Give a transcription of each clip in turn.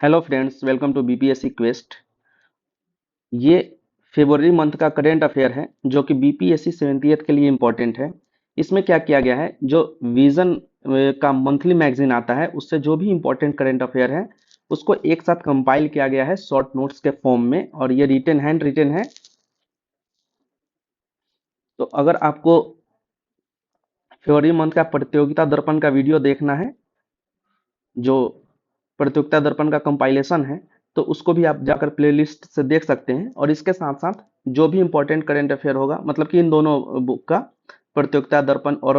Hello friends, welcome to BPSC quest. ये फरवरी month का करेंट अफेयर है जो कि बीपीएससी 70th के लिए इम्पोर्टेंट है। इसमें क्या किया गया है, जो विजन का मंथली मैगजीन आता है उससे जो भी इम्पोर्टेंट करेंट अफेयर है उसको एक साथ कंपाइल किया गया है शॉर्ट नोट्स के फॉर्म में, और ये रिटन हैंड रिटन है। तो अगर आपको फरवरी मंथ का प्रतियोगिता दर्पण का वीडियो देखना है, जो प्रतियोगिता दर्पण का कंपाइलेशन है, तो उसको भी आप जाकर प्लेलिस्ट से देख सकते हैं। और इसके साथ साथ जो भी इंपॉर्टेंट करंट अफेयर होगा, मतलब कि इन दोनों बुक का, प्रतियोगिता दर्पण और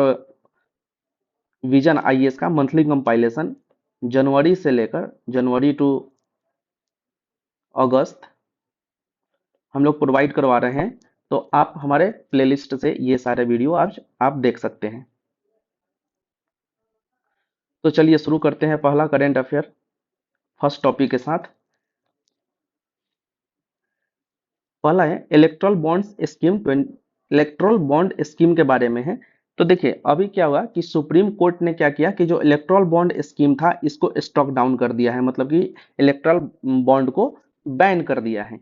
विजन आईएएस का मंथली कंपाइलेशन जनवरी से लेकर जनवरी टू अगस्त हम लोग प्रोवाइड करवा रहे हैं। तो आप हमारे प्लेलिस्ट से ये सारे वीडियो आज आप देख सकते हैं। तो चलिए शुरू करते हैं पहला करंट अफेयर फर्स्ट टॉपिक के साथ। पहला है इलेक्ट्रल बॉन्ड स्कीम के बारे में है। तो देखिए अभी क्या हुआ कि सुप्रीम कोर्ट ने क्या किया कि जो इलेक्ट्रल बॉन्ड स्कीम था इसको स्टॉक डाउन कर दिया है, मतलब कि इलेक्ट्रल बॉन्ड को बैन कर दिया है।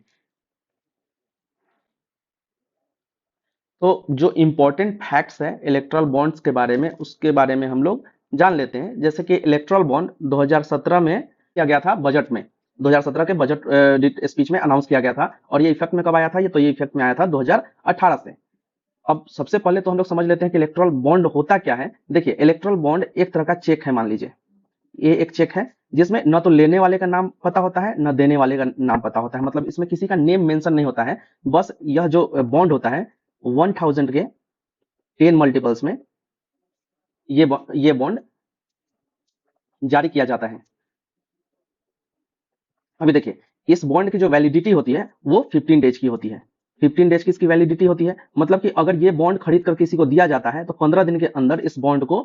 तो जो इंपॉर्टेंट फैक्ट्स है इलेक्ट्रल बॉन्ड्स के बारे में, उसके बारे में हम लोग जान लेते हैं। जैसे कि इलेक्ट्रल बॉन्ड 2017 में किया गया था, बजट में 2017 के बजट स्पीच में अनाउंस किया गया था। और ये इफेक्ट में कब आया था, ये इफेक्ट में आया था 2018 से। अब सबसे पहले तो हम लोग समझ लेते हैं कि इलेक्ट्रल बॉन्ड होता क्या है। देखिए इलेक्ट्रल बॉन्ड एक तरह का चेक है, मान लीजिए ये एक चेक है जिसमें न तो लेने वाले का नाम पता होता है न देने वाले का नाम पता होता है, मतलब इसमें किसी का नेम मेंशन नहीं होता है। बस यह जो बॉन्ड होता है 1000 के 10 मल्टीपल्स में ये बॉन्ड जारी किया जाता है। अभी देखिए इस बॉन्ड की जो वैलिडिटी होती है वो 15 डेज की होती है। 15 डेज की इसकी वैलिडिटी होती है, मतलब कि अगर ये बॉन्ड खरीद कर किसी को दिया जाता है तो 15 दिन के अंदर इस बॉन्ड को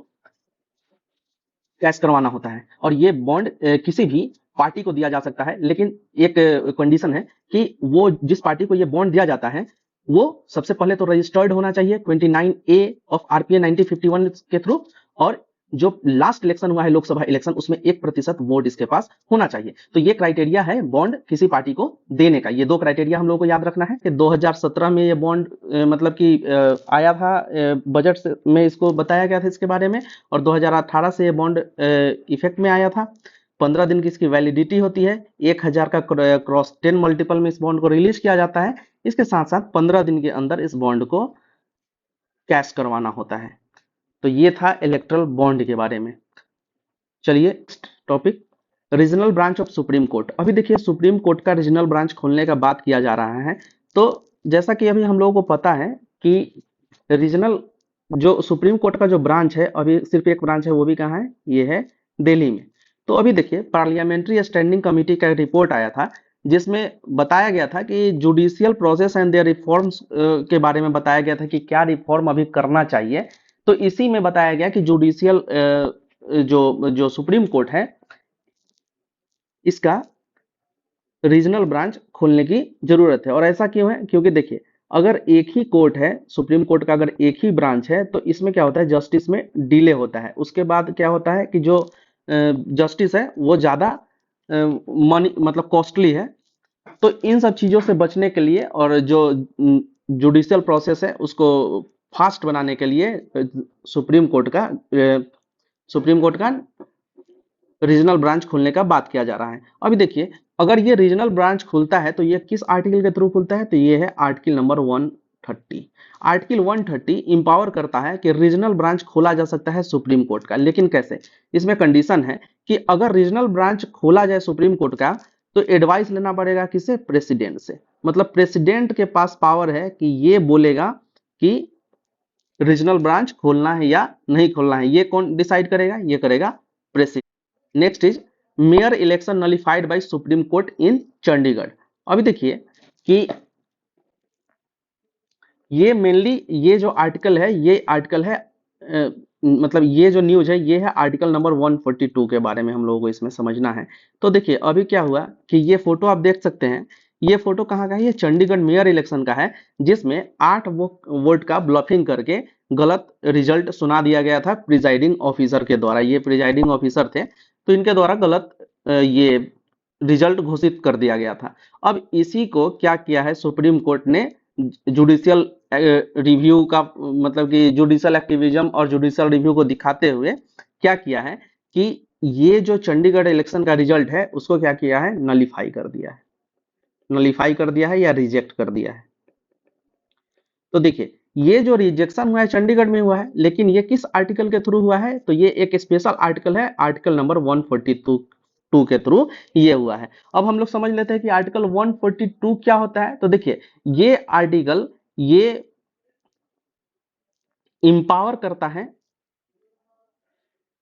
कैश करवाना होता है। और ये बॉन्ड किसी भी पार्टी को दिया जा सकता है, लेकिन एक कंडीशन है कि वो जिस पार्टी को ये बॉन्ड दिया जाता है वो सबसे पहले तो रजिस्टर्ड होना चाहिए 29A ऑफ आरपीए 1951 के थ्रू, और जो लास्ट इलेक्शन हुआ है लोकसभा इलेक्शन उसमें 1% वोट इसके पास होना चाहिए। तो ये क्राइटेरिया है बॉन्ड किसी पार्टी को देने का। ये दो क्राइटेरिया हम लोगों को याद रखना है कि 2017 में ये बॉन्ड मतलब कि आया था, बजट में इसको बताया गया था इसके बारे में। और 2018 से ये बॉन्ड इफेक्ट में आया था। 15 दिन की इसकी वैलिडिटी होती है। 1000 का क्रॉस 10 मल्टीपल में इस बॉन्ड को रिलीज किया जाता है। इसके साथ साथ 15 दिन के अंदर इस बॉन्ड को कैश करवाना होता है। तो ये था इलेक्ट्रल बॉन्ड के बारे में। चलिए next topic, regional branch of supreme court. अभी देखिए सुप्रीम कोर्ट का रीजनल ब्रांच खोलने का बात किया जा रहा है। तो जैसा कि अभी हम लोगों को पता है कि रीजनल जो सुप्रीम कोर्ट का जो ब्रांच है, अभी सिर्फ एक ब्रांच है, वो भी कहाँ है, ये है दिल्ली में। तो अभी देखिए पार्लियामेंट्री स्टैंडिंग कमेटी का रिपोर्ट आया था जिसमें बताया गया था कि judicial process and their reforms के बारे में बताया गया था कि क्या रिफॉर्म अभी करना चाहिए। तो इसी में बताया गया कि जुडिशियल जो जो सुप्रीम कोर्ट है इसका रीजनल ब्रांच खोलने की जरूरत है। और ऐसा क्यों है, क्योंकि देखिए अगर एक ही कोर्ट है, सुप्रीम कोर्ट का अगर एक ही ब्रांच है, तो इसमें क्या होता है, जस्टिस में डिले होता है। उसके बाद क्या होता है कि जो जस्टिस है वो ज्यादा मनी मतलब कॉस्टली है। तो इन सब चीजों से बचने के लिए और जो जुडिशियल प्रोसेस है उसको फास्ट बनाने के लिए सुप्रीम कोर्ट का सुप्रीम कोर्ट का रीजनल ब्रांच खोलने का बात किया जा रहा है। अभी देखिए अगर ये रीजनल ब्रांच खुलता है तो ये किस आर्टिकल के थ्रू खुलता है, तो ये है आर्टिकल नंबर 130। आर्टिकल 130 इंपावर करता है कि रीजनल ब्रांच खोला जा सकता है सुप्रीम कोर्ट का। लेकिन कैसे, इसमें कंडीशन है कि अगर रीजनल ब्रांच खोला जाए सुप्रीम कोर्ट का तो एडवाइस लेना पड़ेगा किससे, प्रेसिडेंट से। मतलब प्रेसिडेंट के पास पावर है कि ये बोलेगा कि रीजनल ब्रांच खोलना है या नहीं खोलना है। ये कौन डिसाइड करेगा, ये करेगा president. Next is mayor election nullified by supreme court in Chandigarh. अभी देखिए कि ये मेनली ये जो आर्टिकल है, ये आर्टिकल है मतलब ये जो न्यूज है ये है आर्टिकल नंबर 142 के बारे में हम लोगों को इसमें समझना है। तो देखिए अभी क्या हुआ कि ये फोटो आप देख सकते हैं। ये फोटो कहाँ का है, ये चंडीगढ़ मेयर इलेक्शन का है जिसमें 8 वोट का ब्लफिंग करके गलत रिजल्ट सुना दिया गया था प्रिजाइडिंग ऑफिसर के द्वारा। ये प्रिजाइडिंग ऑफिसर थे तो इनके द्वारा गलत ये रिजल्ट घोषित कर दिया गया था। अब इसी को क्या किया है, सुप्रीम कोर्ट ने जुडिशियल रिव्यू का मतलब कि जुडिशियल एक्टिविज्म और जुडिशियल रिव्यू को दिखाते हुए क्या किया है कि ये जो चंडीगढ़ इलेक्शन का रिजल्ट है उसको क्या किया है, नलीफाई कर दिया है, नलीफाई कर दिया है या रिजेक्ट कर दिया है। तो देखिए ये जो रिजेक्शन हुआ है चंडीगढ़ में हुआ है, लेकिन ये किस आर्टिकल के थ्रू हुआ है, तो ये एक स्पेशल आर्टिकल है, आर्टिकल नंबर 142 के थ्रू ये हुआ है। अब हम लोग समझ लेते हैं कि आर्टिकल 142 क्या होता है। तो देखिए ये आर्टिकल ये इंपावर करता है,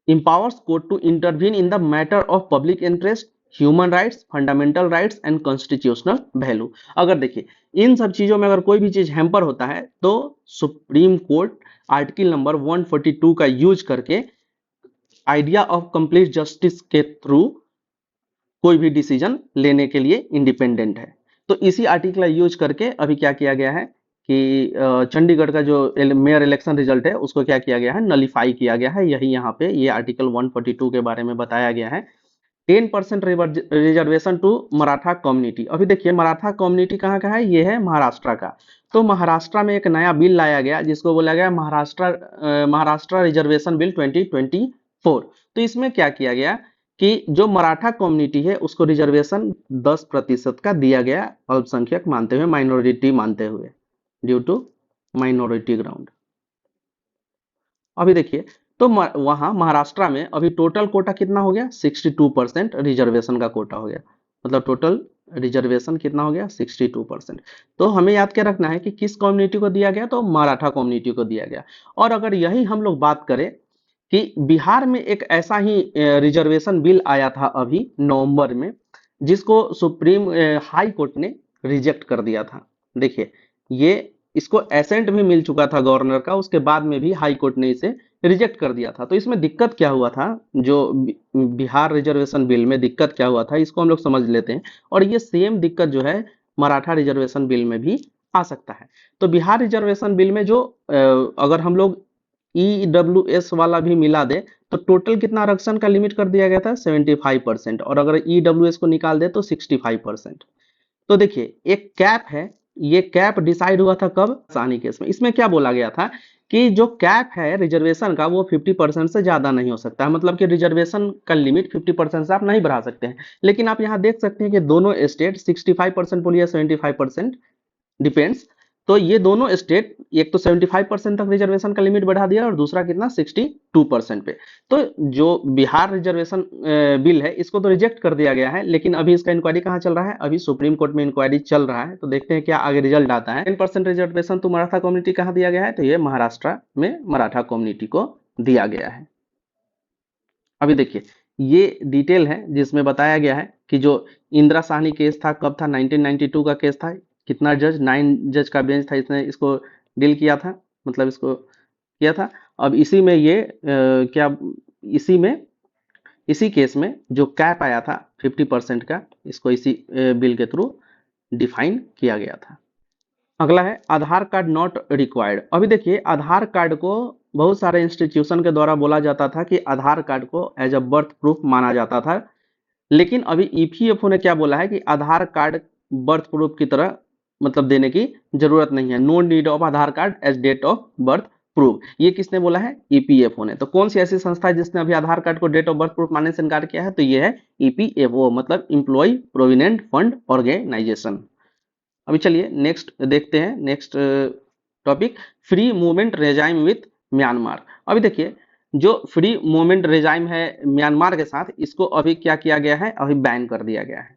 empowers court to intervene in the matter of public interest, human rights, fundamental rights and constitutional value. अगर देखिए इन सब चीजों में अगर कोई भी चीज हैम्पर होता है तो सुप्रीम कोर्ट आर्टिकल नंबर 142 का यूज करके आइडिया ऑफ कंप्लीट जस्टिस के थ्रू कोई भी डिसीजन लेने के लिए इंडिपेंडेंट है। तो इसी आर्टिकल का यूज करके अभी क्या किया गया है कि चंडीगढ़ का जो मेयर इलेक्शन रिजल्ट है उसको क्या किया गया है, नलीफाई किया गया है। यही यहाँ पे ये आर्टिकल 142 के बारे में बताया गया है। 10% रिजर्वेशन टू मराठा कम्युनिटी। अभी देखिए मराठा कम्युनिटी कहाँ का है, ये है महाराष्ट्र का। तो महाराष्ट्र में एक नया बिल लाया गया जिसको बोला गया महाराष्ट्र रिजर्वेशन बिल 2024। तो इसमें क्या किया गया कि जो मराठा कम्युनिटी है उसको रिजर्वेशन 10% का दिया गया, अल्पसंख्यक मानते हुए, माइनॉरिटी मानते हुए, ड्यू टू माइनॉरिटी ग्राउंड। अभी देखिए तो वहां महाराष्ट्र में अभी टोटल कोटा कितना हो गया, 62% रिजर्वेशन का कोटा हो गया। मतलब टोटल रिजर्वेशन कितना हो गया, 62%। तो हमें याद क्या रखना है कि किस कम्युनिटी को दिया गया, तो मराठा कम्युनिटी को दिया गया। और अगर यही हम लोग बात करें कि बिहार में एक ऐसा ही रिजर्वेशन बिल आया था अभी नवंबर में, जिसको सुप्रीम हाई कोर्ट ने रिजेक्ट कर दिया था। देखिए ये इसको एसेंट भी मिल चुका था गवर्नर का, उसके बाद में भी हाई कोर्ट ने इसे रिजेक्ट कर दिया था। तो इसमें दिक्कत क्या हुआ था, जो बिहार रिजर्वेशन बिल में दिक्कत क्या हुआ था इसको हम लोग समझ लेते हैं। और ये सेम दिक्कत जो है मराठा रिजर्वेशन बिल में भी आ सकता है। तो बिहार रिजर्वेशन बिल में जो अगर हम लोग EWS वाला भी मिला दे तो टोटल कितना आरक्षण का लिमिट कर दिया गया था, 75%। और अगर EWS को निकाल दे तो 65%। तो देखिए एक कैप है, ये कैप डिसाइड हुआ था कब, सानी केस में। इसमें क्या बोला गया था कि जो कैप है रिजर्वेशन का वो 50% से ज्यादा नहीं हो सकता है। मतलब कि रिजर्वेशन का लिमिट 50% से आप नहीं बढ़ा सकते हैं। लेकिन आप यहाँ देख सकते हैं कि दोनों स्टेट 65% बोलिए 75%, डिपेंड्स। तो ये दोनों स्टेट एक तो 75% तक रिजर्वेशन का लिमिट बढ़ा दिया और दूसरा कितना, 62% पे। तो जो बिहार रिजर्वेशन बिल है इसको तो रिजेक्ट कर दिया गया है, लेकिन अभी इसका इंक्वायरी कहाँ चल रहा है, अभी सुप्रीम कोर्ट में इंक्वायरी चल रहा है। तो देखते हैं क्या आगे रिजल्ट आता है। 10% रिजर्वेशन तो मराठा कम्युनिटी कहाँ दिया गया है, तो ये महाराष्ट्र में मराठा कम्युनिटी को दिया गया है। अभी देखिए ये डिटेल है जिसमें बताया गया है कि जो इंदिरा साहनी केस था कब था, 1992 का केस था। कितना जज, 9 जज का बेंच था, इसने इसको डील किया था, मतलब इसको किया था। अब इसी में ये क्या, इसी में इसी केस में जो कैप आया था 50% का, इसको इसी बिल के थ्रू डिफाइन किया गया था। अगला है आधार कार्ड नॉट रिक्वायर्ड। अभी देखिए आधार कार्ड को बहुत सारे इंस्टीट्यूशन के द्वारा बोला जाता था कि आधार कार्ड को एज अ बर्थ प्रूफ माना जाता था। लेकिन अभी ईपीएफओ ने क्या बोला है कि आधार कार्ड बर्थ प्रूफ की तरह मतलब देने की जरूरत नहीं है, no need of Aadhaar card as date of birth proof. ये किसने बोला है, ईपीएफओ ने। तो कौन सी ऐसी संस्था है जिसने अभी आधार कार्ड को डेट ऑफ बर्थ प्रूफ मानने से इनकार किया है, तो ये है ईपीएफओ, मतलब इंप्लॉय प्रोविडेंट फंड ऑर्गेनाइजेशन। अभी चलिए नेक्स्ट देखते हैं, next topic, free movement regime with Myanmar. अभी देखिए जो फ्री मूवमेंट रेजाइम है म्यांमार के साथ, इसको अभी क्या किया गया है, अभी बैन कर दिया गया है,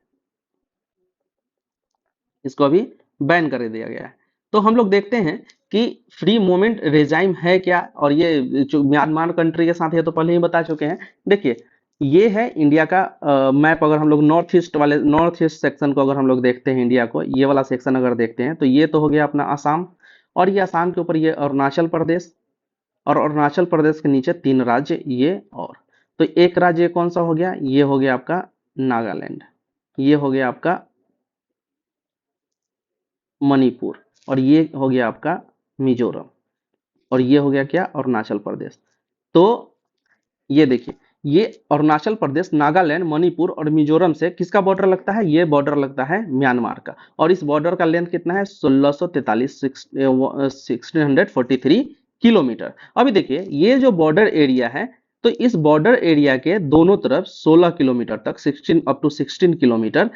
इसको अभी बैन कर दिया गया है। तो हम लोग देखते हैं कि फ्री मूवमेंट रेजाइम है क्या, और ये जो म्यांमार कंट्री के साथ है तो पहले ही बता चुके हैं। देखिए ये है इंडिया का मैप। अगर हम लोग नॉर्थ ईस्ट सेक्शन को अगर हम लोग देखते हैं, इंडिया को ये वाला सेक्शन अगर देखते हैं, तो ये तो हो गया अपना असम, और ये असम के ऊपर ये अरुणाचल प्रदेश, और अरुणाचल प्रदेश के नीचे 3 राज्य ये, और तो एक राज्य कौन सा हो गया, ये हो गया आपका नागालैंड, ये हो गया आपका मणिपुर, और ये हो गया आपका मिजोरम, और ये हो गया क्या, अरुणाचल प्रदेश। तो ये देखिए ये अरुणाचल प्रदेश, नागालैंड, मणिपुर और मिजोरम से किसका बॉर्डर लगता है? ये बॉर्डर लगता है म्यांमार का। और इस बॉर्डर का लेंथ कितना है? 1643 किलोमीटर। अभी देखिए ये जो बॉर्डर एरिया है, तो इस बॉर्डर एरिया के दोनों तरफ 16 किलोमीटर तक, 16 अप टू 16 किलोमीटर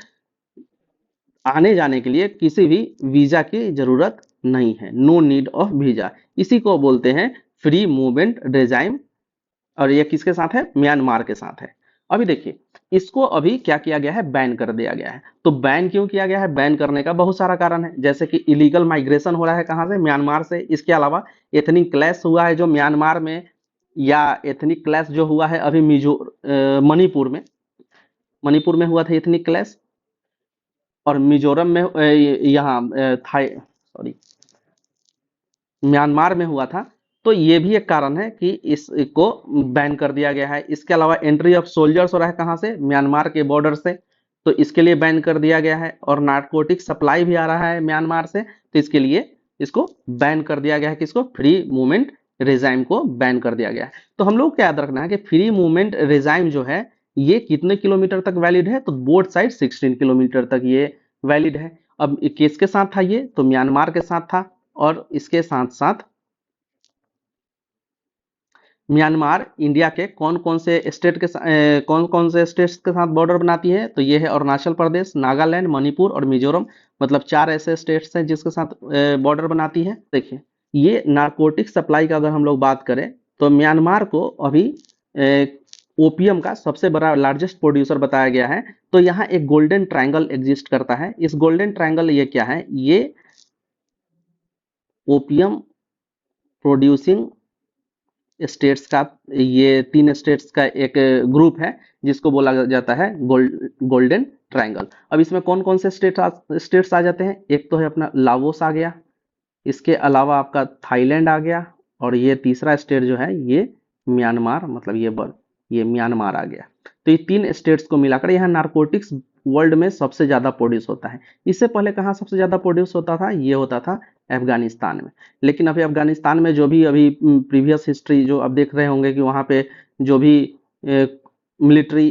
आने जाने के लिए किसी भी वीजा की जरूरत नहीं है, नो नीड ऑफ वीजा। इसी को बोलते हैं फ्री मूवमेंट रेजाइम, और ये किसके साथ है? म्यांमार के साथ है। अभी देखिए इसको अभी क्या किया गया है? बैन कर दिया गया है। तो बैन क्यों किया गया है? बैन करने का बहुत सारा कारण है, जैसे कि इलीगल माइग्रेशन हो रहा है, कहां से? म्यांमार से। इसके अलावा एथनिक क्लैश हुआ है जो म्यांमार में, या एथनिक क्लैश जो हुआ है अभी मणिपुर में, मणिपुर में हुआ था एथनिक क्लैश, और मिजोरम में यहाँ थाई सॉरी म्यांमार में हुआ था। तो ये भी एक कारण है कि इसको बैन कर दिया गया है। इसके अलावा एंट्री ऑफ सोल्जर्स हो रहा है कहां से? म्यांमार के बॉर्डर से, तो इसके लिए बैन कर दिया गया है। और नार्कोटिक सप्लाई भी आ रहा है म्यांमार से, तो इसके लिए इसको बैन कर दिया गया है। किसको? फ्री मूवमेंट रेजाइम को बैन कर दिया गया है। तो हम लोग को याद रखना है कि फ्री मूवमेंट रेजाइम जो है ये कितने किलोमीटर तक वैलिड है? तो बोथ साइड 16 किलोमीटर तक ये वैलिड है। अब किसके साथ था ये? तो म्यांमार के साथ था। और इसके साथ साथ म्यांमार इंडिया के कौन कौन से स्टेट के कौन कौन से स्टेट्स के साथ बॉर्डर बनाती है? तो ये है अरुणाचल प्रदेश, नागालैंड, मणिपुर और मिजोरम। मतलब 4 ऐसे स्टेट्स हैं जिसके साथ बॉर्डर बनाती है। देखिए ये नारकोटिक सप्लाई का अगर हम लोग बात करें, तो म्यांमार को अभी ओपियम का सबसे बड़ा लार्जेस्ट प्रोड्यूसर बताया गया है। तो यहाँ एक गोल्डन ट्रायंगल एग्जिस्ट करता है। इस गोल्डन ट्रायंगल ये क्या है? ये ओपियम प्रोड्यूसिंग स्टेट्स का, ये 3 स्टेट्स का एक ग्रुप है जिसको बोला जाता है गोल्डन ट्रायंगल। अब इसमें कौन कौन से स्टेट्स आ जाते हैं? एक तो है अपना लाओस आ गया, इसके अलावा आपका थाईलैंड आ गया, और ये तीसरा स्टेट जो है ये म्यांमार, मतलब ये म्यांमार आ गया। तो ये 3 स्टेट्स को मिलाकर यहाँ नारकोटिक्स वर्ल्ड में सबसे ज्यादा प्रोड्यूस होता है। इससे पहले कहाँ सबसे ज्यादा प्रोड्यूस होता था? ये होता था अफगानिस्तान में। लेकिन अभी अफगानिस्तान में जो भी अभी प्रीवियस हिस्ट्री जो अब देख रहे होंगे कि वहाँ पे जो भी मिलिट्री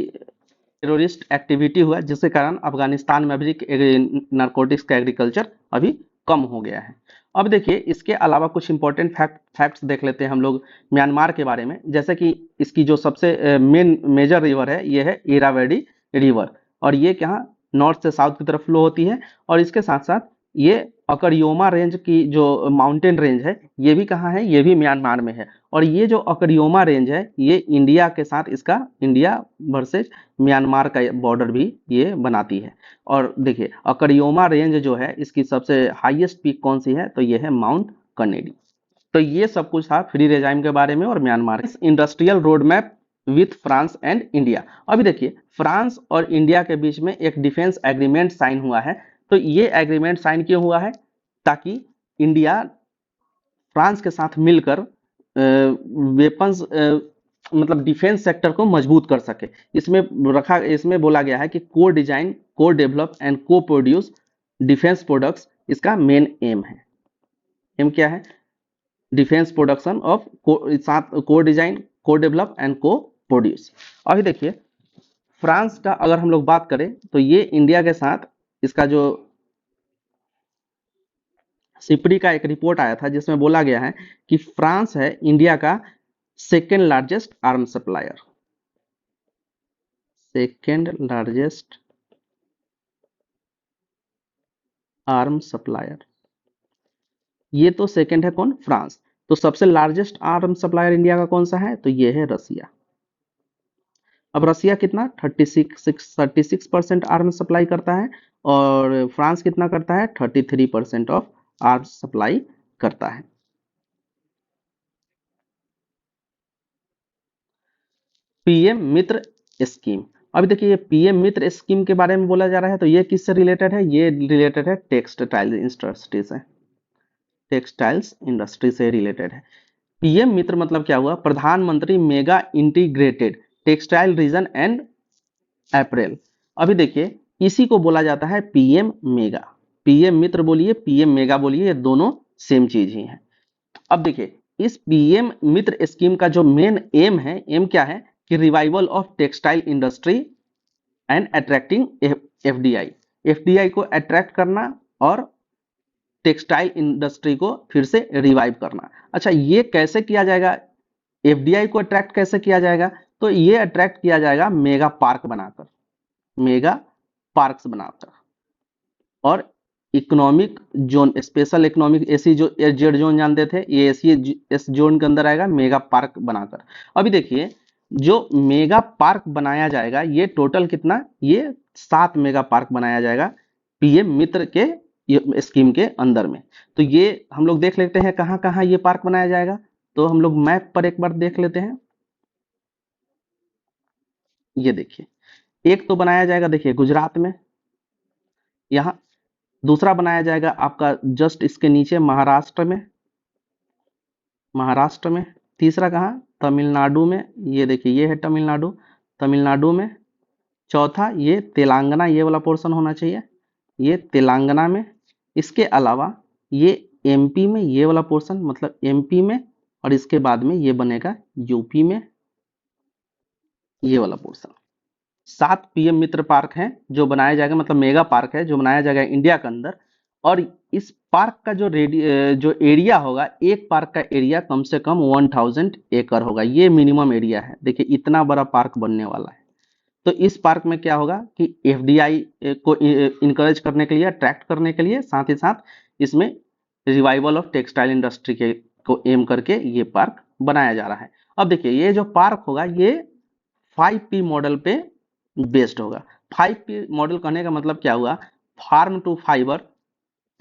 टेररिस्ट एक्टिविटी हुआ, जिसके कारण अफगानिस्तान में अभी नारकोटिक्स का एग्रीकल्चर अभी कम हो गया है। अब देखिए इसके अलावा कुछ इंपॉर्टेंट फैक्ट्स देख लेते हैं हम लोग म्यांमार के बारे में। जैसे कि इसकी जो सबसे मेन मेजर रिवर है ये है इरावदी रिवर, और ये क्या नॉर्थ से साउथ की तरफ फ्लो होती है। और इसके साथ साथ ये अकरियोमा रेंज की जो माउंटेन रेंज है ये भी कहाँ है? ये भी म्यांमार में है। और ये जो अकरियोमा रेंज है ये इंडिया के साथ, इसका इंडिया वर्सेस म्यांमार का बॉर्डर भी ये बनाती है। और देखिए अकरियोमा रेंज जो है इसकी सबसे हाईएस्ट पीक कौन सी है? तो ये है माउंट कनेडी। तो ये सब कुछ था फ्री रेजाइम के बारे में और Myanmar. Industrial road map with France and India. अभी देखिए फ्रांस और इंडिया के बीच में एक डिफेंस एग्रीमेंट साइन हुआ है। तो ये एग्रीमेंट साइन क्यों हुआ है? ताकि इंडिया फ्रांस के साथ मिलकर वेपन्स मतलब डिफेंस सेक्टर को मजबूत कर सके। इसमें बोला गया है कि को डिजाइन, को डेवलप एंड को प्रोड्यूस डिफेंस प्रोडक्ट्स इसका मेन एम है। एम क्या है? डिफेंस प्रोडक्शन ऑफ को डिजाइन, को डेवलप एंड को प्रोड्यूस। अभी देखिए फ्रांस का अगर हम लोग बात करें तो ये इंडिया के साथ इसका जो सिपरी का एक रिपोर्ट आया था जिसमें बोला गया है कि फ्रांस है इंडिया का second largest arm supplier. Second largest arm supplier, ये तो सेकेंड है कौन? फ्रांस। तो सबसे लार्जेस्ट आर्म सप्लायर इंडिया का कौन सा है? तो ये है रसिया। अब रसिया कितना? 36% आर्म सप्लाई करता है, और फ्रांस कितना करता है? 33% ऑफ आर्म सप्लाई करता है। पीएम मित्र स्कीम। अभी देखिए ये पीएम मित्र स्कीम के बारे में बोला जा रहा है, तो ये किससे रिलेटेड है? ये रिलेटेड है टेक्सटाइल इंडस्ट्री से, टेक्सटाइल्स इंडस्ट्री से रिलेटेड है। पीएम मित्र मतलब क्या हुआ? प्रधानमंत्री mega integrated textile reason and April. अभी देखिए इसी को बोला जाता है पीएम मेगा। पीएम मित्र बोलिए, पीएम मेगा बोलिए, ये दोनों सेम चीज ही है। अब देखिए इस पीएम मित्र स्कीम का जो मेन एम है, एम क्या है? कि revival of textile industry and attracting FDI, FDI को अट्रैक्ट करना और टेक्सटाइल इंडस्ट्री को फिर से रिवाइव करना। अच्छा, ये कैसे किया जाएगा? एफडीआई को अट्रैक्ट कैसे किया जाएगा? तो ये अट्रैक्ट किया जाएगा मेगा पार्क बनाकर, मेगा पार्क्स बनाकर, और economic zone, special economic AC जो जेड जोन जानते थे, ये एसी एस जोन के अंदर आएगा मेगा पार्क बनाकर। अभी देखिए, जो मेगा पार्क बनाया जाएगा ये टोटल कितना, ये 7 मेगा पार्क बनाया जाएगा पीएम मित्र के स्कीम के अंदर में। तो ये हम लोग देख लेते हैं कहाँ कहाँ ये पार्क बनाया जाएगा। तो हम लोग मैप पर एक बार देख लेते हैं। ये देखिए, एक तो बनाया जाएगा देखिए गुजरात में, यहाँ दूसरा बनाया जाएगा आपका जस्ट इसके नीचे महाराष्ट्र में, महाराष्ट्र में। तीसरा कहाँ? तमिलनाडु में। ये देखिए, ये है तमिलनाडु, तमिलनाडु में। चौथा ये तेलंगाना, ये वाला पोर्शन होना चाहिए, ये तेलंगाना में। इसके अलावा ये एमपी में, ये वाला पोर्शन मतलब एमपी में, और इसके बाद में ये बनेगा यूपी में, ये वाला पोर्शन। 7 पीएम मित्र पार्क हैं जो बनाया जाएगा, मतलब मेगा पार्क है जो बनाया जाएगा इंडिया के अंदर। और इस पार्क का जो एरिया होगा, एक पार्क का एरिया कम से कम 1000 एकड़ होगा, ये मिनिमम एरिया है। देखिए इतना बड़ा पार्क बनने वाला है। तो इस पार्क में क्या होगा कि एफडीआई को इनकरेज करने के लिए, अट्रैक्ट करने के लिए, साथ ही साथ इसमें रिवाइवल ऑफ टेक्सटाइल इंडस्ट्री के को एम करके ये पार्क बनाया जा रहा है। अब देखिए, ये जो पार्क होगा ये 5P मॉडल पे बेस्ड होगा। 5P मॉडल कहने का मतलब क्या हुआ? Farm to fibre,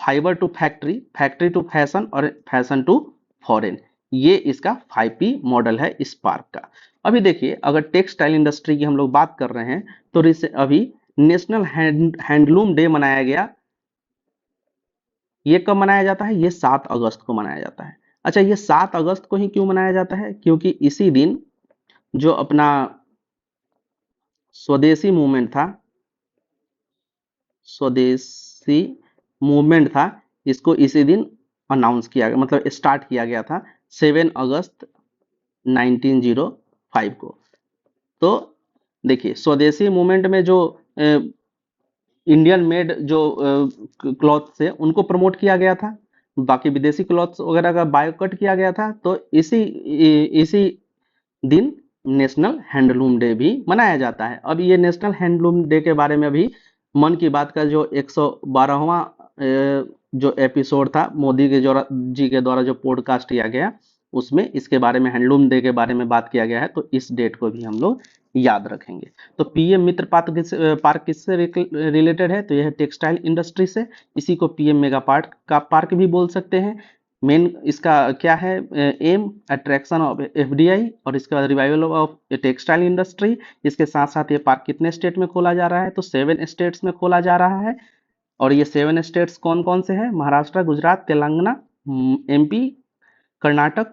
fibre to factory, factory to fashion, और फैशन टू फॉरेन। ये इसका 5P मॉडल है इस पार्क का। अभी देखिए, अगर टेक्सटाइल इंडस्ट्री की हम लोग बात कर रहे हैं तो अभी नेशनल हैंडलूम डे मनाया गया। ये कब मनाया जाता है? ये 7 अगस्त को मनाया जाता है। अच्छा, ये 7 अगस्त को ही क्यों मनाया जाता है? क्योंकि इसी दिन जो अपना स्वदेशी मूवमेंट था, स्वदेशी मूवमेंट था, इसको इसी दिन अनाउंस किया गया, मतलब स्टार्ट किया गया था 7 अगस्त 1905 को। तो देखिए, स्वदेशी मूवमेंट में जो इंडियन मेड जो क्लॉथ्स है उनको प्रमोट किया गया था, बाकी विदेशी क्लॉथ्स वगैरह का बायकॉट किया गया था। तो इसी दिन नेशनल हैंडलूम डे भी मनाया जाता है। अब ये नेशनल हैंडलूम डे के बारे में अभी मन की बात का जो 112वां जो एपिसोड था, मोदी के जी के द्वारा जो पॉडकास्ट किया गया, उसमें इसके बारे में, हैंडलूम डे के बारे में बात किया गया है। तो इस डेट को भी हम लोग याद रखेंगे। तो पीएम मित्र पार्क किससे रिलेटेड है? तो यह टेक्सटाइल इंडस्ट्री से। इसी को पीएम मेगा पार्क भी बोल सकते हैं। मेन इसका क्या है एम? अट्रैक्शन ऑफ एफडीआई, और इसके बाद रिवाइवल ऑफ टेक्सटाइल इंडस्ट्री। इसके साथ साथ ये पार्क कितने स्टेट में खोला जा रहा है? तो 7 स्टेट्स में खोला जा रहा है। और ये 7 स्टेट्स कौन कौन से हैं? Maharashtra, Gujarat, Telangana, MP, Karnataka,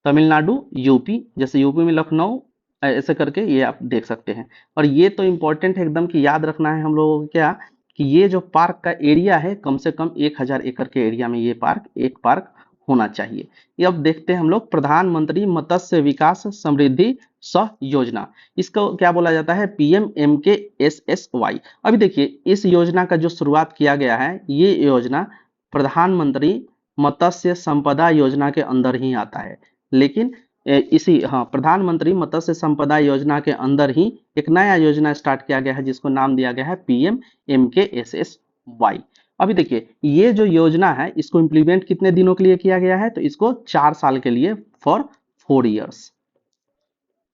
Tamil Nadu, UP. जैसे यूपी में लखनऊ, ऐसे करके ये आप देख सकते हैं। और ये तो इंपॉर्टेंट है एकदम कि याद रखना है हम लोगों को क्या, कि ये जो पार्क का एरिया है कम से कम 1000 एकड़ के एरिया में ये एक पार्क होना चाहिए। ये अब देखते हैं हम लोग, प्रधानमंत्री मत्स्य विकास समृद्धि सह योजना, इसको क्या बोला जाता है? PMMKSSY। अभी देखिए, इस योजना का जो शुरुआत किया गया है, ये योजना प्रधानमंत्री मत्स्य संपदा योजना के अंदर ही आता है। लेकिन प्रधानमंत्री मत्स्य संपदा योजना के अंदर ही एक नया योजना स्टार्ट किया गया है जिसको नाम दिया गया है PMMKSSY। अभी देखिए, ये जो योजना है इसको इम्प्लीमेंट कितने दिनों के लिए किया गया है? तो इसको 4 साल के लिए, फॉर 4 इयर्स।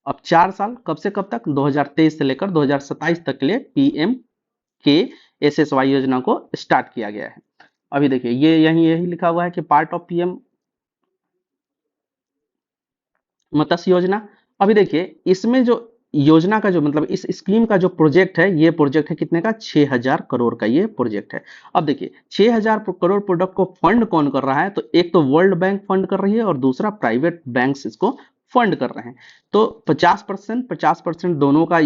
अब 4 साल कब से कब तक? 2023 से लेकर 2027 तक के लिए PMKSSY योजना को स्टार्ट किया गया है। अभी देखिए, ये यही लिखा हुआ है कि पार्ट ऑफ पीएम मत्स्य योजना। अभी देखिए, इसमें जो योजना का जो मतलब इस स्कीम का जो प्रोजेक्ट है, ये प्रोजेक्ट है कितने का? 6000 करोड़ का ये प्रोजेक्ट है। अब देखिए, 6000 करोड़ प्रोडक्ट को फंड कौन कर रहा है? तो एक तो वर्ल्ड बैंक फंड कर रही है और दूसरा प्राइवेट बैंक्स इसको फंड कर रहे हैं। तो 50% दोनों का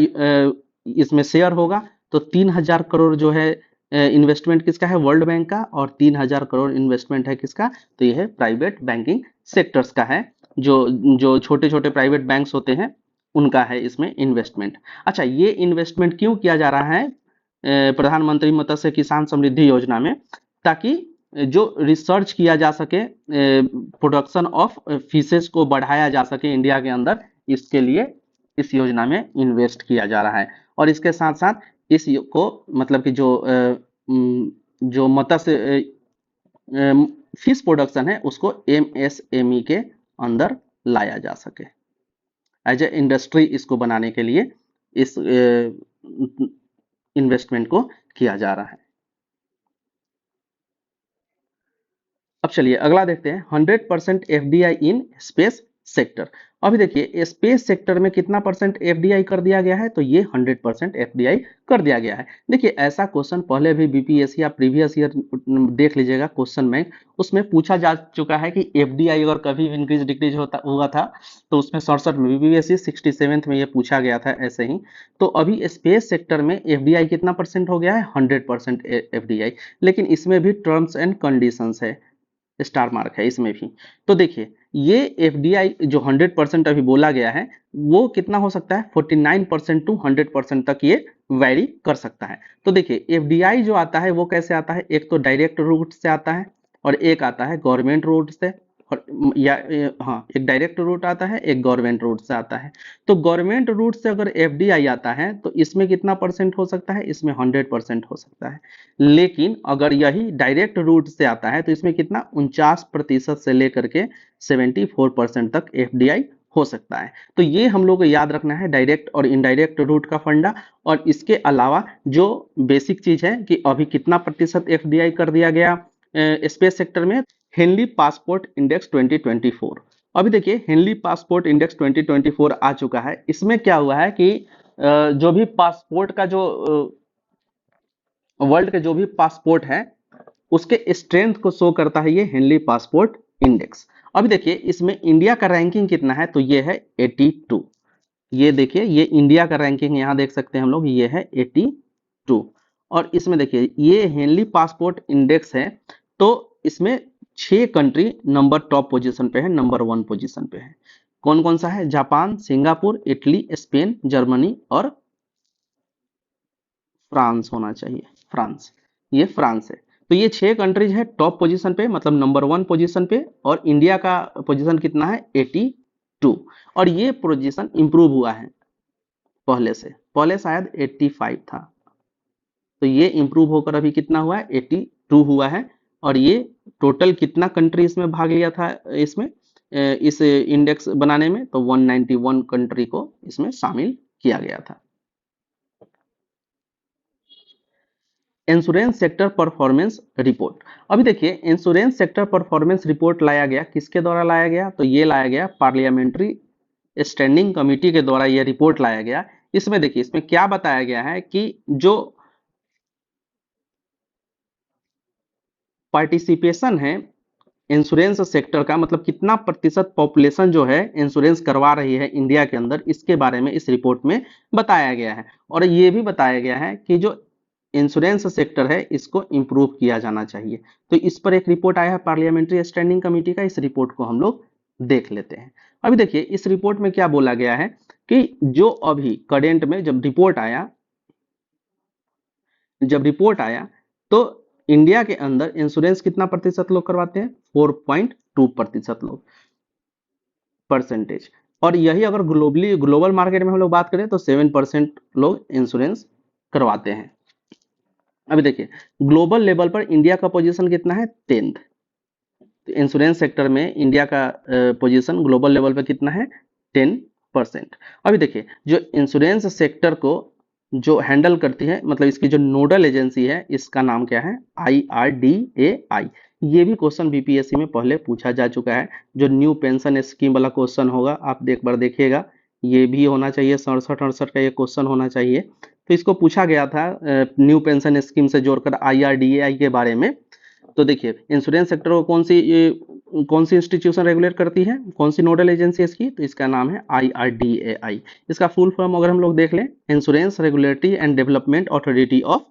इसमें शेयर होगा। तो 3000 करोड़ जो है इन्वेस्टमेंट किसका है? वर्ल्ड बैंक का। और 3000 करोड़ इन्वेस्टमेंट है किसका? तो यह है प्राइवेट बैंकिंग सेक्टर्स का है। जो छोटे छोटे प्राइवेट बैंक्स होते हैं उनका है इसमें इन्वेस्टमेंट। अच्छा, ये इन्वेस्टमेंट क्यों किया जा रहा है प्रधानमंत्री मत्स्य किसान समृद्धि योजना में? ताकि जो रिसर्च किया जा सके, प्रोडक्शन ऑफ फिशेस को बढ़ाया जा सके इंडिया के अंदर, इसके लिए इस योजना में इन्वेस्ट किया जा रहा है। और इसके साथ साथ को मतलब कि जो मत्स्य फिश प्रोडक्शन है उसको एमएसएमई के अंदर लाया जा सके, एज ए इंडस्ट्री इसको बनाने के लिए इस इन्वेस्टमेंट को किया जा रहा है। अब चलिए अगला देखते हैं, 100% एफडीआई इन स्पेस सेक्टर। अभी देखिए स्पेस सेक्टर में कितना परसेंट एफडीआई कर दिया गया है, तो ये 100% एफडीआई कर दिया गया है। देखिए ऐसा क्वेश्चन पहले भी बीपीएससी या प्रीवियस ईयर देख लीजिएगा क्वेश्चन बैंक, उसमें पूछा जा चुका है कि एफडीआई अगर कभी इंक्रीज डिक्रीज हुआ था तो उसमें 67 में, बीपीएससी 67 में ये पूछा गया था ऐसे ही। तो अभी स्पेस सेक्टर में एफडीआई कितना परसेंट हो गया है, 100% एफडीआई। लेकिन इसमें भी टर्म्स एंड कंडीशंस है, स्टार मार्क है इसमें भी। तो देखिए ये एफडीआई जो 100% अभी बोला गया है वो कितना हो सकता है, 49% टू 100% तक ये वैरी कर सकता है। तो देखिए एफडीआई जो आता है वो कैसे आता है, एक तो डायरेक्ट रूट से आता है और एक आता है गवर्नमेंट रूट से, और हाँ एक डायरेक्ट रूट आता है, एक गवर्नमेंट रूट से आता है। तो गवर्नमेंट रूट से अगर एफडीआई आता है तो इसमें कितना परसेंट हो सकता है, इसमें 100% हो सकता है। लेकिन अगर यही डायरेक्ट रूट से आता है तो इसमें कितना 49% से लेकर के 74% तक एफडीआई हो सकता है। तो ये हम लोग को याद रखना है डायरेक्ट और इनडायरेक्ट रूट का फंडा। और इसके अलावा जो बेसिक चीज है कि अभी कितना प्रतिशत एफडीआई कर दिया गया स्पेस सेक्टर में, हेनली पासपोर्ट इंडेक्स 2024। अभी देखिए हेनली पासपोर्ट इंडेक्स 2024 आ चुका है। इसमें क्या हुआ है कि जो भी पासपोर्ट का जो वर्ल्ड के जो भी पासपोर्ट है उसके स्ट्रेंथ को शो करता है ये हेनली पासपोर्ट इंडेक्स। अभी देखिए इसमें इंडिया का रैंकिंग कितना है, तो ये है 82। ये देखिए ये इंडिया का रैंकिंग यहाँ देख सकते हैं हम लोग, ये है 82। और इसमें देखिए ये हेनली पासपोर्ट इंडेक्स है, तो इसमें 6 कंट्री नंबर टॉप पोजीशन पे है, नंबर 1 पोजीशन पे है। कौन कौन सा है, Japan, Singapore, Italy, Spain, Germany और फ्रांस होना चाहिए, फ्रांस, ये फ्रांस है। तो ये 6 कंट्रीज है टॉप पोजीशन पे, मतलब नंबर 1 पोजीशन पे। और इंडिया का पोजीशन कितना है, 82। और ये पोजीशन इंप्रूव हुआ है पहले से, पहले शायद 85 था, तो ये इंप्रूव होकर अभी कितना हुआ है, 82 हुआ है। और ये टोटल कितना कंट्री इसमें भाग लिया था, इसमें इस इंडेक्स बनाने में, तो 191 कंट्री को इसमें शामिल किया गया था। Insurance sector performance report. अभी देखिए इंश्योरेंस सेक्टर परफॉर्मेंस रिपोर्ट लाया गया, किसके द्वारा लाया गया, तो ये लाया गया पार्लियामेंट्री स्टैंडिंग कमेटी के द्वारा ये रिपोर्ट लाया गया। इसमें देखिए इसमें क्या बताया गया है कि जो पार्टिसिपेशन है इंश्योरेंस सेक्टर का, मतलब कितना प्रतिशत पॉपुलेशन जो है इंश्योरेंस करवा रही है इंडिया के अंदर, इसके बारे में इस रिपोर्ट में बताया गया है। और ये भी बताया गया है कि जो इंश्योरेंस सेक्टर है इसको इंप्रूव किया जाना चाहिए। तो इस पर एक रिपोर्ट आया है पार्लियामेंट्री स्टैंडिंग कमेटी का, इस रिपोर्ट को हम लोग देख लेते हैं। अभी देखिए इस रिपोर्ट में क्या बोला गया है कि जो अभी करेंट में जब रिपोर्ट आया तो इंडिया के अंदर इंश्योरेंस कितना प्रतिशत लोग करवाते हैं, 4.2% लोग, परसेंटेज। और यही अगर ग्लोबल मार्केट में हम लोग बात करें तो 7% लोग इंश्योरेंस करवाते हैं। अभी देखिए ग्लोबल लेवल पर इंडिया का पोजीशन कितना है, 10th। इंश्योरेंस सेक्टर में इंडिया का पोजीशन ग्लोबल लेवल पर कितना है, 10%। अभी देखिए जो इंश्योरेंस सेक्टर को जो हैंडल करती है, मतलब इसकी जो नोडल एजेंसी है, इसका नाम क्या है, IRDAI। ये भी क्वेश्चन बीपीएससी में पहले पूछा जा चुका है। जो न्यू पेंशन स्कीम वाला क्वेश्चन होगा आप एक बार देखिएगा, ये भी होना चाहिए, 67-68 का ये क्वेश्चन होना चाहिए। तो इसको पूछा गया था न्यू पेंशन स्कीम से जोड़कर IRDAI के बारे में। तो देखिए इंश्योरेंस सेक्टर को कौन सी इंस्टीट्यूशन रेगुलेट करती है, कौन सी नोडल एजेंसी इसकी, तो इसका नाम है IRDAI। इसका फुल फॉर्म अगर हम लोग देख लें, insurance regulatory and development authority of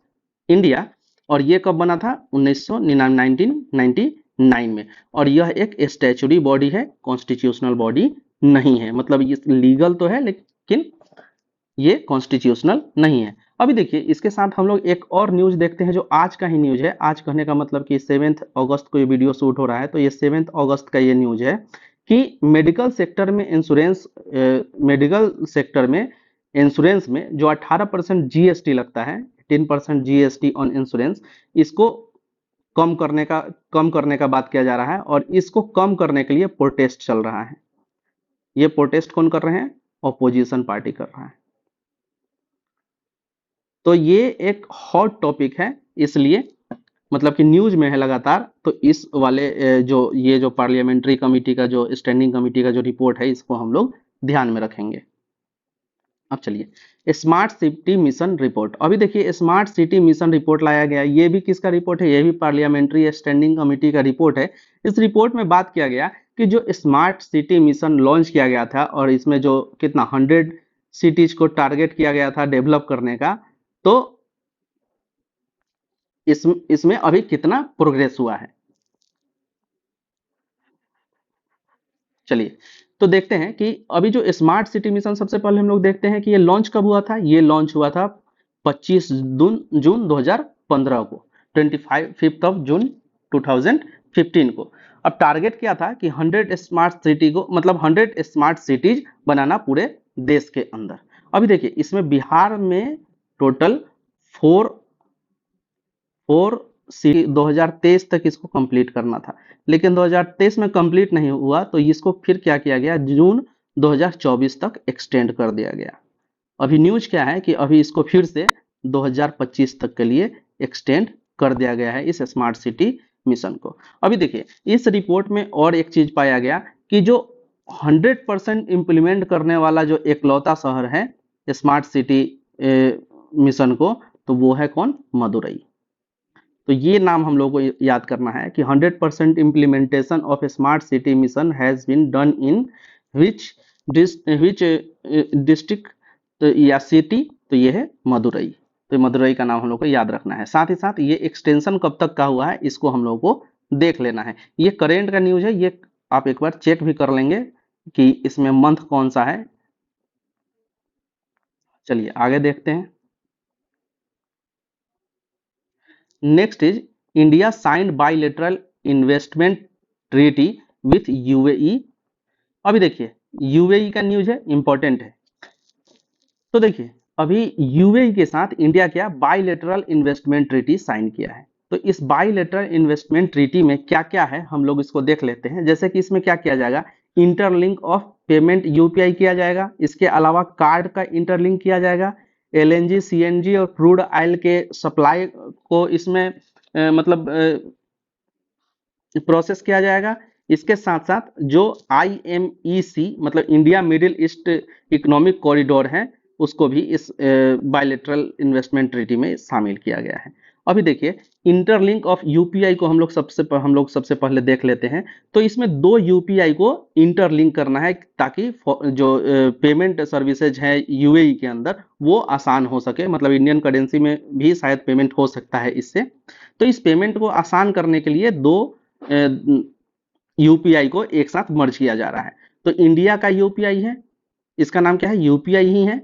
India. और ये कब बना था, 1999 में। और यह एक स्टैच्यूटरी बॉडी है, कॉन्स्टिट्यूशनल बॉडी नहीं है, मतलब ये लीगल तो है लेकिन लेकिन ये कॉन्स्टिट्यूशनल नहीं है। अभी देखिए इसके साथ हम लोग एक और न्यूज देखते हैं जो आज का ही न्यूज है। आज कहने का मतलब कि 7 अगस्त को ये वीडियो शूट हो रहा है, तो ये 7 अगस्त का ये न्यूज है कि मेडिकल सेक्टर में इंश्योरेंस में जो 18% जीएसटी लगता है, 10% जीएसटी ऑन इंश्योरेंस, इसको कम करने का बात किया जा रहा है और इसको कम करने के लिए प्रोटेस्ट चल रहा है। ये प्रोटेस्ट कौन कर रहे हैं? ऑपोजिशन पार्टी कर रहा है। तो ये एक हॉट टॉपिक है, इसलिए मतलब कि न्यूज में है लगातार। तो इस वाले जो पार्लियामेंट्री कमेटी का, जो स्टैंडिंग कमेटी का जो रिपोर्ट है, इसको हम लोग ध्यान में रखेंगे। अब चलिए स्मार्ट सिटी मिशन रिपोर्ट। अभी देखिए स्मार्ट सिटी मिशन रिपोर्ट लाया गया। ये भी किसका रिपोर्ट है? ये भी पार्लियामेंट्री स्टैंडिंग कमेटी का रिपोर्ट है। इस रिपोर्ट में बात किया गया कि जो स्मार्ट सिटी मिशन लॉन्च किया गया था और इसमें जो कितना 100 सिटीज को टारगेट किया गया था डेवलप करने का, तो इसमें अभी कितना प्रोग्रेस हुआ है। चलिए तो देखते हैं कि अभी जो स्मार्ट सिटी मिशन, सबसे पहले हम लोग देखते हैं कि ये लॉन्च कब हुआ था। ये लॉन्च हुआ था 25 जून 2015 को, 25 ऑफ जून 2015 को। अब टारगेट क्या था कि 100 स्मार्ट सिटी को, मतलब 100 स्मार्ट सिटीज बनाना पूरे देश के अंदर। अभी देखिए इसमें बिहार में टोटल 4 2023 तक इसको कंप्लीट करना था, लेकिन 2023 में कंप्लीट नहीं हुआ, तो इसको फिर क्या किया गया, जून 2024 तक एक्सटेंड कर दिया गया। अभी न्यूज क्या है कि अभी इसको फिर से 2025 तक के लिए एक्सटेंड कर दिया गया है इस स्मार्ट सिटी मिशन को। अभी देखिए इस रिपोर्ट में और एक चीज पाया गया कि जो 100% इंप्लीमेंट करने वाला जो एकलौता शहर है स्मार्ट सिटी मिशन को, तो वो है कौन? मदुरई। तो ये नाम हम लोगों को याद करना है कि 100% implementation of smart city mission has been done in which district या सिटी, तो ये है मदुरई। तो मदुरई का नाम हम लोग को याद रखना है। साथ ही साथ ये एक्सटेंशन कब तक का हुआ है इसको हम लोग को देख लेना है। ये करेंट का न्यूज है, ये आप एक बार चेक भी कर लेंगे कि इसमें मंथ कौन सा है। चलिए आगे देखते हैं। Next is India signed bilateral investment treaty with UAE. अभी देखिए यूएई का न्यूज है, इंपॉर्टेंट है। तो देखिए अभी यूएई के साथ इंडिया क्या बाइलेटरल इन्वेस्टमेंट ट्रीटी साइन किया है। तो इस बाइलेटरल इन्वेस्टमेंट ट्रीटी में क्या क्या है हम लोग इसको देख लेते हैं। जैसे कि इसमें क्या किया जाएगा, इंटरलिंक ऑफ पेमेंट यूपीआई किया जाएगा। इसके अलावा कार्ड का इंटरलिंक किया जाएगा। एलएनजी, सीएनजी और क्रूड ऑयल के सप्लाई को इसमें मतलब प्रोसेस किया जाएगा। इसके साथ साथ जो आईएमईसी मतलब India middle east economic corridor है, उसको भी इस बायलैटरल इन्वेस्टमेंट ट्रीटी में शामिल किया गया है। अभी देखिए इंटरलिंक ऑफ यूपीआई को हम लोग सबसे पहले देख लेते हैं। तो इसमें 2 यूपीआई को इंटरलिंक करना है ताकि जो पेमेंट सर्विसेज है यूएई के अंदर वो आसान हो सके। मतलब इंडियन करेंसी में भी शायद पेमेंट हो सकता है इससे। तो इस पेमेंट को आसान करने के लिए 2 यूपीआई को एक साथ मर्ज किया जा रहा है। तो इंडिया का यूपीआई है, इसका नाम क्या है? यूपीआई ही है।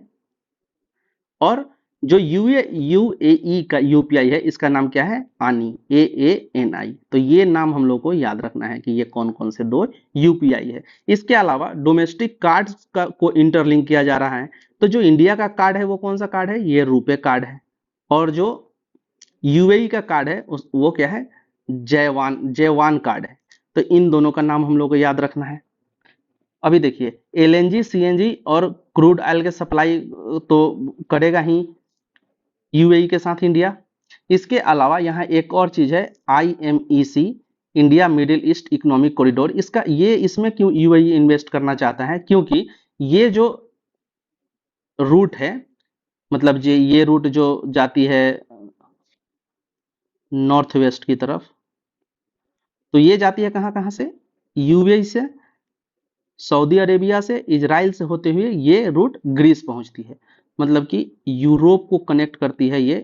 और जो यूएई का यूपीआई है, इसका नाम क्या है? आनी, AANI। तो ये नाम हम लोग को याद रखना है कि ये कौन कौन से 2 यूपीआई है। इसके अलावा डोमेस्टिक कार्ड को इंटरलिंक किया जा रहा है। तो जो इंडिया का कार्ड है वो कौन सा कार्ड है? ये रुपे कार्ड है। और जो यूएई का कार्ड है वो क्या है? जयवान कार्ड है। तो इन दोनों का नाम हम लोग को याद रखना है। अभी देखिए एलएनजी, सीएनजी और क्रूड ऑयल के सप्लाई तो करेगा ही यूएई के साथ इंडिया। इसके अलावा यहाँ एक और चीज है IMEC, India middle east economic corridor. इसमें क्यों यूएई इन्वेस्ट करना चाहता है? क्योंकि ये जो रूट है, मतलब ये रूट जो जाती है नॉर्थ वेस्ट की तरफ, तो ये जाती है कहाँ कहाँ से? यूएई से, सऊदी अरेबिया से, इजराइल से होते हुए ये रूट ग्रीस पहुंचती है। मतलब कि यूरोप को कनेक्ट करती है ये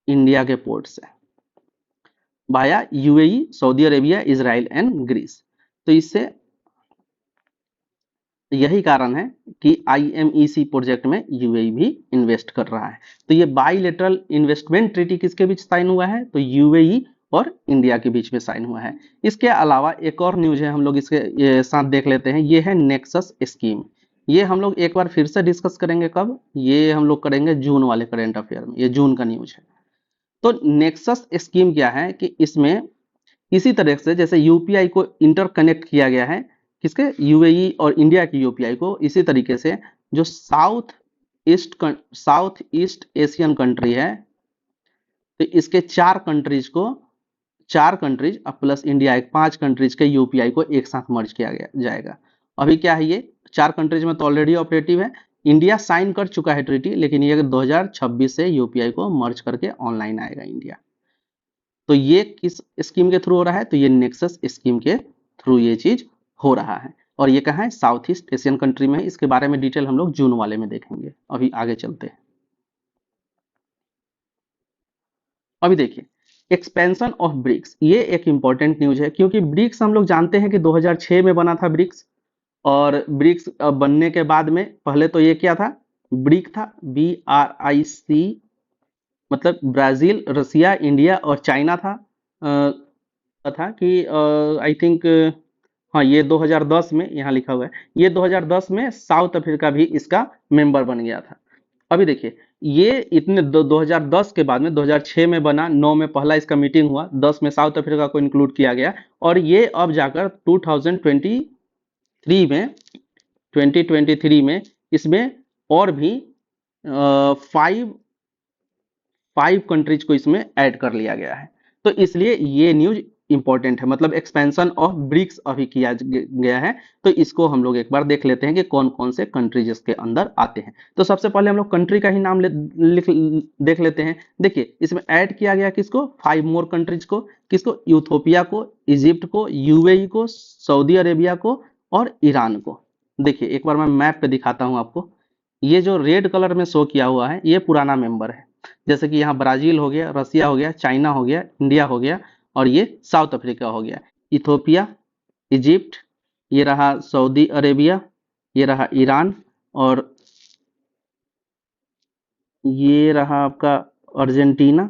इंडिया के पोर्ट से via UAE, Saudi Arabia, Israel and Greece. तो इससे यही कारण है कि आईएमईसी प्रोजेक्ट में यूएई भी इन्वेस्ट कर रहा है। तो ये बाइलेटरल इन्वेस्टमेंट ट्रीटी किसके बीच साइन हुआ है? तो यूएई और इंडिया के बीच में साइन हुआ है। इसके अलावा एक और न्यूज है, हम लोग इसके साथ देख लेते हैं। ये है नेक्सस स्कीम। ये हम लोग एक बार फिर से डिस्कस करेंगे। कब? ये हम लोग करेंगे जून वाले करंट अफेयर में। ये जून का न्यूज है। तो नेक्सस स्कीम क्या है कि इसमें इसी तरह से जैसे यूपीआई को इंटरकनेक्ट किया गया है, किसके? यूएई और इंडिया की यूपीआई को, इसी तरीके से जो साउथ ईस्ट एशियन कंट्री है, तो इसके चार कंट्रीज अब प्लस इंडिया, एक 5 कंट्रीज के यूपीआई को एक साथ मर्ज किया गया जाएगा। अभी क्या है, ये 4 कंट्रीज में तो ऑलरेडी ऑपरेटिव है। इंडिया साइन कर चुका है ट्रीटी, लेकिन ये 2026 से यूपीआई को मर्ज करके ऑनलाइन आएगा इंडिया। तो ये किस स्कीम के थ्रू हो रहा है? तो ये नेक्सस स्कीम के थ्रू ये चीज हो रहा है। और ये कहाँ है? साउथ ईस्ट एशियन कंट्री में है। इसके बारे में डिटेल हम लोग जून वाले में देखेंगे। अभी आगे चलते हैं। अभी देखिए, एक्सपेंशन ऑफ ब्रिक्स, ये एक इंपॉर्टेंट न्यूज है, क्योंकि ब्रिक्स हम लोग जानते हैं कि 2006 में बना था ब्रिक्स। और ब्रिक्स बनने के बाद में पहले तो ये क्या था? ब्रिक था, BRIC, मतलब ब्राजील, रसिया, इंडिया और चाइना था। था कि आई थिंक, हाँ ये 2010 में यहाँ लिखा हुआ है, ये 2010 में साउथ अफ्रीका भी इसका मेंबर बन गया था। अभी देखिए, ये इतने 2010 के बाद में 2006 में बना, 9 में पहला इसका मीटिंग हुआ, 10 में साउथ अफ्रीका को इंक्लूड किया गया, और ये अब जाकर 2023 में इसमें और भी 5 कंट्रीज को इसमें ऐड कर लिया गया है। तो इसलिए ये न्यूज इंपॉर्टेंट है, मतलब एक्सपेंशन ऑफ ब्रिक्स अभी किया गया है। तो इसको हम लोग एक बार देख लेते हैं कि कौन कौन से कंट्रीज इसके अंदर आते हैं। तो सबसे पहले हम लोग कंट्री का ही नाम देख लेते हैं। देखिए, इसमें ऐड किया गया किसको? 5 मोर कंट्रीज को। किसको? यूथोपिया को, इजिप्ट को, यूएई को, सऊदी अरेबिया को और ईरान को। देखिए एक बार मैं मैप पे दिखाता हूं आपको। ये जो रेड कलर में शो किया हुआ है, ये पुराना मेंबर है। जैसे कि यहाँ ब्राजील हो गया, रसिया हो गया, चाइना हो गया, इंडिया हो गया, और ये साउथ अफ्रीका हो गया। इथोपिया, इजिप्ट, ये रहा सऊदी अरेबिया, ये रहा ईरान, और ये रहा आपका अर्जेंटीना।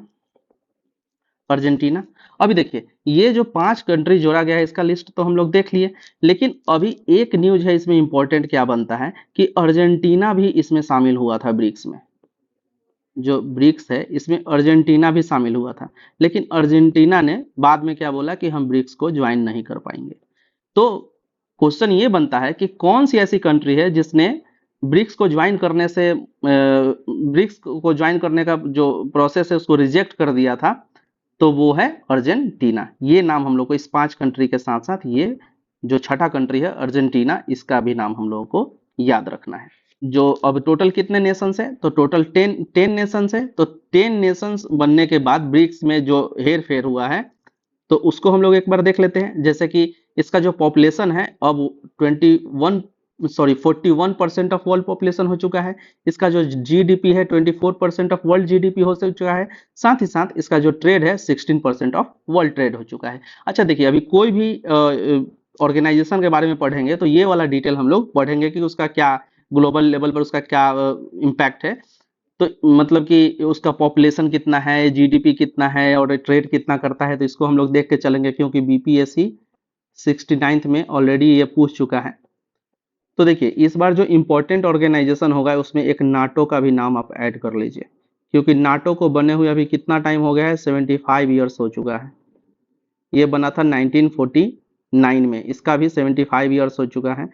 अर्जेंटीना। अभी देखिए, ये जो 5 कंट्री जोड़ा गया है, इसका लिस्ट तो हम लोग देख लिए, लेकिन अभी एक न्यूज है इसमें इंपॉर्टेंट क्या बनता है कि अर्जेंटीना भी इसमें शामिल हुआ था ब्रिक्स में। जो ब्रिक्स है इसमें अर्जेंटीना भी शामिल हुआ था, लेकिन अर्जेंटीना ने बाद में क्या बोला कि हम ब्रिक्स को ज्वाइन नहीं कर पाएंगे। तो क्वेश्चन ये बनता है कि कौन सी ऐसी कंट्री है जिसने ब्रिक्स को ज्वाइन करने से ब्रिक्स को ज्वाइन करने का जो प्रोसेस है उसको रिजेक्ट कर दिया था? तो वो है अर्जेंटीना। ये नाम हम लोग को इस 5 कंट्री के साथ साथ ये जो छठा कंट्री है अर्जेंटीना, इसका भी नाम हम लोगों को याद रखना है। जो अब टोटल कितने नेशंस है? तो टोटल 10 नेशंस है। तो 10 नेशंस बनने के बाद ब्रिक्स में जो हेर फेर हुआ है, तो उसको हम लोग एक बार देख लेते हैं। जैसे कि इसका जो पॉपुलेशन है अब 41% ऑफ वर्ल्ड पॉपुलेशन हो चुका है। इसका जो जीडीपी है 24% ऑफ वर्ल्ड जीडीपी हो चुका है। साथ ही साथ इसका जो ट्रेड है 16% ऑफ वर्ल्ड ट्रेड हो चुका है। अच्छा देखिए, अभी कोई भी ऑर्गेनाइजेशन के बारे में पढ़ेंगे तो ये वाला डिटेल हम लोग पढ़ेंगे कि उसका क्या ग्लोबल लेवल पर उसका क्या इम्पैक्ट है। तो मतलब कि उसका पॉपुलेशन कितना है, जीडीपी कितना है और ट्रेड कितना करता है, तो इसको हम लोग देख के चलेंगे, क्योंकि बीपीएससी 69th में ऑलरेडी ये पूछ चुका है। तो देखिए, इस बार जो इंपॉर्टेंट ऑर्गेनाइजेशन होगा उसमें एक नाटो का भी नाम आप ऐड कर लीजिए, क्योंकि नाटो को बने हुए अभी कितना टाइम हो गया है? 75 ईयर्स हो चुका है। ये बना था 1949 में, इसका भी 75 ईयर्स हो चुका है।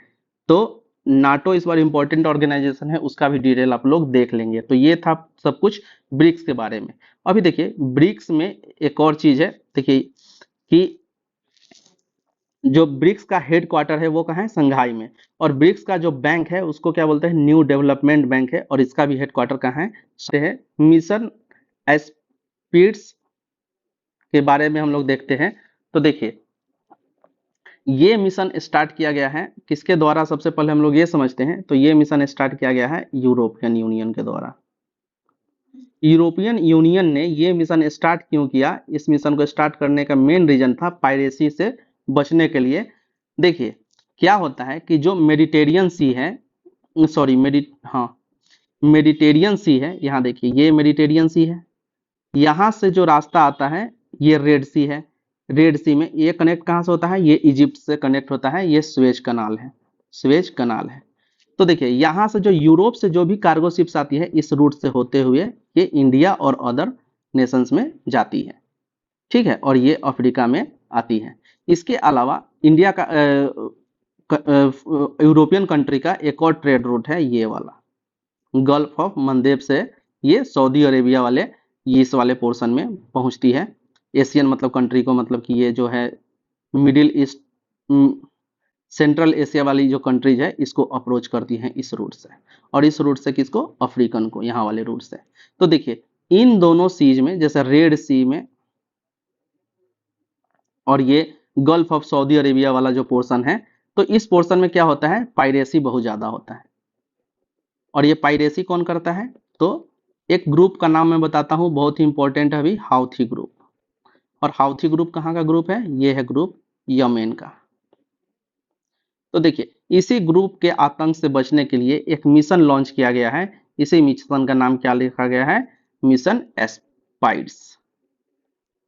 तो नाटो इस बार इंपॉर्टेंट ऑर्गेनाइजेशन है, उसका भी डिटेल आप लोग देख लेंगे। तो ये था सब कुछ ब्रिक्स के बारे में। अभी देखिए, ब्रिक्स में एक और चीज है, देखिए कि जो ब्रिक्स का हेड क्वार्टर है वो कहाँ है? संघाई में। और ब्रिक्स का जो बैंक है उसको क्या बोलते हैं? न्यू डेवलपमेंट बैंक है, और इसका भी हेड क्वार्टर कहाँ है? है मिशन एस्पिरिट्स के बारे में हम लोग देखते हैं। तो देखिए, ये मिशन स्टार्ट किया गया है किसके द्वारा? सबसे पहले हम लोग ये समझते हैं। तो ये मिशन स्टार्ट किया गया है यूरोपियन यूनियन के द्वारा। यूरोपियन यूनियन ने ये मिशन स्टार्ट क्यों किया? इस मिशन को स्टार्ट करने का मेन रीजन था पायरेसी से बचने के लिए। देखिए, क्या होता है कि जो मेडिटेरियन सी है, सॉरी मेडिटेरियन सी है, यहाँ देखिए ये मेडिटेरियन सी है, यहाँ से जो रास्ता आता है ये रेड सी है, रेड सी में ये कनेक्ट कहाँ से होता है, ये इजिप्ट से कनेक्ट होता है, ये स्वेज कनाल है, स्वेज कनाल है। तो देखिए यहाँ से जो यूरोप से जो भी कार्गो शिप्स आती है इस रूट से होते हुए ये इंडिया और अदर नेशंस में जाती है, ठीक है, और ये अफ्रीका में आती है। इसके अलावा इंडिया का यूरोपियन कंट्री का एक और ट्रेड रूट है ये वाला, गल्फ ऑफ मंदेब से ये सऊदी अरेबिया वाले ये इस वाले पोर्शन में पहुंचती है। एशियन मतलब कंट्री को, मतलब कि ये जो है मिडिल ईस्ट सेंट्रल एशिया वाली जो कंट्रीज है इसको अप्रोच करती हैं इस रूट से, और इस रूट से किसको, अफ्रीकन को, यहाँ वाले रूट से। तो देखिए इन दोनों सीज में, जैसे रेड सी में और ये गल्फ ऑफ सऊदी अरेबिया वाला जो पोर्शन है, तो इस पोर्शन में क्या होता है, पायरेसी बहुत ज्यादा होता है। और ये पायरेसी कौन करता है, तो एक ग्रुप का नाम मैं बताता हूं, बहुत ही इंपॉर्टेंट है अभी, हाउथी ग्रुप। और हाउथी ग्रुप कहाँ का ग्रुप है, ये है ग्रुप यमेन का। तो देखिए इसी ग्रुप के आतंक से बचने के लिए एक मिशन लॉन्च किया गया है, इसी मिशन का नाम क्या लिखा गया है, मिशन एस्पाइड्स।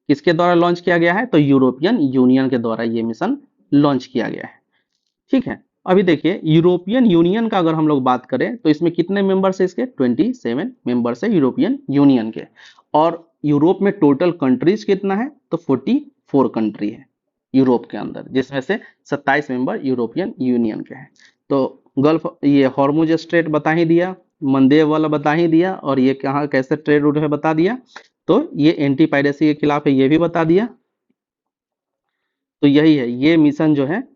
किसके द्वारा लॉन्च किया गया है, तो यूरोपियन यूनियन के द्वारा ये मिशन लॉन्च किया गया है, ठीक है। अभी देखिए यूरोपियन यूनियन का अगर हम लोग बात करें तो इसमें कितने मेंबर्स है, इसके 27 मेंबर्स है यूरोपियन यूनियन के। और यूरोप में टोटल कंट्रीज कितना है, तो 44 कंट्री है यूरोप के अंदर, जिसमें से 27 मेंबर यूरोपियन यूनियन के हैं। तो गल्फ, ये हॉर्मुज स्ट्रेट बता ही दिया, मंदेव वाला बता ही दिया, और ये कहाँ कैसे ट्रेड रूट है बता दिया, तो ये एंटी पायरेसी के खिलाफ है ये भी बता दिया। तो यही है, ये मिशन जो है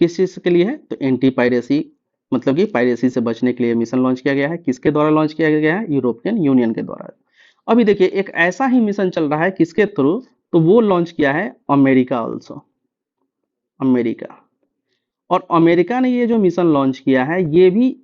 किस चीज के लिए है, तो एंटी पायरेसी, मतलब कि पायरेसी से बचने के लिए मिशन लॉन्च किया गया है। किसके द्वारा लॉन्च किया गया है, यूरोपियन यूनियन के द्वारा। अभी देखिए एक ऐसा ही मिशन चल रहा है किसके थ्रू, तो वो लॉन्च किया है अमेरिका ऑल्सो, अमेरिका। और अमेरिका ने ये जो मिशन लॉन्च किया है ये भी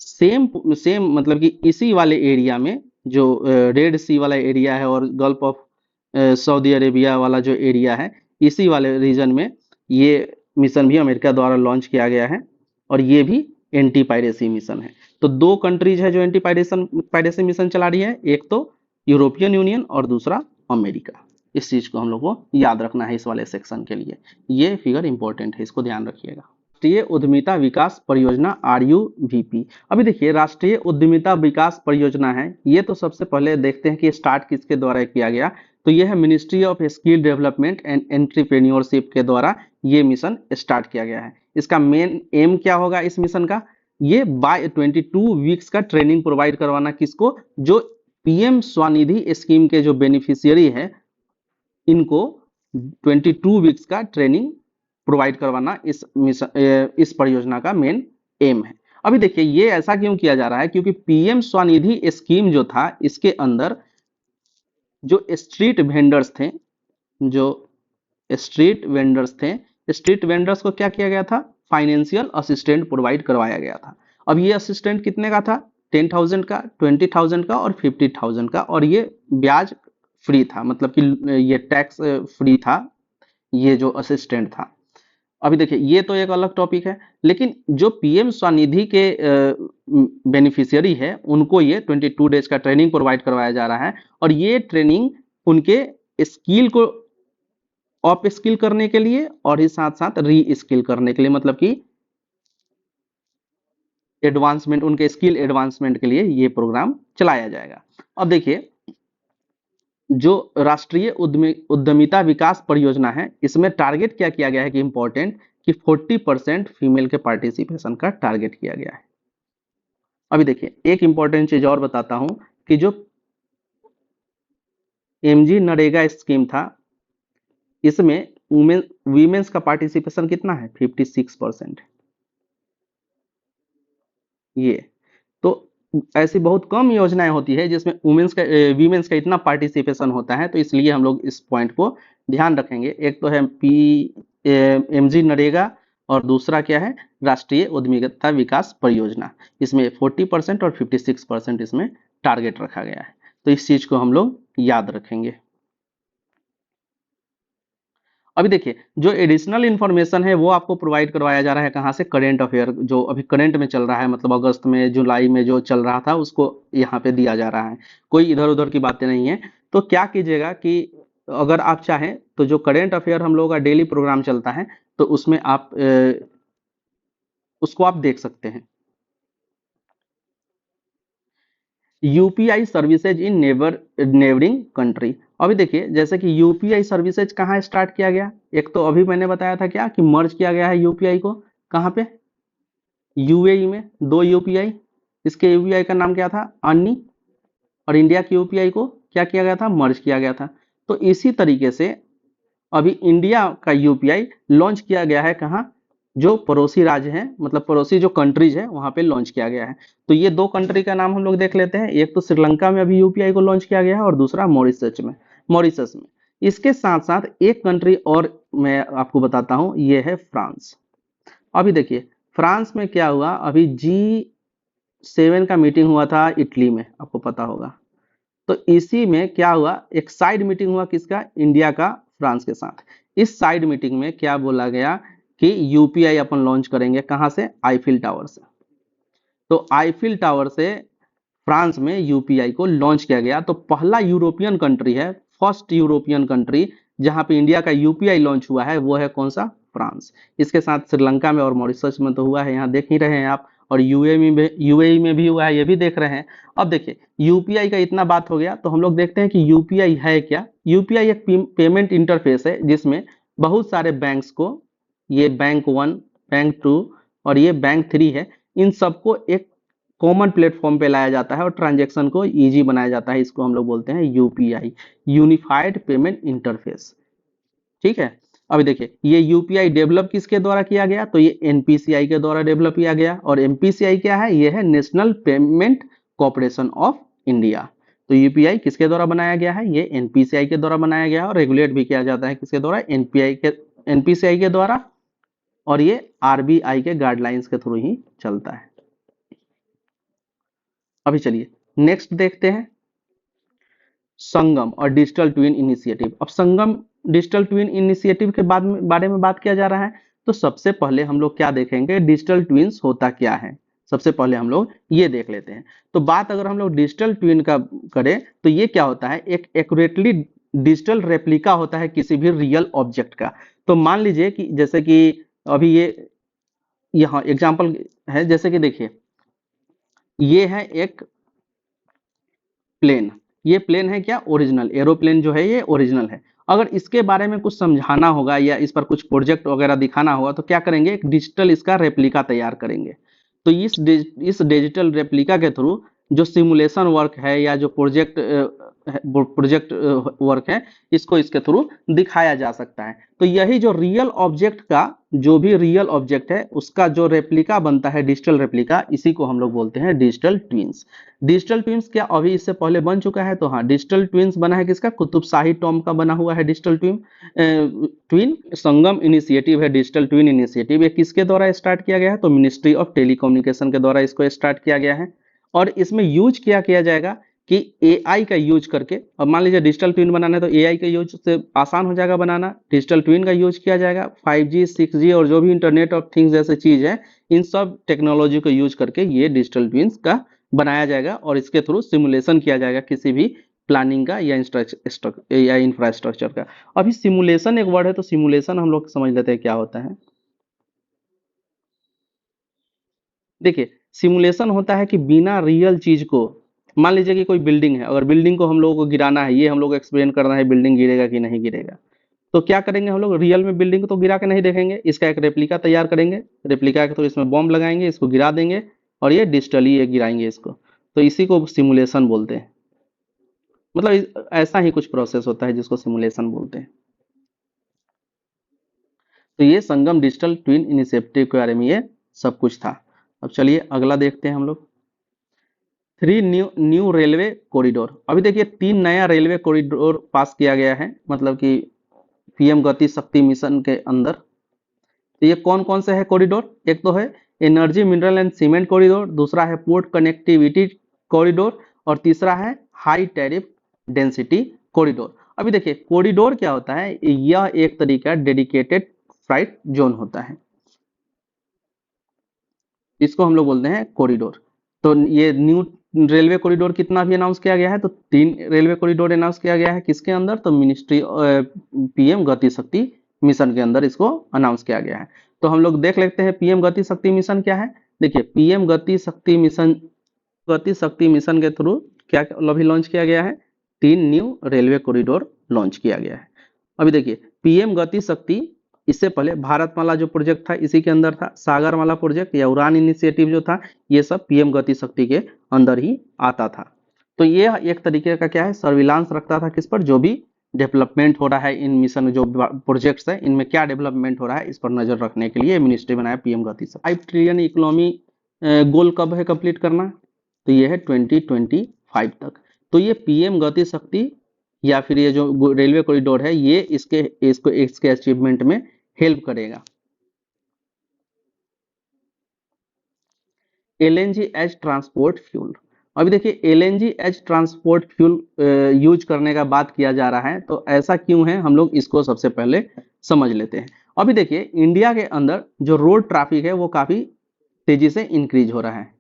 सेम सेम मतलब कि इसी वाले एरिया में, जो रेड सी वाला एरिया है और गल्फ ऑफ सऊदी अरेबिया वाला जो एरिया है, इसी वाले रीजन में ये मिशन भी अमेरिका द्वारा लॉन्च किया गया है, और ये भी एंटी पायरेसी मिशन है। तो दो कंट्रीज है जो एंटी पायरेसी मिशन चला रही है, एक तो यूरोपियन यूनियन और दूसरा अमेरिका। इस चीज को हम लोग को याद रखना है इस वाले सेक्शन के लिए, ये फिगर इंपॉर्टेंट है, इसको ध्यान रखिएगा। राष्ट्रीय उद्यमिता विकास परियोजना RUVP। अभी देखिए राष्ट्रीय उद्यमिता विकास परियोजना है, ये तो सबसे पहले देखते हैं कि स्टार्ट किसके द्वारा किया गया, तो ये है ministry of skill development and entrepreneurship के द्वारा ये मिशन स्टार्ट किया गया है। इसका मेन एम क्या होगा इस मिशन का, ये बाय 22 वीक्स का ट्रेनिंग प्रोवाइड करवाना, किसको, जो PM स्वनिधि स्कीम के जो बेनिफिशियरी है इनको 22 वीक्स का ट्रेनिंग प्रोवाइड करवाना इस परियोजना का मेन एम है। अभी देखिए ये ऐसा क्यों किया जा रहा है, क्योंकि PM स्वनिधि स्कीम जो था इसके अंदर जो स्ट्रीट वेंडर्स थे, जो स्ट्रीट वेंडर्स थे, स्ट्रीट वेंडर्स को क्या किया गया था, फाइनेंशियल असिस्टेंट प्रोवाइड करवाया गया था। अब ये असिस्टेंट कितने का था, 10,000 का, 20,000 का और 50,000 का, और ये ब्याज फ्री था, मतलब कि ये टैक्स फ्री था ये जो असिस्टेंट था। अभी देखिए ये तो एक अलग टॉपिक है, लेकिन जो PM स्वनिधि के बेनिफिशियरी है उनको ये 22 डेज का ट्रेनिंग प्रोवाइड करवाया जा रहा है, और ये ट्रेनिंग उनके स्किल को अप स्किल करने के लिए और ही साथ साथ री स्किल करने के लिए, मतलब कि एडवांसमेंट, उनके स्किल एडवांसमेंट के लिए ये प्रोग्राम चलाया जाएगा। अब देखिए जो राष्ट्रीय उद्यमिता विकास परियोजना है इसमें टारगेट क्या किया गया है कि इंपॉर्टेंट, कि 40% फीमेल के पार्टिसिपेशन का टारगेट किया गया है। अभी देखिए एक इंपॉर्टेंट चीज और बताता हूं कि जो MG नरेगा स्कीम था इसमें वीमेंस का पार्टिसिपेशन कितना है, 56%। ये तो ऐसी बहुत कम योजनाएं होती है जिसमें वीमेंस का इतना पार्टिसिपेशन होता है, तो इसलिए हम लोग इस पॉइंट को ध्यान रखेंगे। एक तो है MG नरेगा और दूसरा क्या है, राष्ट्रीय उद्यमिता विकास परियोजना। इसमें 40% और 56% इसमें टारगेट रखा गया है, तो इस चीज को हम लोग याद रखेंगे। अभी देखिए जो एडिशनल इन्फॉर्मेशन है वो आपको प्रोवाइड करवाया जा रहा है कहाँ से, करेंट अफेयर जो अभी करंट में चल रहा है, मतलब अगस्त में जुलाई में जो चल रहा था उसको यहाँ पे दिया जा रहा है, कोई इधर उधर की बातें नहीं है। तो क्या कीजिएगा कि अगर आप चाहें तो जो करेंट अफेयर हम लोगों का डेली प्रोग्राम चलता है तो उसमें आप उसको आप देख सकते हैं। UPI services in neighbouring country. अभी देखिए जैसे कि यूपीआई सर्विसेज कहाँ स्टार्ट किया गया, एक तो अभी मैंने बताया था क्या कि मर्ज किया गया है यूपीआई को, कहाँ पे, यूएई में, दो यूपीआई, इसके यूपीआई का नाम क्या था, अन्नी, और इंडिया की यूपीआई को क्या किया गया था, मर्ज किया गया था। तो इसी तरीके से अभी इंडिया का यूपीआई लॉन्च किया गया है कहाँ, जो पड़ोसी राज्य हैं, मतलब पड़ोसी जो कंट्रीज है वहां पे लॉन्च किया गया है। तो ये दो कंट्री का नाम हम लोग देख लेते हैं, एक तो श्रीलंका में अभी यूपीआई को लॉन्च किया गया है और दूसरा मॉरिशस में। इसके साथ साथ एक कंट्री और मैं आपको बताता हूं, ये है फ्रांस। अभी देखिए फ्रांस में क्या हुआ, अभी G7 का मीटिंग हुआ था इटली में, आपको पता होगा। तो इसी में क्या हुआ, एक साइड मीटिंग हुआ किसका, इंडिया का फ्रांस के साथ। इस साइड मीटिंग में क्या बोला गया कि यूपीआई अपन लॉन्च करेंगे कहां से, आईफिल टावर से। तो आईफिल टावर से फ्रांस में यूपीआई को लॉन्च किया गया। तो पहला यूरोपियन कंट्री है, फर्स्ट यूरोपियन कंट्री जहां पे इंडिया का यूपीआई लॉन्च हुआ है, वो है कौन सा, फ्रांस। इसके साथ श्रीलंका में और मॉरिशस में तो हुआ है, यहाँ देख ही रहे हैं आप, और यूएई में भी हुआ है, ये भी देख रहे हैं। अब देखिए यूपीआई का इतना बात हो गया, तो हम लोग देखते हैं कि यूपीआई है क्या। यूपीआई एक पेमेंट इंटरफेस है जिसमें बहुत सारे बैंक्स को, ये बैंक 1, बैंक 2 और ये बैंक 3 है, इन सबको एक कॉमन प्लेटफॉर्म पे लाया जाता है और ट्रांजैक्शन को इजी बनाया जाता है। इसको हम लोग बोलते हैं यूपीआई, यूनिफाइड पेमेंट इंटरफेस। ठीक है। अभी देखिए ये यूपीआई डेवलप किसके द्वारा किया गया, तो ये एनपीसीआई के द्वारा डेवलप किया गया। और एनपीसीआई क्या है, ये है national payment corporation of India. तो यूपीआई किसके द्वारा बनाया गया है, ये एनपीसीआई के द्वारा बनाया गया है, और रेगुलेट भी किया जाता है किसके द्वारा, एनपीसीआई के द्वारा, और ये आरबीआई के गाइडलाइंस के थ्रू ही चलता है। अभी चलिए नेक्स्ट देखते हैं संगम और डिजिटल ट्विन इनिशिएटिव। अब संगम डिजिटल ट्विन इनिशिएटिव के बारे में बात किया जा रहा है। तो सबसे पहले हम लोग क्या देखेंगे, डिजिटल ट्विन्स होता क्या है, सबसे पहले हम लोग ये देख लेते हैं। तो बात अगर हम लोग डिजिटल ट्विन का करें तो ये क्या होता है, एक एक्यूरेटली डिजिटल रेप्लिका होता है किसी भी रियल ऑब्जेक्ट का। तो मान लीजिए कि जैसे कि अभी ये यहाँ एग्जाम्पल है, जैसे कि देखिए ये है एक प्लेन, ये प्लेन है क्या, ओरिजिनल एरोप्लेन जो है ये ओरिजिनल है। अगर इसके बारे में कुछ समझाना होगा या इस पर कुछ प्रोजेक्ट वगैरह दिखाना होगा तो क्या करेंगे, एक डिजिटल इसका रेप्लिका तैयार करेंगे। तो इस डिजिटल रेप्लिका के थ्रू जो सिमुलेशन वर्क है या जो प्रोजेक्ट वर्क है, इसको इसके थ्रू दिखाया जा सकता है। तो यही जो रियल ऑब्जेक्ट का, जो भी रियल ऑब्जेक्ट है उसका जो रेप्लिका बनता है, डिजिटल रेप्लिका, इसी को हम लोग बोलते हैं डिजिटल ट्विन्स। डिजिटल ट्विन्स क्या अभी इससे पहले बन चुका है, तो हाँ डिजिटल ट्विन्स बना है किसका, कुतुब शाही टॉम का बना हुआ है डिजिटल ट्विन संगम इनिशिएटिव है डिजिटल ट्विन इनिशिएटिव। ये किसके द्वारा स्टार्ट किया गया है, तो मिनिस्ट्री ऑफ टेलीकम्युनिकेशन के द्वारा इसको स्टार्ट किया गया है। और इसमें यूज क्या किया जाएगा कि एआई का यूज करके, अब मान लीजिए डिजिटल ट्विन बनाना है तो एआई का यूज से आसान हो जाएगा बनाना, डिजिटल ट्विन का यूज किया जाएगा। 5G 6G और जो भी इंटरनेट ऑफ थिंग्स जैसे चीज है, इन सब टेक्नोलॉजी को यूज करके ये डिजिटल ट्विन्स का बनाया जाएगा और इसके थ्रू सिमुलेशन किया जाएगा किसी भी प्लानिंग का या इंफ्रास्ट्रक्चर का। अभी सिमुलेशन एक वर्ड है, तो सिमुलेशन हम लोग समझ लेते हैं क्या होता है। देखिए सिमुलेशन होता है कि बिना रियल चीज को, मान लीजिए कि कोई बिल्डिंग है, अगर बिल्डिंग को हम लोगों को गिराना है, ये हम लोग एक्सप्लेन करना है बिल्डिंग गिरेगा कि नहीं गिरेगा, तो क्या करेंगे हम लोग, रियल में बिल्डिंग को तो गिरा के नहीं देखेंगे, इसका एक रेप्लिका तैयार करेंगे, रेप्लिका के तो इसमें बॉम्ब लगाएंगे, इसको गिरा देंगे और ये डिजिटली ये गिराएंगे इसको। तो इसी को सिमुलेशन बोलते हैं, मतलब ऐसा ही कुछ प्रोसेस होता है जिसको सिमुलेशन बोलते हैं। तो ये संगम डिजिटल ट्विन इनिशिएटिव के बारे में ये सब कुछ था। अब चलिए अगला देखते हैं हम लोग, 3 न्यू रेलवे कॉरिडोर। अभी देखिए 3 नया रेलवे कॉरिडोर पास किया गया है, मतलब कि पीएम गति शक्ति मिशन के अंदर। तो ये कौन कौन से है कॉरिडोर, एक तो है energy mineral and cement corridor, दूसरा है पोर्ट कनेक्टिविटी कॉरिडोर और तीसरा है हाई टैरिफ डेंसिटी कॉरिडोर। अभी देखिए कॉरिडोर क्या होता है, यह एक तरीका डेडिकेटेड फ्लाइट जोन होता है, इसको हम लोग बोलते हैं कॉरिडोर। तो ये न्यू रेलवे कॉरिडोर कितना भी अनाउंस किया गया है, तो 3 रेलवे कॉरिडोर अनाउंस किया गया है, किसके अंदर, तो मिनिस्ट्री पीएम गति शक्ति मिशन के अंदर इसको अनाउंस किया गया है। तो हम लोग देख लेते हैं पीएम गति शक्ति मिशन क्या है। देखिए पीएम गति शक्ति मिशन के थ्रू क्या अभी लॉन्च किया गया है, 3 न्यू रेलवे कॉरिडोर लॉन्च किया गया है। अभी देखिए पीएम गति शक्ति, इससे पहले भारतमाला जो प्रोजेक्ट था इसी के अंदर था, सागरमाला प्रोजेक्ट या उड़ान इनिशिएटिव जो था ये सब पीएम गति शक्ति के अंदर ही आता था। तो ये एक तरीके का क्या है, सर्विलांस रखता था किस पर, जो भी डेवलपमेंट हो रहा है इन मिशन जो प्रोजेक्ट्स है इनमें क्या डेवलपमेंट हो रहा है इस पर नजर रखने के लिए मिनिस्ट्री बनाया पीएम गति शक्ति। 5 ट्रिलियन इकोनॉमी गोल कब है कंप्लीट करना, तो ये है 2025 तक। तो ये पीएम गति शक्ति या फिर ये जो रेलवे कॉरिडोर है ये इसके अचीवमेंट में हेल्प करेगा। एलएनजी एज ट्रांसपोर्ट फ्यूल, अभी देखिए LNG as transport fuel use करने का बात किया जा रहा है, तो ऐसा क्यों है हम लोग इसको सबसे पहले समझ लेते हैं। अभी देखिए इंडिया के अंदर जो रोड ट्रैफिक है वो काफी तेजी से इंक्रीज हो रहा है।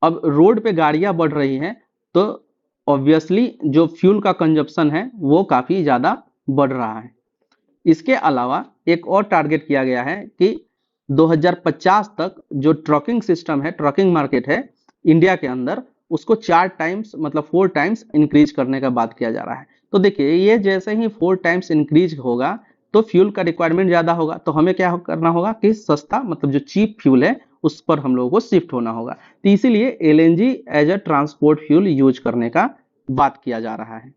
अब रोड पे गाड़ियां बढ़ रही हैं तो ऑब्वियसली जो फ्यूल का कंजप्शन है वो काफी ज्यादा बढ़ रहा है। इसके अलावा एक और टारगेट किया गया है कि 2050 तक जो ट्रकिंग सिस्टम है, ट्रकिंग मार्केट है इंडिया के अंदर, उसको 4 टाइम्स मतलब 4 टाइम्स इंक्रीज करने का बात किया जा रहा है। तो देखिए ये जैसे ही 4 टाइम्स इंक्रीज होगा तो फ्यूल का रिक्वायरमेंट ज्यादा होगा, तो हमें क्या करना होगा कि सस्ता मतलब जो चीप फ्यूल है उस पर हम लोगों को शिफ्ट होना होगा। तो इसीलिए LNG as a transport fuel use करने का बात किया जा रहा है।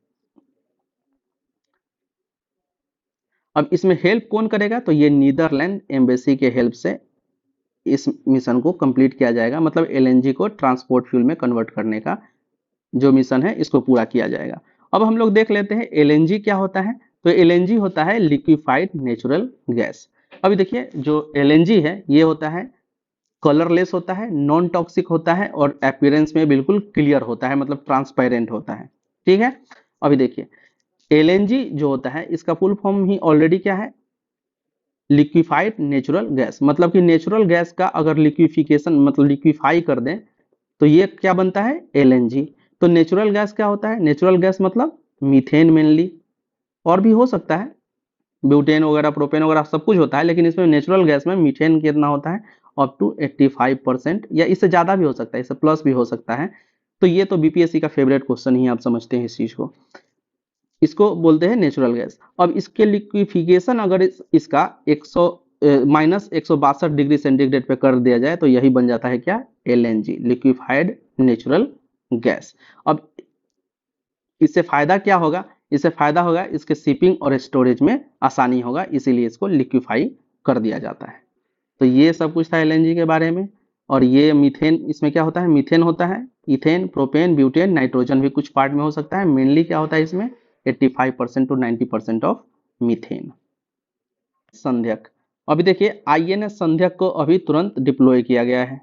अब इसमें हेल्प कौन करेगा, तो ये नीदरलैंड एम्बेसी के हेल्प से इस मिशन को कंप्लीट किया जाएगा, मतलब एलएनजी को ट्रांसपोर्ट फ्यूल में कन्वर्ट करने का जो मिशन है इसको पूरा किया जाएगा। अब हम लोग देख लेते हैं एलएनजी क्या होता है। तो एलएनजी होता है लिक्विफाइड नेचुरल गैस। अभी देखिए जो एलएनजी है ये होता है कलरलेस होता है, नॉन टॉक्सिक होता है और अपीयरेंस में बिल्कुल क्लियर होता है, मतलब ट्रांसपेरेंट होता है। ठीक है, अभी देखिए एलएनजी जो होता है इसका फुल फॉर्म ही ऑलरेडी क्या है, लिक्विफाइड नेचुरल गैस, मतलब कि नेचुरल गैस का अगर लिक्विफिकेशन मतलब लिक्विफाई कर दें तो ये क्या बनता है, एलएनजी। तो नेचुरल गैस क्या होता है, नेचुरल गैस मतलब मीथेन मेनली, और भी हो सकता है ब्यूटेन वगैरह प्रोपेन वगैरह सब कुछ होता है, लेकिन इसमें नेचुरल गैस में मीथेन कितना होता है, अप टू 85% या इससे ज्यादा भी हो सकता है, इससे प्लस भी हो सकता है। तो ये तो बीपीएससी का फेवरेट क्वेश्चन ही आप समझते हैं इस चीज को, इसको बोलते हैं नेचुरल गैस। अब इसके लिक्विफिकेशन अगर इसका 100 -162 डिग्री सेंटीग्रेड पे कर दिया जाए तो यही बन जाता है क्या, एलएनजी, लिक्विफाइड नेचुरल गैस। अब इससे फायदा क्या होगा, इससे फायदा होगा इसके शिपिंग और स्टोरेज में आसानी होगा, इसीलिए इसको लिक्विफाई कर दिया जाता है। तो ये सब कुछ था एलएनजी के बारे में। और ये मीथेन, इसमें क्या होता है, मीथेन होता है, इथेन, प्रोपेन, ब्यूटेन, नाइट्रोजन भी कुछ पार्ट में हो सकता है। मेनली क्या होता है इसमें 85% टू 90% ऑफ मीथेन। संध्यक, अभी देखिए आईएनएस संध्यक को अभी तुरंत डिप्लॉय किया गया है,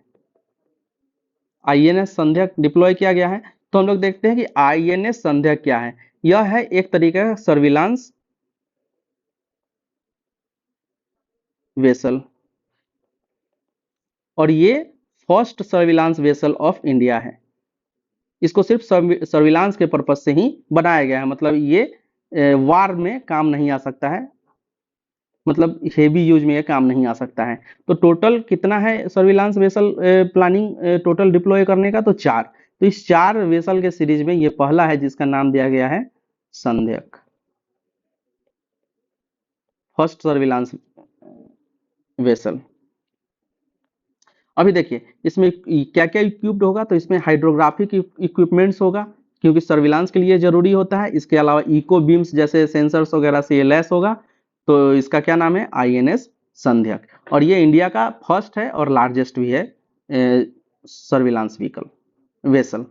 आईएनएस संध्यक डिप्लॉय किया गया है। तो हम लोग देखते हैं कि आईएनएस संध्यक क्या है, यह है एक तरीके का सर्विलांस वेसल, और ये first surveillance vessel of India है। इसको सिर्फ सर्विलांस के पर्पज से ही बनाया गया है, मतलब ये वार में काम नहीं आ सकता है, मतलब हेवी यूज में ये काम नहीं आ सकता है। तो टोटल कितना है surveillance vessel planning total deploy करने का, तो 4। तो इस 4 वेसल के सीरीज में ये पहला है जिसका नाम दिया गया है संध्यक, फर्स्ट सर्विलांस वेसल। अभी देखिए इसमें क्या क्या इक्विप्ड होगा, तो इसमें हाइड्रोग्राफिक इक्विपमेंट्स होगा क्योंकि सर्विलांस के लिए जरूरी होता है। इसके अलावा इको बीम्स जैसे सेंसर्स वगैरह से ये लैस होगा। तो इसका क्या नाम है, आईएनएस संध्यक, और ये इंडिया का फर्स्ट है और लार्जेस्ट भी है surveillance vehicle vessel.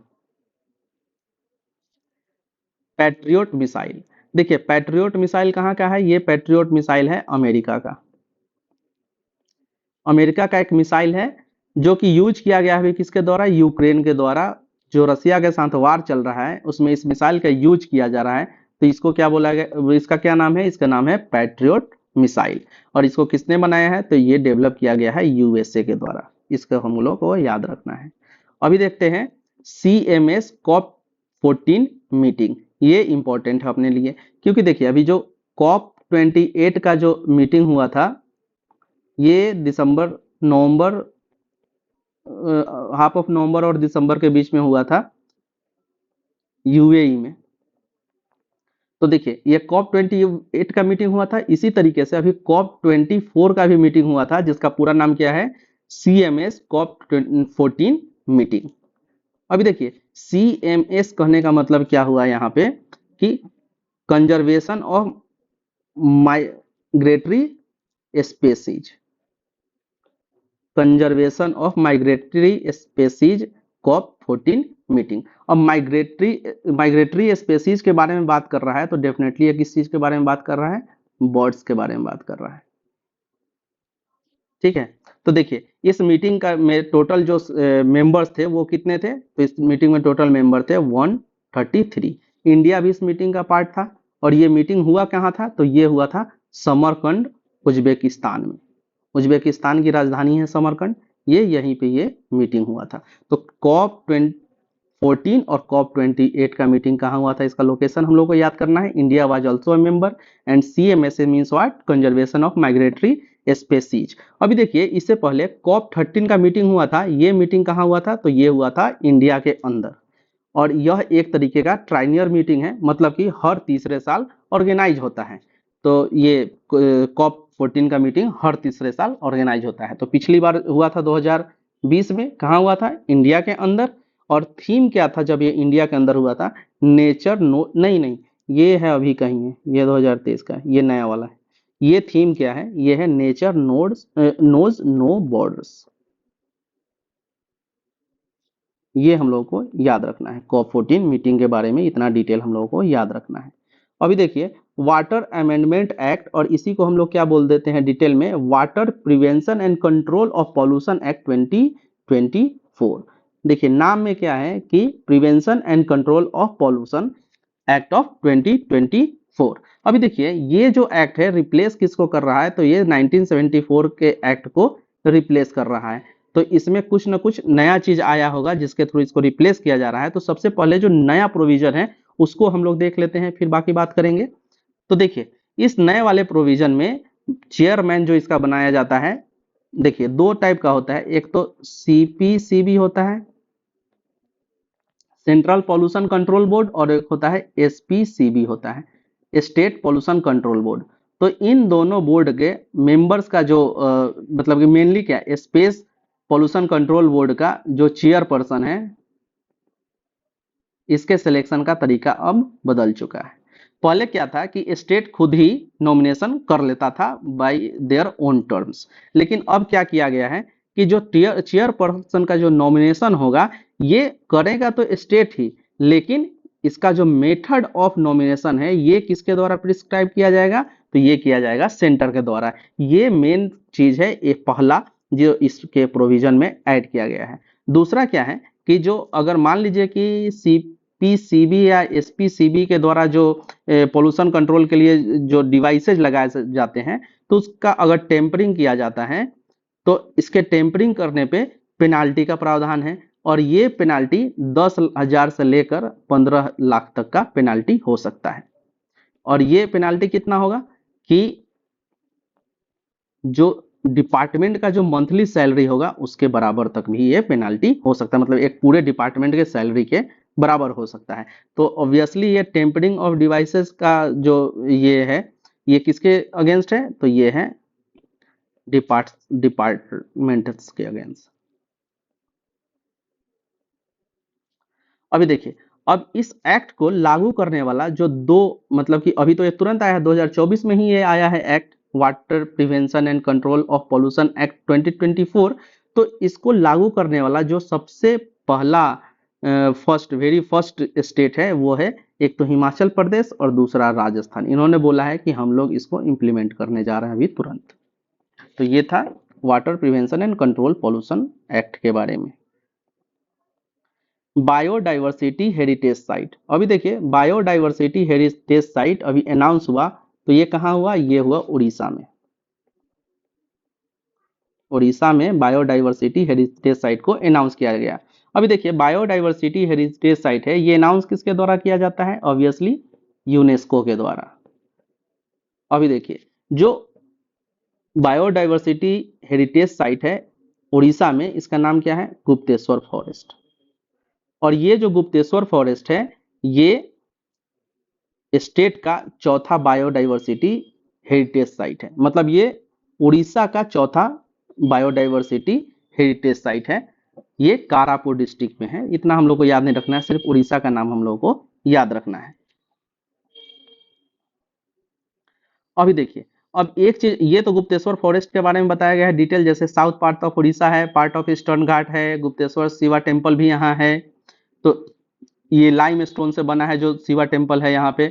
Patriot missile, देखिए पैट्रियोट मिसाइल कहाँ का है, ये पैट्रियोट मिसाइल है अमेरिका का, अमेरिका का एक मिसाइल है जो कि यूज किया गया है किसके द्वारा, यूक्रेन के द्वारा। जो रसिया के साथ वार चल रहा है उसमें इस मिसाइल का यूज किया जा रहा है तो इसको क्या बोला गया, इसका क्या नाम है, इसका नाम है पैट्रियट मिसाइल। और इसको किसने बनाया है, तो ये डेवलप किया गया है यूएसए के द्वारा, इसको हम लोग को याद रखना है। अभी देखते हैं CMS COP14 मीटिंग, ये इंपॉर्टेंट है अपने लिए, क्योंकि देखिए अभी जो COP28 का जो मीटिंग हुआ था ये नवंबर, हाफ ऑफ नवंबर और दिसंबर के बीच में हुआ था यूएई में। तो देखिए ये COP28 का मीटिंग हुआ था, इसी तरीके से अभी COP24 का भी मीटिंग हुआ था, जिसका पूरा नाम क्या है, CMS COP14 मीटिंग। अभी देखिए CMS कहने का मतलब क्या हुआ यहाँ पे कि conservation of migratory species, conservation of migratory species COP14 meeting. अब माइग्रेटरी स्पेसीज के बारे में बात कर रहा है तो डेफिनेटली ये किस चीज के बारे में बात कर रहा है, बर्ड्स के बारे में बात कर रहा है। ठीक है, तो देखिए इस मीटिंग का में टोटल जो मेंबर्स थे वो कितने थे, तो इस मीटिंग में टोटल मेंबर थे 133। इंडिया भी इस मीटिंग का पार्ट था। और ये मीटिंग हुआ कहाँ था, तो ये हुआ था समरकंद उज्बेकिस्तान में। उज्बेकिस्तान की राजधानी है समरकंद, ये यहीं पे ये मीटिंग हुआ था। तो COP14 और COP28 का मीटिंग कहाँ हुआ था, इसका लोकेशन हम लोग को याद करना है। India was also a member and CMS means what, conservation of migratory species. अभी देखिए इससे पहले COP13 का मीटिंग हुआ था, ये मीटिंग कहाँ हुआ था, तो ये हुआ था इंडिया के अंदर। और यह एक तरीके का ट्राइनियर मीटिंग है, मतलब कि हर तीसरे साल ऑर्गेनाइज होता है। तो ये COP14 का मीटिंग हर तीसरे साल ऑर्गेनाइज होता है। तो पिछली बार हुआ था 2020 में, कहाँ हुआ था, इंडिया के अंदर। और थीम क्या था जब ये इंडिया के अंदर हुआ था, नेचर नो, नहीं नहीं ये है अभी कहीं है, ये 2023 का है, ये नया वाला है। ये थीम क्या है, ये है नेचर नोज नो बॉर्डर्स। ये हम लोगों को याद रखना है, COP14 मीटिंग के बारे में इतना डिटेल हम लोगों को याद रखना है। अभी देखिए वाटर अमेंडमेंट एक्ट, और इसी को हम लोग क्या बोल देते हैं डिटेल में, water prevention and control of pollution act 2024। देखिए नाम में क्या है कि prevention and control of pollution act of 2024। अभी देखिए ये जो एक्ट है रिप्लेस किसको कर रहा है, तो ये 1974 के एक्ट को रिप्लेस कर रहा है। तो इसमें कुछ ना कुछ नया चीज आया होगा जिसके थ्रू इसको रिप्लेस किया जा रहा है। तो सबसे पहले जो नया प्रोविजन है उसको हम लोग देख लेते हैं, फिर बाकी बात करेंगे। तो देखिए इस नए वाले प्रोविजन में चेयरमैन जो इसका बनाया जाता है, देखिए दो टाइप का होता है, एक तो CPCB होता है, सेंट्रल पॉल्यूशन कंट्रोल बोर्ड, और एक होता है SPCB होता है, स्टेट पॉल्यूशन कंट्रोल बोर्ड। तो इन दोनों बोर्ड के मेंबर्स का जो मतलब कि मेनली क्या है, स्पेस पॉल्यूशन कंट्रोल बोर्ड का जो चेयरपर्सन है, इसके सिलेक्शन का तरीका अब बदल चुका है। पहले क्या था कि स्टेट खुद ही नॉमिनेशन कर लेता था बाय देयर ओन टर्म्स, लेकिन अब क्या किया गया है कि जो चेयरपर्सन का जो नॉमिनेशन होगा ये करेगा तो स्टेट ही, लेकिन इसका जो मेथड ऑफ नॉमिनेशन है ये किसके द्वारा प्रिस्क्राइब किया जाएगा, तो ये किया जाएगा सेंटर के द्वारा। ये मेन चीज है, ये पहला जो इसके प्रोविजन में ऐड किया गया है। दूसरा क्या है कि जो अगर मान लीजिए कि CPCB या SPCB के द्वारा जो पोल्यूशन कंट्रोल के लिए जो डिवाइसेज लगाए जाते हैं, तो उसका अगर टेम्परिंग किया जाता है तो इसके टेम्परिंग करने पे पेनाल्टी का प्रावधान है। और ये पेनाल्टी 10,000 से लेकर 15 लाख तक का पेनाल्टी हो सकता है। और ये पेनाल्टी कितना होगा कि जो डिपार्टमेंट का जो मंथली सैलरी होगा उसके बराबर तक भी ये पेनाल्टी हो सकता है, मतलब एक पूरे डिपार्टमेंट के सैलरी के बराबर हो सकता है। तो ऑब्वियसली ये टेम्परिंग ऑफ डिवाइसेस का जो ये है, ये किसके अगेंस्ट है, तो ये है डिपार्टमेंट्स के अगेंस्ट। अभी देखिए अब इस एक्ट को लागू करने वाला जो दो, मतलब कि अभी तो ये तुरंत आया है, 2024 में ही ये आया है act, water prevention and control of pollution act 2024। तो इसको लागू करने वाला जो सबसे पहला वेरी फर्स्ट स्टेट है वो है एक तो हिमाचल प्रदेश और दूसरा राजस्थान। इन्होंने बोला है कि हम लोग इसको इम्प्लीमेंट करने जा रहे हैं अभी तुरंत। तो ये था water prevention and control pollution act के बारे में। Biodiversity heritage site. अभी देखिए बायोडाइवर्सिटी हेरिटेज साइट अभी अनाउंस हुआ, तो ये कहाँ हुआ, ये हुआ उड़ीसा में। उड़ीसा में बायोडाइवर्सिटी हेरिटेज साइट को अनाउंस किया गया। अभी देखिए बायोडाइवर्सिटी हेरिटेज साइट है, ये अनाउंस किसके द्वारा किया जाता है, ऑब्वियसली यूनेस्को के द्वारा। अभी देखिए जो बायोडाइवर्सिटी हेरिटेज साइट है उड़ीसा में, इसका नाम क्या है, गुप्तेश्वर फॉरेस्ट। और ये जो गुप्तेश्वर फॉरेस्ट है, ये स्टेट का चौथा बायोडाइवर्सिटी हेरिटेज साइट है। मतलब ये उड़ीसा का चौथा बायोडाइवर्सिटी हेरिटेज साइट है। ये कारापुर डिस्ट्रिक्ट में है। इतना हम लोग को याद नहीं रखना है, सिर्फ उड़ीसा का नाम हम लोग को याद रखना है। अभी देखिए अब एक चीज, ये तो गुप्तेश्वर फॉरेस्ट के बारे में बताया गया है डिटेल, जैसे साउथ पार्ट ऑफ उड़ीसा है, पार्ट ऑफ ईस्टर्न घाट है, गुप्तेश्वर शिवा टेम्पल भी यहाँ है। तो ये लाइम स्टोन से बना है जो शिवा टेम्पल है यहाँ पे।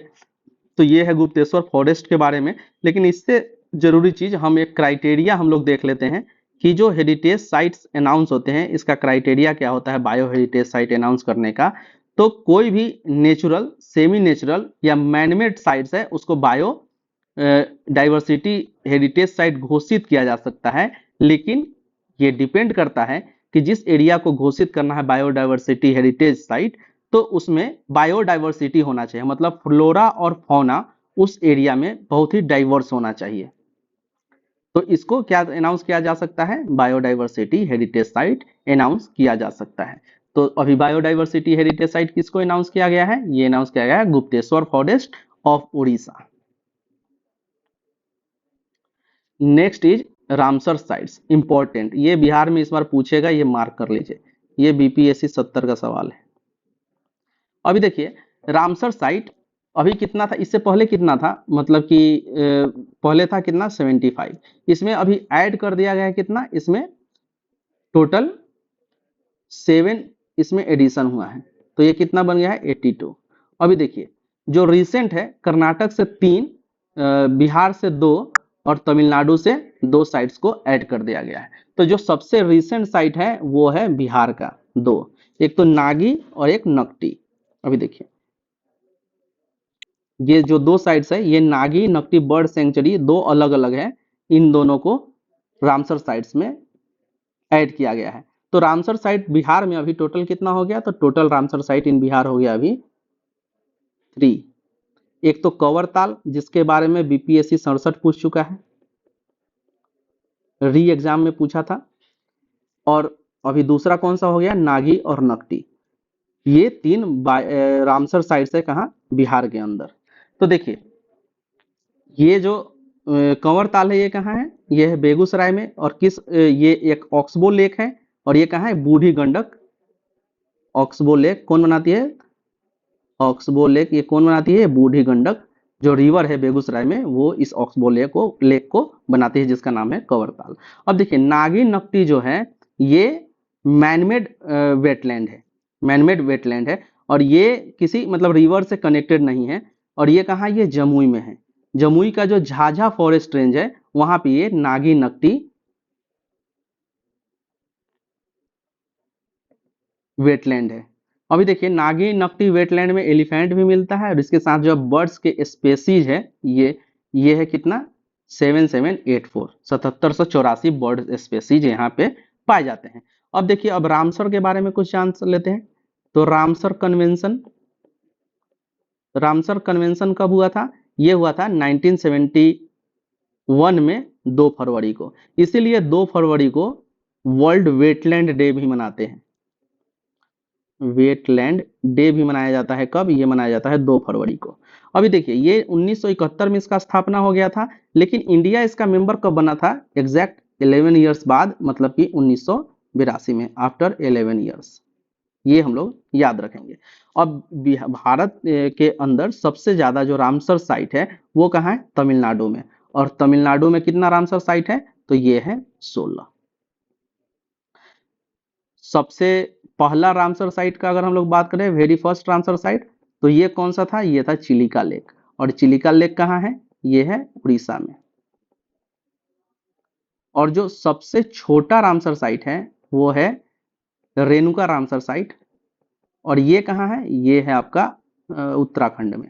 तो ये है गुप्तेश्वर फॉरेस्ट के बारे में। लेकिन इससे जरूरी चीज हम एक क्राइटेरिया हम लोग देख लेते हैं कि जो हेरिटेज साइट्स अनाउंस होते हैं, इसका क्राइटेरिया क्या होता है बायो हेरिटेज साइट अनाउंस करने का। तो कोई भी नेचुरल, सेमी नेचुरल या मैनमेड साइट्स है, उसको बायो डाइवर्सिटी हेरिटेज साइट घोषित किया जा सकता है। लेकिन ये डिपेंड करता है कि जिस एरिया को घोषित करना है बायोडाइवर्सिटी हेरिटेज साइट, तो उसमें बायोडाइवर्सिटी होना चाहिए, मतलब फ्लोरा और फौना उस एरिया में बहुत ही डाइवर्स होना चाहिए। तो इसको क्या अनाउंस किया जा सकता है, बायोडाइवर्सिटी हेरिटेज साइट अनाउंस किया जा सकता है। तो अभी बायोडाइवर्सिटी हेरिटेज साइट किसको अनाउंस किया गया है, ये अनाउंस किया गया है Gupteshwar forest of Orissa. Next is Ramsar sites, important, ये बिहार में इस बार पूछेगा, ये मार्क कर लीजिए, ये बीपीएससी 70 का सवाल है। अभी देखिए रामसर साइट अभी कितना था, इससे पहले कितना था, मतलब कि पहले था कितना 75, इसमें अभी ऐड कर दिया गया है कितना, इसमें टोटल 7 इसमें एडिशन हुआ है, तो ये कितना बन गया है 82। अभी देखिए जो रिसेंट है, कर्नाटक से 3, बिहार से 2 और तमिलनाडु से 2 साइट्स को ऐड कर दिया गया है। तो जो सबसे रिसेंट साइट है वो है बिहार का 2, एक तो नागी और एक नकटी। अभी देखिए ये जो 2 साइट्स है, ये नागी नकटी बर्ड सेंचुरी 2 अलग अलग है, इन दोनों को रामसर साइट्स में ऐड किया गया है। तो रामसर साइट बिहार में अभी टोटल कितना हो गया, तो टोटल रामसर साइट इन बिहार हो गया अभी 3। एक तो कंवर ताल, जिसके बारे में बीपीएससी 67 पूछ चुका है, री एग्जाम में पूछा था। और अभी दूसरा कौन सा हो गया, नागी और नकटी। ये 3 रामसर साइट्स है कहाँ, बिहार के अंदर। तो देखिए ये जो कंवर ताल है, ये कहाँ है, ये है बेगूसराय में। और ये एक ऑक्सबो लेक है, और ये कहाँ है, बूढ़ी गंडक। ऑक्सबो लेक कौन बनाती है, ऑक्सबो लेक ये कौन बनाती है, बूढ़ी गंडक जो रिवर है बेगूसराय में, वो इस ऑक्सबो लेक को बनाती है, जिसका नाम है कंवरताल। अब देखिए नागी नकटी जो है, ये मैनमेड वेटलैंड है, मैनमेड वेटलैंड है, और ये किसी मतलब रिवर से कनेक्टेड नहीं है। और ये कहाँ, ये जमुई में है। जमुई का जो झाझा फॉरेस्ट रेंज है, वहां पे ये नागी नकटी वेटलैंड है। अभी देखिए नागी नकटी वेटलैंड में एलिफेंट भी मिलता है, और इसके साथ जो बर्ड्स के स्पेसीज है, ये है कितना 7784, 7784 बर्ड स्पेसीज यहाँ पे पाए जाते हैं। अब देखिए अब रामसर के बारे में कुछ जान लेते हैं। तो रामसर कन्वेंशन कब हुआ था, ये हुआ था 1971 में 2 फरवरी को। इसीलिए 2 फरवरी को वर्ल्ड वेटलैंड डे भी मनाते हैं। वेटलैंड डे भी मनाया जाता है, कब, ये मनाया जाता है 2 फरवरी को। अभी देखिए ये 1971 में इसका स्थापना हो गया था, लेकिन इंडिया इसका मेंबर कब बना था, एग्जैक्ट 11 ईयर्स बाद, मतलब कि 1982 में, आफ्टर 11 ईयर्स। ये हम लोग याद रखेंगे। अब भारत के अंदर सबसे ज्यादा जो रामसर साइट है वो कहाँ है, तमिलनाडु में। और तमिलनाडु में कितना रामसर साइट है, तो ये है 16। सबसे पहला रामसर साइट का अगर हम लोग बात करें, वेरी फर्स्ट रामसर साइट, तो ये कौन सा था, ये था चिलिका लेक। और चिलिका लेक कहाँ है, ये है उड़ीसा में। और जो सबसे छोटा रामसर साइट है वो है रेणुका रामसर साइट, और ये कहाँ है, ये है आपका उत्तराखंड में।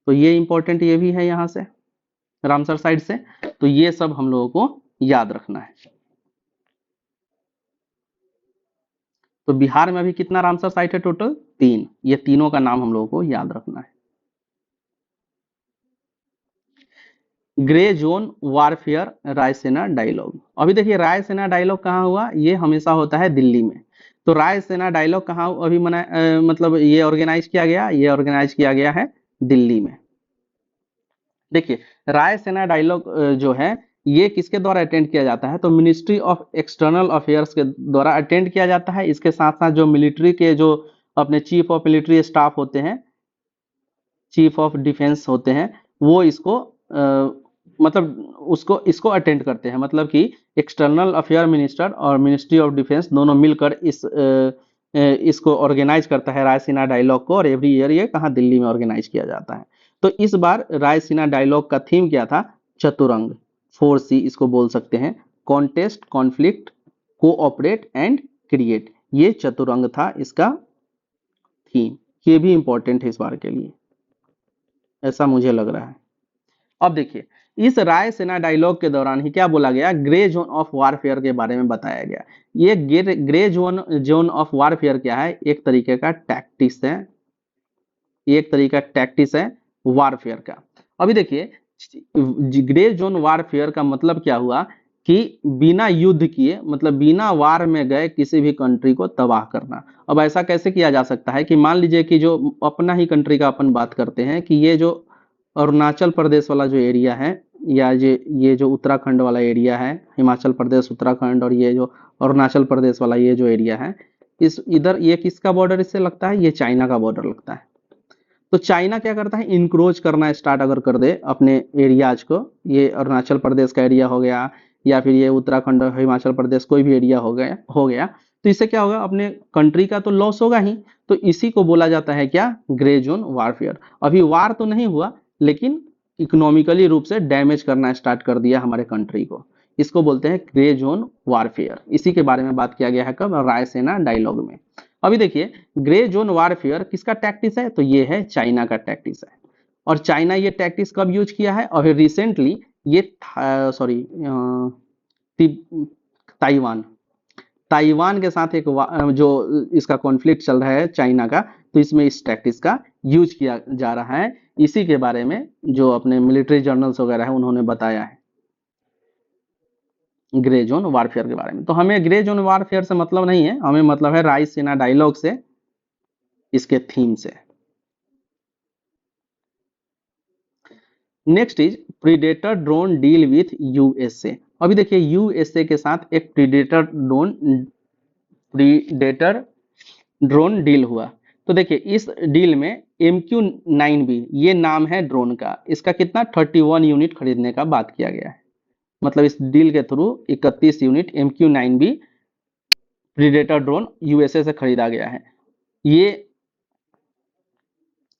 तो ये इंपॉर्टेंट ये भी है यहाँ से, रामसर साइड से। तो ये सब हम लोगों को याद रखना है। तो बिहार में अभी कितना रामसर साइट है टोटल, 3। ये तीनों का नाम हम लोगों को याद रखना है। Grey zone warfare Raisina dialogue. अभी देखिए रायसेना डायलॉग कहाँ हुआ, ये हमेशा होता है दिल्ली में। तो रायसेना डायलॉग कहाँ अभी मतलब ये ऑर्गेनाइज किया गया, ये ऑर्गेनाइज किया गया है दिल्ली में। देखिए रायसेना डायलॉग जो है ये किसके द्वारा अटेंड किया जाता है, तो मिनिस्ट्री ऑफ एक्सटर्नल अफेयर्स के द्वारा अटेंड किया जाता है। इसके साथ साथ जो मिलिट्री के जो अपने चीफ ऑफ मिलिट्री स्टाफ होते हैं, चीफ ऑफ डिफेंस होते हैं, वो इसको मतलब उसको इसको अटेंड करते हैं। मतलब कि एक्सटर्नल अफेयर मिनिस्टर और मिनिस्ट्री ऑफ डिफेंस दोनों मिलकर इसको ऑर्गेनाइज करता है रायसीना डायलॉग को, और एवरी ईयर ये कहाँ, दिल्ली में ऑर्गेनाइज किया जाता है। तो इस बार रायसीना डायलॉग का थीम क्या था, चतुरंग, 4C इसको बोल सकते हैं, contest, conflict, cooperate and create. ये चतुरंग था इसका थीम। ये भी इंपॉर्टेंट है इस बार के लिए, ऐसा मुझे लग रहा है। अब देखिए इस रायसेना डायलॉग के दौरान ही क्या बोला गया, ग्रे जोन ऑफ वारफेयर के बारे में बताया गया। ये grey zone zone of warfare क्या है, एक तरीके का टैक्टिस है, एक तरीका टैक्टिस है वारफेयर का। अभी देखिए ग्रे जोन वारफेयर का मतलब क्या हुआ कि बिना युद्ध किए, मतलब बिना वार में गए किसी भी कंट्री को तबाह करना। अब ऐसा कैसे किया जा सकता है कि मान लीजिए कि जो अपना ही कंट्री का अपन बात करते हैं कि ये जो अरुणाचल प्रदेश वाला जो एरिया है, या ये जो उत्तराखंड वाला एरिया है, हिमाचल प्रदेश, उत्तराखंड, और ये जो अरुणाचल प्रदेश वाला ये जो एरिया है, इस इधर ये किसका बॉर्डर इससे लगता है, ये चाइना का बॉर्डर लगता है। तो चाइना क्या करता है, इंक्रोच करना स्टार्ट अगर कर दे अपने एरियाज को, ये अरुणाचल प्रदेश का एरिया हो गया, या फिर ये उत्तराखंड, हिमाचल प्रदेश, कोई भी एरिया हो गया, तो इससे क्या होगा, अपने कंट्री का तो लॉस होगा ही। तो इसी को बोला जाता है क्या, ग्रे जोन वारफेयर। अभी वार तो नहीं हुआ, लेकिन इकोनॉमिकली रूप से डैमेज करना स्टार्ट कर दिया हमारे कंट्री को, इसको बोलते हैं ग्रे जोन वारफेयर। इसी के बारे में बात किया गया है कब, रायसेना डायलॉग में। अभी देखिए ग्रे जोन वारफेयर किसका टैक्टिस है, तो ये है चाइना का टैक्टिस है। और चाइना ये टैक्टिस कब यूज किया है, और रिसेंटली ये सॉरी ताइवान, ताइवान के साथ एक जो इसका कॉन्फ्लिक्ट चल रहा है चाइना का, तो इसमें इस टैक्टिस का यूज किया जा रहा है। इसी के बारे में जो अपने मिलिट्री जर्नल्स वगैरह है उन्होंने बताया है ग्रे जोन वारफेयर के बारे में। तो हमें ग्रे जोन वारफेयर से मतलब नहीं है, हमें मतलब है रायसीना डायलॉग से, इसके थीम से। Next is predator drone deal with USA. अभी देखिए यूएसए के साथ एक प्रीडेटर ड्रोन डील हुआ। तो देखिए इस डील में MQ-9B ये नाम है ड्रोन का, इसका कितना 31 यूनिट खरीदने का बात किया गया है। मतलब इस डील के through 31 unit MQ-9B predator drone USA से खरीदा गया है। ये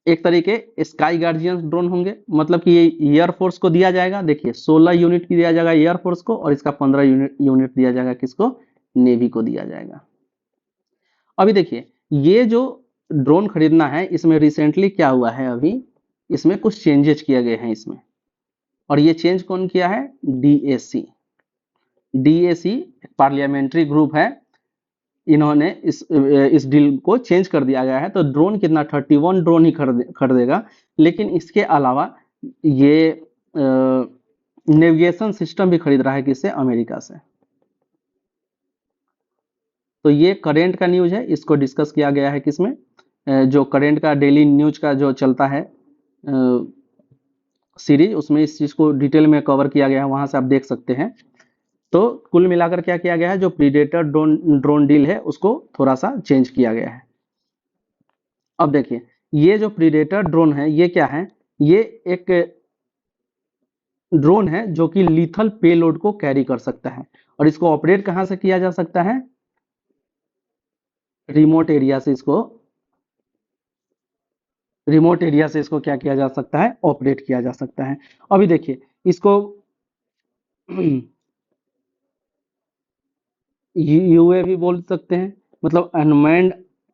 एक तरीके स्काई गार्जियन ड्रोन होंगे, मतलब कि ये एयरफोर्स को दिया जाएगा। देखिए 16 यूनिट की दिया जाएगा एयरफोर्स को, और इसका 15 यूनिट दिया जाएगा किसको, नेवी को दिया जाएगा। अभी देखिए ये जो ड्रोन खरीदना है, इसमें रिसेंटली क्या हुआ है, अभी इसमें कुछ चेंजेस किए गए हैं इसमें। और ये चेंज कौन किया है, DAC। DAC पार्लियामेंट्री ग्रुप है, इन्होंने इस डील को चेंज कर दिया गया है। तो ड्रोन कितना 31 ड्रोन ही खरीदेगा, लेकिन इसके अलावा ये नेविगेशन सिस्टम भी खरीद रहा है किससे, अमेरिका से। तो ये करेंट का न्यूज है, इसको डिस्कस किया गया है किसमें, जो करेंट का डेली न्यूज का जो चलता है सीरीज, उसमें इस चीज को डिटेल में कवर किया गया है, वहां से आप देख सकते हैं। तो कुल मिलाकर क्या किया गया है, जो प्रीडेटर ड्रोन डील है उसको थोड़ा सा चेंज किया गया है। अब देखिए ये जो प्रीडेटर ड्रोन है ये क्या है, ये एक ड्रोन है जो कि लीथल पेलोड को कैरी कर सकता है। और इसको ऑपरेट कहां से किया जा सकता है, रिमोट एरिया से इसको, रिमोट एरिया से इसको क्या किया जा सकता है, ऑपरेट किया जा सकता है। अभी देखिए इसको यूएवी बोल सकते हैं, मतलब अनमैन्ड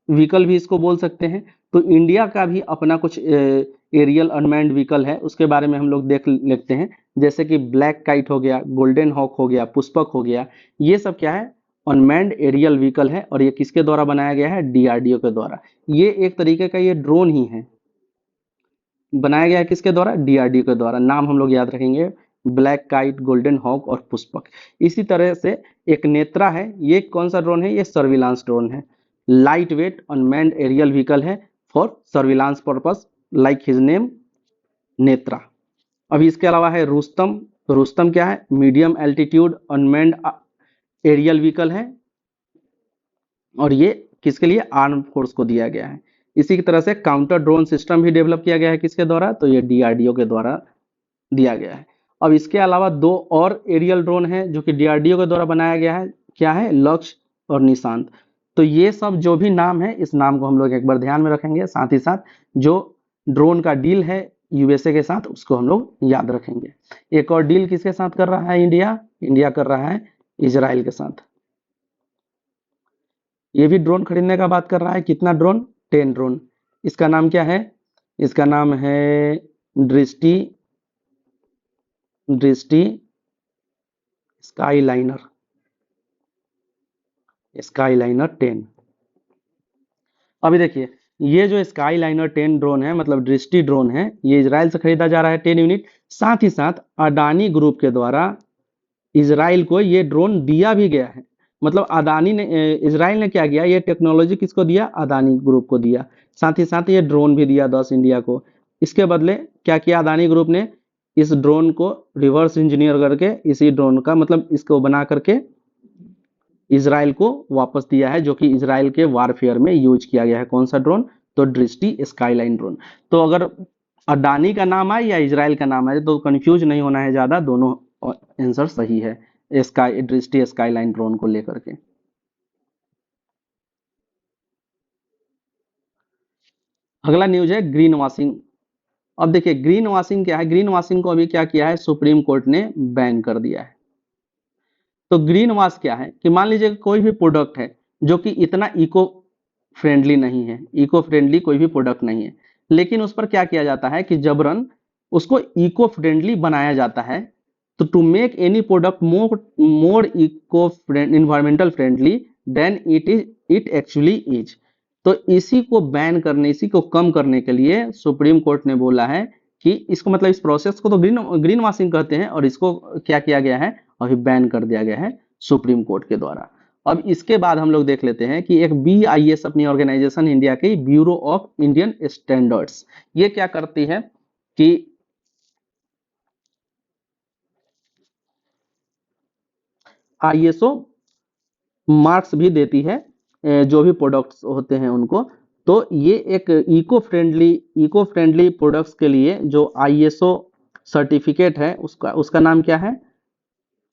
व्हीकल भी इसको बोल सकते हैं। तो इंडिया का भी अपना कुछ एरियल अनमैन्ड व्हीकल है, उसके बारे में हम लोग देख लेते हैं। जैसे कि ब्लैक काइट हो गया, गोल्डन हॉक हो गया, पुष्पक हो गया, ये सब क्या है, अनमैन्ड एरियल व्हीकल है। और ये किसके द्वारा बनाया गया है, डीआरडीओ के द्वारा। ये एक तरीके का ये ड्रोन ही है, बनाया गया है किसके द्वारा, डीआरडीओ के द्वारा। नाम हम लोग याद रखेंगे, ब्लैक काइट, गोल्डन हॉक और पुष्पक। इसी तरह से एक नेत्रा है, ये कौन सा ड्रोन है, ये सर्विलांस ड्रोन है। Light weight unmanned aerial vehicle है for surveillance purpose, like his name, Netra. अभी इसके अलावा है रुस्तम। रुस्तम क्या है, medium altitude unmanned aerial vehicle है, और ये किसके लिए, आर्म फोर्स को दिया गया है। इसी की तरह से काउंटर ड्रोन सिस्टम भी डेवलप किया गया है किसके द्वारा, तो ये डीआरडीओ के द्वारा दिया गया है। अब इसके अलावा दो और एरियल ड्रोन हैं जो कि डीआरडीओ के द्वारा बनाया गया है, क्या है, लक्ष्य और निशांत। तो ये सब जो भी नाम है, इस नाम को हम लोग एक बार ध्यान में रखेंगे, साथ ही साथ जो ड्रोन का डील है यूएसए के साथ, उसको हम लोग याद रखेंगे। एक और डील किसके साथ कर रहा है इंडिया, इंडिया कर रहा है इजराइल के साथ। ये भी ड्रोन खरीदने का बात कर रहा है, कितना ड्रोन, 10 ड्रोन। इसका नाम क्या है, इसका नाम है दृष्टि, दृष्टि स्काईलाइनर, स्काईलाइनर 10। अभी देखिए, ये जो स्काईलाइनर 10 ड्रोन है, मतलब दृष्टि ड्रोन है, ये इजराइल से खरीदा जा रहा है 10 यूनिट। साथ ही साथ अडानी ग्रुप के द्वारा इजराइल को ये ड्रोन दिया भी गया है। मतलब अदानी ने, इजराइल ने क्या किया, ये टेक्नोलॉजी किसको दिया, अदानी ग्रुप को दिया। साथ ही साथ ये ड्रोन भी दिया 10 इंडिया को। इसके बदले क्या किया अदानी ग्रुप ने, इस ड्रोन को रिवर्स इंजीनियर करके, इसी ड्रोन का मतलब इसको बना करके इजराइल को वापस दिया है, जो कि इजराइल के वारफेयर में यूज किया गया है। कौन सा ड्रोन, तो दृष्टि स्काईलाइन ड्रोन। तो अगर अडानी का नाम आए या इजराइल का नाम आए तो कंफ्यूज नहीं होना है ज्यादा, दोनों आंसर सही है दृष्टि स्काईलाइन ड्रोन को लेकर के। अगला न्यूज है ग्रीन वॉशिंग। अब देखिए ग्रीन वॉशिंग क्या है, ग्रीन वॉशिंग को अभी क्या किया है, सुप्रीम कोर्ट ने बैन कर दिया है। तो ग्रीन वॉश क्या है कि मान लीजिए कोई भी प्रोडक्ट है जो कि इतना इको फ्रेंडली नहीं है, इको फ्रेंडली कोई भी प्रोडक्ट नहीं है, लेकिन उस पर क्या किया जाता है कि जबरन उसको इको फ्रेंडली बनाया जाता है। तो to make any product more eco environmental friendly than it actually is. तो इसी को बैन करने, इसी को कम करने के लिए सुप्रीम कोर्ट ने बोला है कि इसको, मतलब इस प्रोसेस को तो ग्रीन वॉशिंग कहते हैं, और इसको क्या किया गया है, अभी बैन कर दिया गया है सुप्रीम कोर्ट के द्वारा। अब इसके बाद हम लोग देख लेते हैं कि एक BIS अपनी ऑर्गेनाइजेशन, इंडिया की ब्यूरो ऑफ इंडियन स्टैंडर्ड्स, ये क्या करती है कि ISO मार्क्स भी देती है जो भी प्रोडक्ट्स होते हैं उनको। तो ये एक इको फ्रेंडली प्रोडक्ट्स के लिए जो ISO सर्टिफिकेट है, उसका नाम क्या है,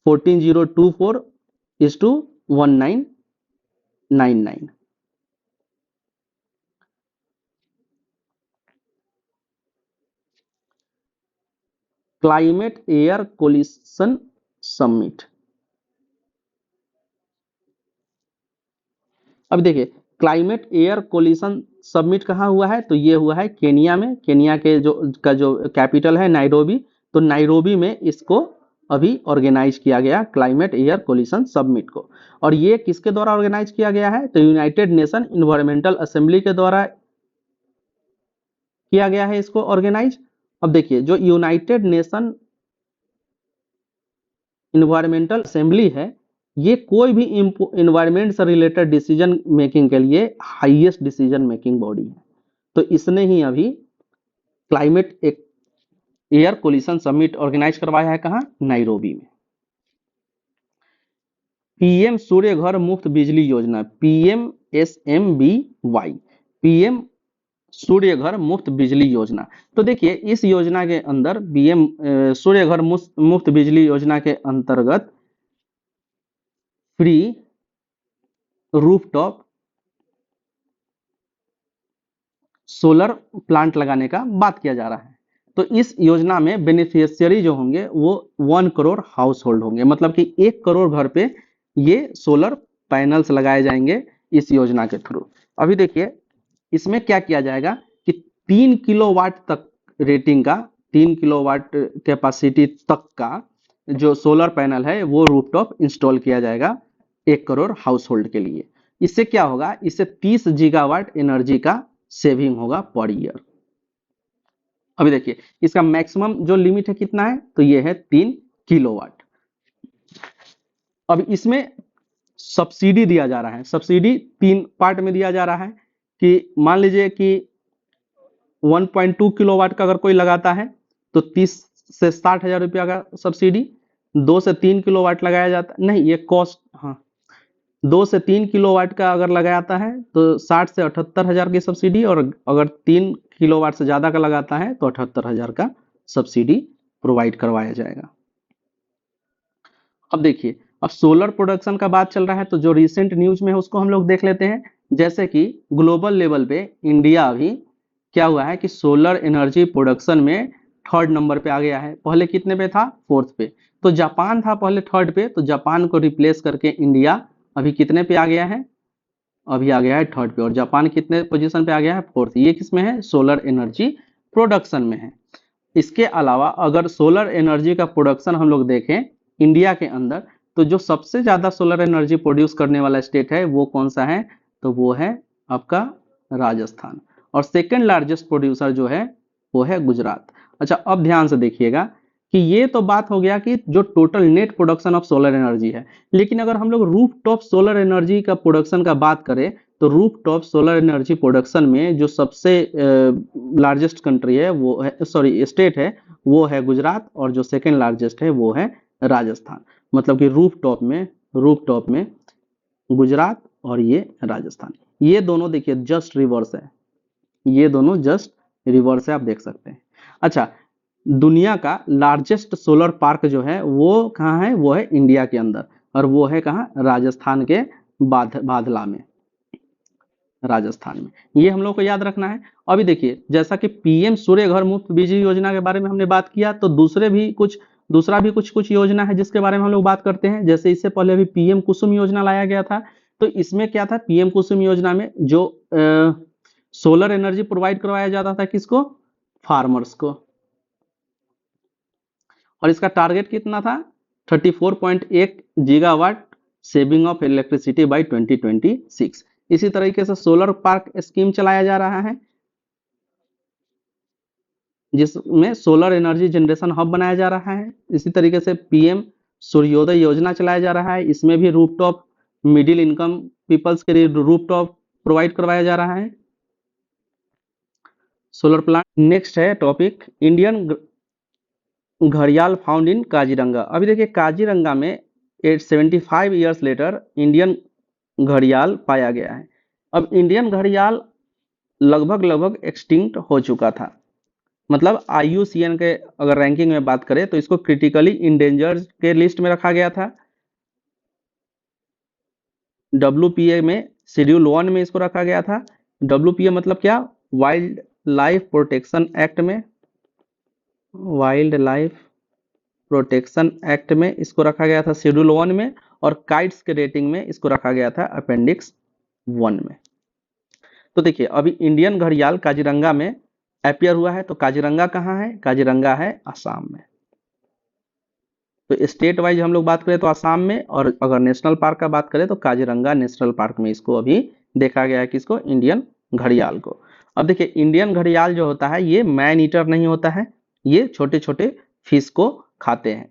14024/1999। Climate air coalition summit. अब देखिए क्लाइमेट एयर कोलिशन समिट कहाँ हुआ है, तो ये हुआ है केनिया में। केनिया के जो कैपिटल है नाइरोबी, तो नाइरोबी में इसको अभी ऑर्गेनाइज किया गया क्लाइमेट एयर कोलिशन समिट को। और ये किसके द्वारा ऑर्गेनाइज किया गया है, तो यूनाइटेड नेशन इन्वायरमेंटल असेंबली के द्वारा किया गया है इसको ऑर्गेनाइज। अब देखिए जो यूनाइटेड नेशन इन्वायरमेंटल असेंबली है, ये कोई भी इन्वायरमेंट से रिलेटेड डिसीजन मेकिंग के लिए हाईएस्ट डिसीजन मेकिंग बॉडी है। तो इसने ही अभी climate air coalition summit organise करवाया है, कहाँ, नाइरोबी में। PM सूर्य घर मुफ्त बिजली योजना, PMSMBY, PM सूर्य घर मुफ्त बिजली योजना। तो देखिए इस योजना के अंदर सूर्य घर मुफ्त बिजली योजना के अंतर्गत फ्री रूफटॉप सोलर प्लांट लगाने का बात किया जा रहा है। तो इस योजना में बेनिफिशियरी जो होंगे वो 1 करोड़ हाउस होल्ड होंगे, मतलब कि 1 करोड़ घर पे ये सोलर पैनल्स लगाए जाएंगे इस योजना के थ्रू। अभी देखिए इसमें क्या किया जाएगा कि 3 किलोवाट तक रेटिंग का, 3 किलोवाट कैपेसिटी तक का जो सोलर पैनल है वो रूफटॉप इंस्टॉल किया जाएगा 1 करोड़ हाउस होल्ड के लिए। इससे क्या होगा, इससे 30 गीगावाट एनर्जी का सेविंग होगा पर ईयर। अभी देखिए इसका मैक्सिमम जो लिमिट है कितना है, तो ये है 3 किलोवाट। अब इसमें सब्सिडी दिया जा रहा है, सब्सिडी 3 पार्ट में दिया जा रहा है कि मान लीजिए कि 1.2 किलोवाट का अगर कोई लगाता है तो 30 से 60 हजार रुपया का सब्सिडी। 2 से 3 किलोवाट लगाया जाता नहीं, ये कॉस्ट, हाँ 2 से 3 किलोवाट का अगर लगाता है तो 60 से 78 हजार की सब्सिडी, और अगर 3 किलोवाट से ज्यादा का लगाता है तो 78 हजार का सब्सिडी प्रोवाइड करवाया जाएगा। अब देखिए, अब सोलर प्रोडक्शन का बात चल रहा है तो जो रिसेंट न्यूज में है उसको हम लोग देख लेते हैं। जैसे कि ग्लोबल लेवल पे इंडिया अभी क्या हुआ है कि सोलर एनर्जी प्रोडक्शन में 3rd नंबर पे आ गया है। पहले कितने पे था, 4th पे। तो जापान था पहले 3rd पे, तो जापान को रिप्लेस करके इंडिया अभी कितने पे आ गया है, अभी आ गया है 3rd पे। और जापान कितने पोजीशन पे आ गया है, 4th। ये किसमें है, सोलर एनर्जी प्रोडक्शन में है। इसके अलावा अगर सोलर एनर्जी का प्रोडक्शन हम लोग देखें इंडिया के अंदर, तो जो सबसे ज्यादा सोलर एनर्जी प्रोड्यूस करने वाला स्टेट है वो कौन सा है, तो वो है आपका राजस्थान। और सेकंड लार्जेस्ट प्रोड्यूसर जो है वो है गुजरात। अच्छा अब ध्यान से देखिएगा कि ये तो बात हो गया कि जो total net production of solar energy है, लेकिन अगर हम लोग रूफ टॉप सोलर एनर्जी का प्रोडक्शन का बात करें तो roof top solar energy production में जो सबसे लार्जेस्ट कंट्री है वो है, सॉरी स्टेट है, वो है गुजरात, और जो सेकंड लार्जेस्ट है वो है राजस्थान। मतलब कि रूफ टॉप में गुजरात और ये राजस्थान, ये दोनों देखिए जस्ट रिवर्स है, ये दोनों जस्ट रिवर्स है, आप देख सकते हैं। अच्छा, दुनिया का लार्जेस्ट सोलर पार्क जो है वो कहाँ है, वो है इंडिया के अंदर, और वो है कहाँ, राजस्थान के बादला में, राजस्थान में। ये हम लोग को याद रखना है। अभी देखिए जैसा कि पीएम सूर्य घर मुफ्त बिजली योजना के बारे में हमने बात किया, तो दूसरा भी कुछ कुछ योजना है जिसके बारे में हम लोग बात करते हैं। जैसे इससे पहले अभी पीएम कुसुम योजना लाया गया था, तो इसमें क्या था, पीएम कुसुम योजना में जो सोलर एनर्जी प्रोवाइड करवाया जाता था किसको, फार्मर्स को, और इसका टारगेट कितना था, 34.1 gigawatt saving of electricity bye 2026। इसी तरीके से सोलर पार्क स्कीम चलाया जा रहा है जिसमें सोलर एनर्जी जनरेशन हब बनाया जा रहा है। इसी तरीके से पीएम सूर्योदय योजना चलाया जा रहा है, इसमें भी रूफटॉप मिडिल इनकम पीपल्स के लिए रूफटॉप प्रोवाइड करवाया जा रहा है सोलर प्लांट। नेक्स्ट है टॉपिक इंडियन घड़ियाल फाउंड इन काजीरंगा। अभी देखिए काजीरंगा में 75 ईयर्स लेटर इंडियन घड़ियाल पाया गया है। अब इंडियन घड़ियाल लगभग एक्सटिंक्ट हो चुका था, मतलब IUCN के अगर रैंकिंग में बात करें तो इसको क्रिटिकली इंडेंजर्ड के लिस्ट में रखा गया था। WPA में शेड्यूल 1 में इसको रखा गया था। WPA मतलब क्या, वाइल्ड लाइफ प्रोटेक्शन एक्ट में, वाइल्ड लाइफ प्रोटेक्शन एक्ट में इसको रखा गया था शेड्यूल 1 में, और काइट्स के रेटिंग में इसको रखा गया था अपेंडिक्स 1 में। तो देखिए अभी इंडियन घड़ियाल काजीरंगा में अपियर हुआ है, तो काजीरंगा कहाँ है, काजीरंगा है आसाम में। तो स्टेट वाइज हम लोग बात करें तो आसाम में, और अगर नेशनल पार्क का बात करें तो काजीरंगा नेशनल पार्क में इसको अभी देखा गया है, किसको, इंडियन घड़ियाल को। अब देखिए इंडियन घड़ियाल जो होता है ये मैन ईटर नहीं होता है, ये छोटे छोटे फिश को खाते हैं।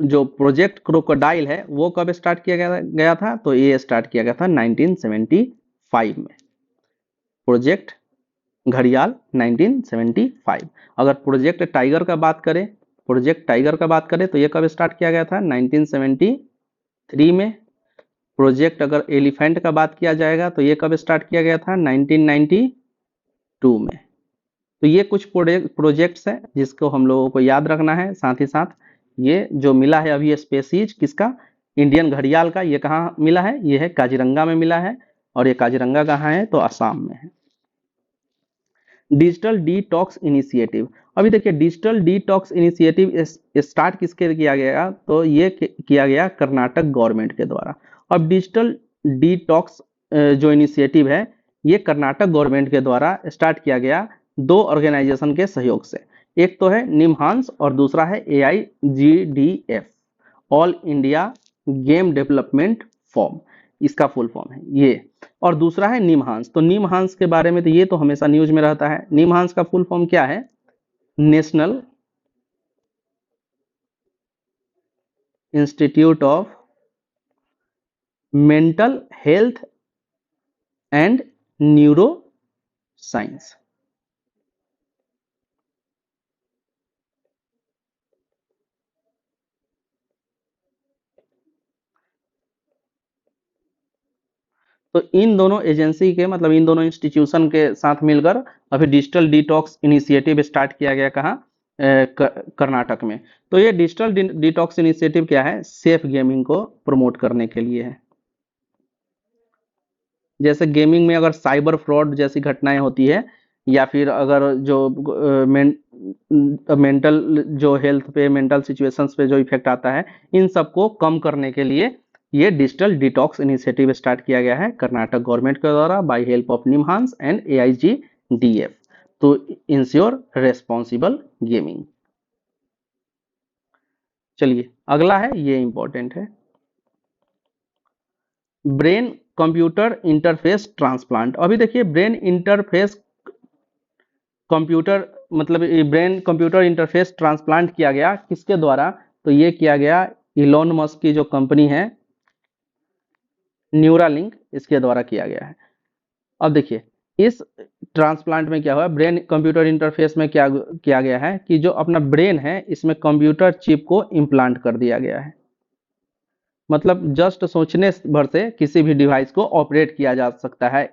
जो प्रोजेक्ट क्रोकोडाइल है वो कब स्टार्ट किया गया था, तो ये स्टार्ट किया गया था 1975 में, प्रोजेक्ट घड़ियाल 1975। अगर प्रोजेक्ट टाइगर का बात करें, तो ये कब स्टार्ट किया गया था, 1973 में। प्रोजेक्ट अगर एलिफेंट का बात किया जाएगा तो ये कब स्टार्ट किया गया था, 1992 में। तो ये कुछ प्रोजेक्ट्स हैं जिसको हम लोगों को याद रखना है। साथ ही साथ ये जो मिला है अभी स्पेसीज किसका, इंडियन घड़ियाल का, ये कहाँ मिला है, ये है काजीरंगा में मिला है, और ये काजीरंगा कहाँ है, तो असम में है। Digital detox initiative. अभी देखिए डिजिटल डिटॉक्स इनिशिएटिव स्टार्ट किसके किया गया, तो ये किया गया कर्नाटक गवर्नमेंट के द्वारा। अब डिजिटल डिटॉक्स जो इनिशिएटिव है ये कर्नाटक गवर्नमेंट के द्वारा स्टार्ट किया गया 2 ऑर्गेनाइजेशन के सहयोग से। एक तो है निमहांस और दूसरा है AIGDF, all India game development form, इसका फुल फॉर्म है ये। और दूसरा है निमहांस। तो निमहांस के बारे में तो ये तो हमेशा न्यूज में रहता है। निमहांस का फुल फॉर्म क्या है? National institute of mental health and neuro science. तो इन दोनों एजेंसी के मतलब इन दोनों इंस्टीट्यूशन के साथ मिलकर अभी डिजिटल डिटॉक्स इनिशिएटिव स्टार्ट किया गया। कहाँ? कर्नाटक में। तो ये डिजिटल डिटॉक्स इनिशिएटिव क्या है? सेफ गेमिंग को प्रमोट करने के लिए है। जैसे गेमिंग में अगर साइबर फ्रॉड जैसी घटनाएं होती है या फिर अगर जो मेंटल जो हेल्थ पे, मेंटल सिचुएशंस पे जो इफेक्ट आता है, इन सबको कम करने के लिए ये डिजिटल डिटॉक्स इनिशिएटिव स्टार्ट किया गया है कर्नाटक गवर्नमेंट के द्वारा by help of NIMHANS and AIGDF to ensure responsible gaming. चलिए अगला है, ये इंपॉर्टेंट है, ब्रेन कंप्यूटर इंटरफेस ट्रांसप्लांट। अभी देखिए ब्रेन इंटरफेस कंप्यूटर मतलब ब्रेन कंप्यूटर इंटरफेस ट्रांसप्लांट किया गया किसके द्वारा? तो ये किया गया इलॉन मस्क की जो कंपनी है न्यूरालिंक, इसके द्वारा किया गया है। अब देखिए इस ट्रांसप्लांट में क्या हुआ, ब्रेन कंप्यूटर इंटरफेस में क्या किया गया है कि जो अपना ब्रेन है इसमें कंप्यूटर चिप को इम्प्लांट कर दिया गया है। मतलब जस्ट सोचने भर से किसी भी डिवाइस को ऑपरेट किया जा सकता है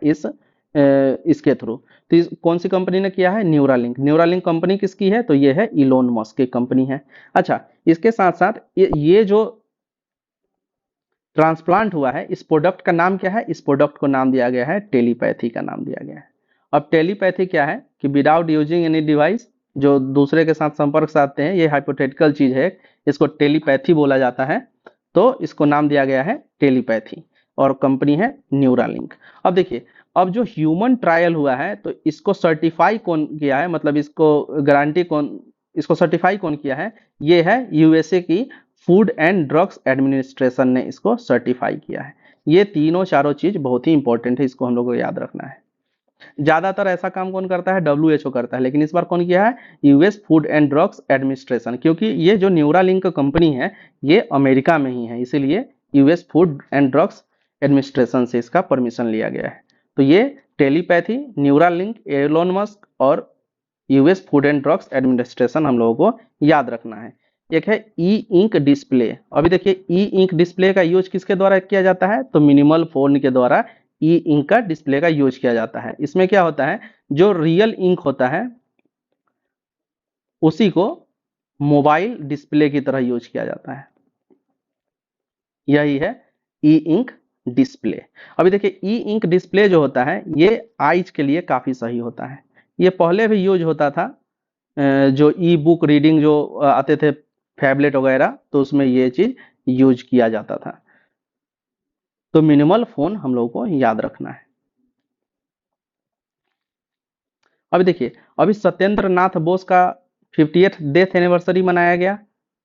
इसके थ्रू। तो कौन सी कंपनी ने किया है? न्यूरालिंक। न्यूरालिंक कंपनी किसकी है? तो ये है इलोन मस्क की कंपनी है। अच्छा, इसके साथ साथ ये जो ट्रांसप्लांट हुआ है इस प्रोडक्ट का नाम क्या है? इस प्रोडक्ट को नाम दिया गया है टेलीपैथी का नाम दिया गया है। अब टेलीपैथी क्या है कि विदाउट यूजिंग एनी डिवाइस, जो दूसरे के साथ संपर्क साधते हैं, ये हाइपोथेटिकल चीज है, इसको टेलीपैथी बोला जाता है। तो इसको नाम दिया गया है टेलीपैथी और कंपनी है न्यूरालिंक। अब देखिए अब जो ह्यूमन ट्रायल हुआ है तो इसको सर्टिफाई कौन किया है, मतलब इसको गारंटी कौन, इसको सर्टिफाई कौन किया है? ये है यूएसए की फूड एंड ड्रग्स एडमिनिस्ट्रेशन ने इसको सर्टिफाई किया है। ये तीनों चारों चीज बहुत ही इंपॉर्टेंट है, इसको हम लोग को याद रखना है। ज्यादातर ऐसा काम कौन करता है? WHO करता है, लेकिन इस बार कौन किया है? US food and drugs administration, क्योंकि ये जो न्यूरालिंक कंपनी है ये अमेरिका में ही है, इसीलिए US food and drugs administration से इसका परमिशन लिया गया है। तो ये टेलीपैथी, न्यूरालिंक, एलोन मस्क और US food and drugs administration हम लोगों को याद रखना है। एक है ई इंक डिस्प्ले। अभी देखिए ई इंक डिस्प्ले का यूज किसके द्वारा किया जाता है? तो मिनिमल फोन के द्वारा ई इंक का डिस्प्ले का यूज किया जाता है। इसमें क्या होता है, जो रियल इंक होता है उसी को मोबाइल डिस्प्ले की तरह यूज किया जाता है। यही है ई इंक डिस्प्ले। अभी देखिए ई इंक डिस्प्ले जो होता है ये आइज के लिए काफी सही होता है। ये पहले भी यूज होता था, जो ई बुक रीडिंग जो आते थे फैबलेट वगैरह, तो उसमें ये चीज यूज किया जाता था। तो मिनिमल फोन हम लोगों को याद रखना है। अभी देखिए अभी सत्येंद्र नाथ बोस का 50th डेथ एनिवर्सरी मनाया गया।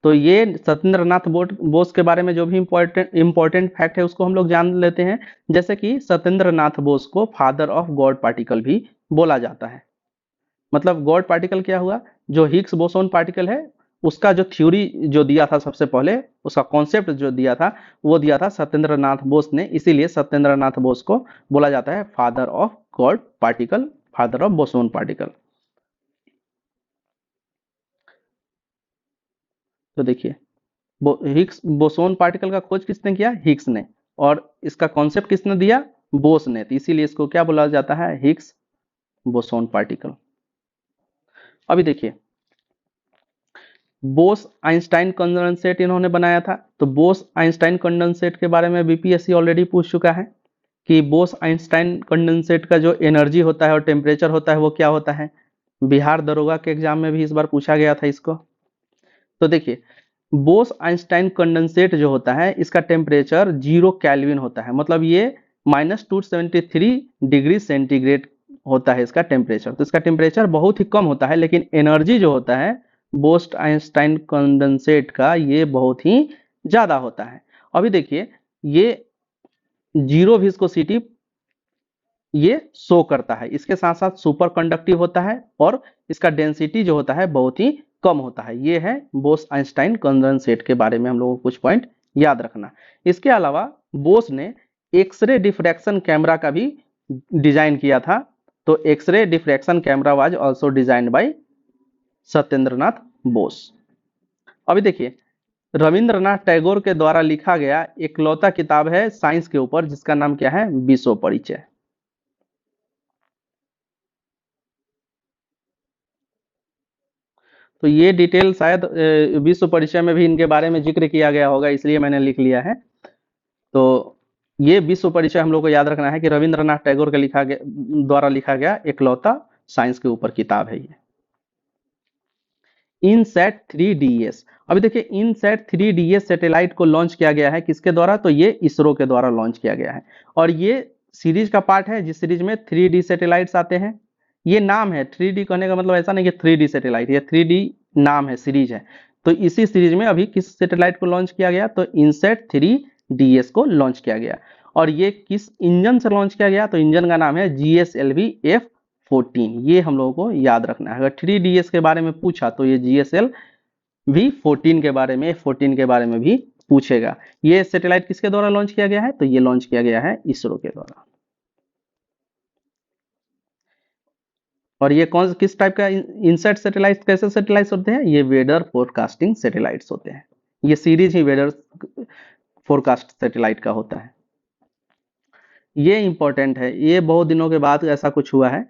तो ये सत्येंद्र नाथ बोस के बारे में जो भी इंपॉर्टेंट फैक्ट है उसको हम लोग जान लेते हैं। जैसे कि सत्येंद्र नाथ बोस को फादर ऑफ गॉड पार्टिकल भी बोला जाता है। मतलब गॉड पार्टिकल क्या हुआ? जो हिग्स बोसोन पार्टिकल है उसका जो थ्योरी जो दिया था सबसे पहले, उसका कॉन्सेप्ट जो दिया था वो दिया था सत्येंद्र नाथ बोस ने, इसीलिए सत्येंद्र नाथ बोस को बोला जाता है father of God particle, father of boson particle. तो देखिए हिग्स बोसोन पार्टिकल का खोज किसने किया? हिग्स ने। और इसका कॉन्सेप्ट किसने दिया? बोस ने। तो इसीलिए इसको क्या बोला जाता है? Higgs boson particle. अभी देखिए बोस आइंस्टाइन कंडेंसेट इन्होंने बनाया था। तो बोस आइंस्टाइन कंडेंसेट के बारे में बीपीएससी ऑलरेडी पूछ चुका है कि बोस आइंस्टाइन कंडेंसेट का जो एनर्जी होता है और टेम्परेचर होता है वो क्या होता है। बिहार दरोगा के एग्जाम में भी इस बार पूछा गया था इसको। तो देखिए बोस आइंस्टाइन कंडेंसेट जो होता है इसका टेम्परेचर 0 केल्विन होता है। मतलब ये -273 डिग्री सेंटीग्रेड होता है इसका टेम्परेचर। तो इसका टेम्परेचर बहुत ही कम होता है, लेकिन एनर्जी जो होता है बोस्ट आइंस्टाइन कंडेंसेट का ये बहुत ही ज्यादा होता है। अभी देखिए ये जीरो विस्कोसिटी ये शो करता है, इसके साथ साथ सुपर कंडक्टिव होता है और इसका डेंसिटी जो होता है बहुत ही कम होता है। ये है बोस आइंस्टाइन कंडेंसेट के बारे में हम लोगों को कुछ पॉइंट याद रखना। इसके अलावा बोस ने एक्सरे डिफ्रैक्शन कैमरा का भी डिजाइन किया था। तो x-ray diffraction camera was also designed by Satyendranath Bose. अभी देखिए रविंद्रनाथ टैगोर के द्वारा लिखा गया इकलौता किताब है साइंस के ऊपर जिसका नाम क्या है, विश्व परिचय। तो ये डिटेल शायद विश्व परिचय में भी इनके बारे में जिक्र किया गया होगा, इसलिए मैंने लिख लिया है। तो ये विश्व परिचय हम लोग को याद रखना है कि रविंद्रनाथ टैगोर के द्वारा लिखा गया इकलौता साइंस के ऊपर किताब है ये। INSAT 3DS। अभी देखिए इनसैट 3DS सैटेलाइट को लॉन्च किया गया है किसके द्वारा, तो ये इसरो के द्वारा लॉन्च किया गया है और ये सीरीज का पार्ट है जिस सीरीज में 3D सैटेलाइट्स आते हैं। ये नाम है 3D कहने का मतलब ऐसा नहीं कि 3D सैटेलाइट, ये 3D नाम है, सीरीज है। तो इसी सीरीज में अभी किस सैटेलाइट को लॉन्च किया गया, तो इनसैट 3DS को लॉन्च किया गया। और ये किस इंजन से लॉन्च किया गया, तो इंजन का नाम है GSLV F14। ये हम लोगों को याद रखना है। अगर 3DS के बारे में पूछा तो ये GSLV 14 के बारे में, F14 के बारे में भी पूछेगा। ये सैटेलाइट किसके द्वारा लॉन्च किया गया है, तो ये लॉन्च किया गया है इसरो के द्वारा। और ये कौन किस टाइप का इनसैट सैटेलाइट, कैसे सैटेलाइट्स होते हैं, ये वेदर फोरकास्टिंग सैटेलाइट्स होते हैं। ये सीरीज ही वेदर फोरकास्ट सैटेलाइट का होता है। ये इंपॉर्टेंट है, ये बहुत दिनों के बाद ऐसा कुछ हुआ है।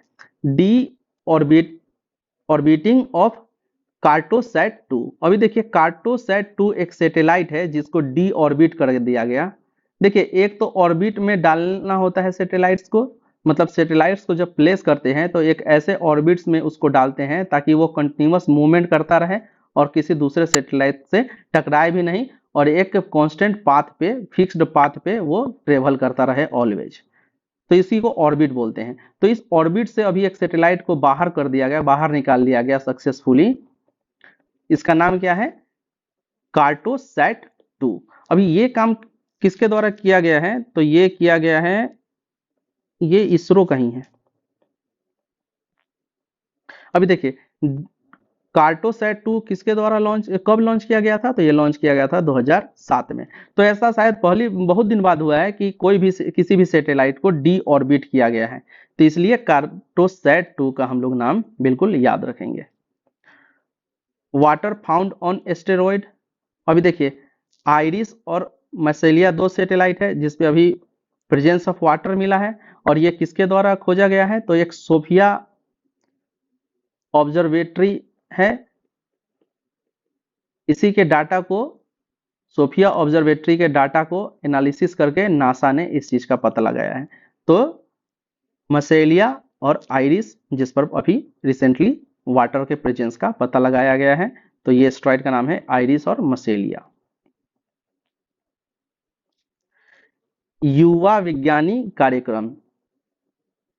D orbiting of Cartosat 2। अभी देखिए कार्टोसैट 2 एक सैटेलाइट है जिसको डी ऑर्बिट कर दिया गया। देखिए एक तो ऑर्बिट में डालना होता है सैटेलाइट्स को, मतलब सैटेलाइट्स को जब प्लेस करते हैं तो एक ऐसे ऑर्बिट्स में उसको डालते हैं ताकि वो कंटिन्यूअस मूवमेंट करता रहे और किसी दूसरे सैटेलाइट से टकराए भी नहीं और एक कांस्टेंट पाथ पे, फिक्स्ड पाथ पे वो ट्रेवल करता रहे ऑलवेज। तो इसी को ऑर्बिट बोलते हैं। तो इस ऑर्बिट से अभी एक सैटेलाइट को बाहर कर दिया गया, बाहर निकाल दिया गया सक्सेसफुली। इसका नाम क्या है, कार्टोसैट 2। अभी ये काम किसके द्वारा किया गया है, तो ये किया गया है, ये इसरो का ही है। अभी देखिए कार्टोसैट 2 किसके द्वारा कब लॉन्च किया गया था, तो ये लॉन्च किया गया था 2007 में। तो ऐसा शायद पहली बहुत दिन बाद हुआ है कि कोई भी किसी भी सैटेलाइट को डी ऑर्बिट किया गया है। तो इसलिए कार्टोसैट 2 का हम लोग नाम बिल्कुल याद रखेंगे। Water found on asteroid. अभी देखिए आइरिस और मैसेलिया 2 सैटेलाइट है जिसपे अभी प्रेजेंस ऑफ वाटर मिला है और ये किसके द्वारा खोजा गया है, तो एक सोफिया ऑब्जर्वेटरी है। इसी के डाटा को, सोफिया ऑब्जर्वेटरी के डाटा को एनालिसिस करके नासा ने इस चीज का पता लगाया है। तो मसेलिया और आइरिस जिस पर अभी रिसेंटली वाटर के प्रेजेंस का पता लगाया गया है, तो ये एस्टेरॉइड का नाम है आइरिस और मसेलिया। युवा विज्ञानी कार्यक्रम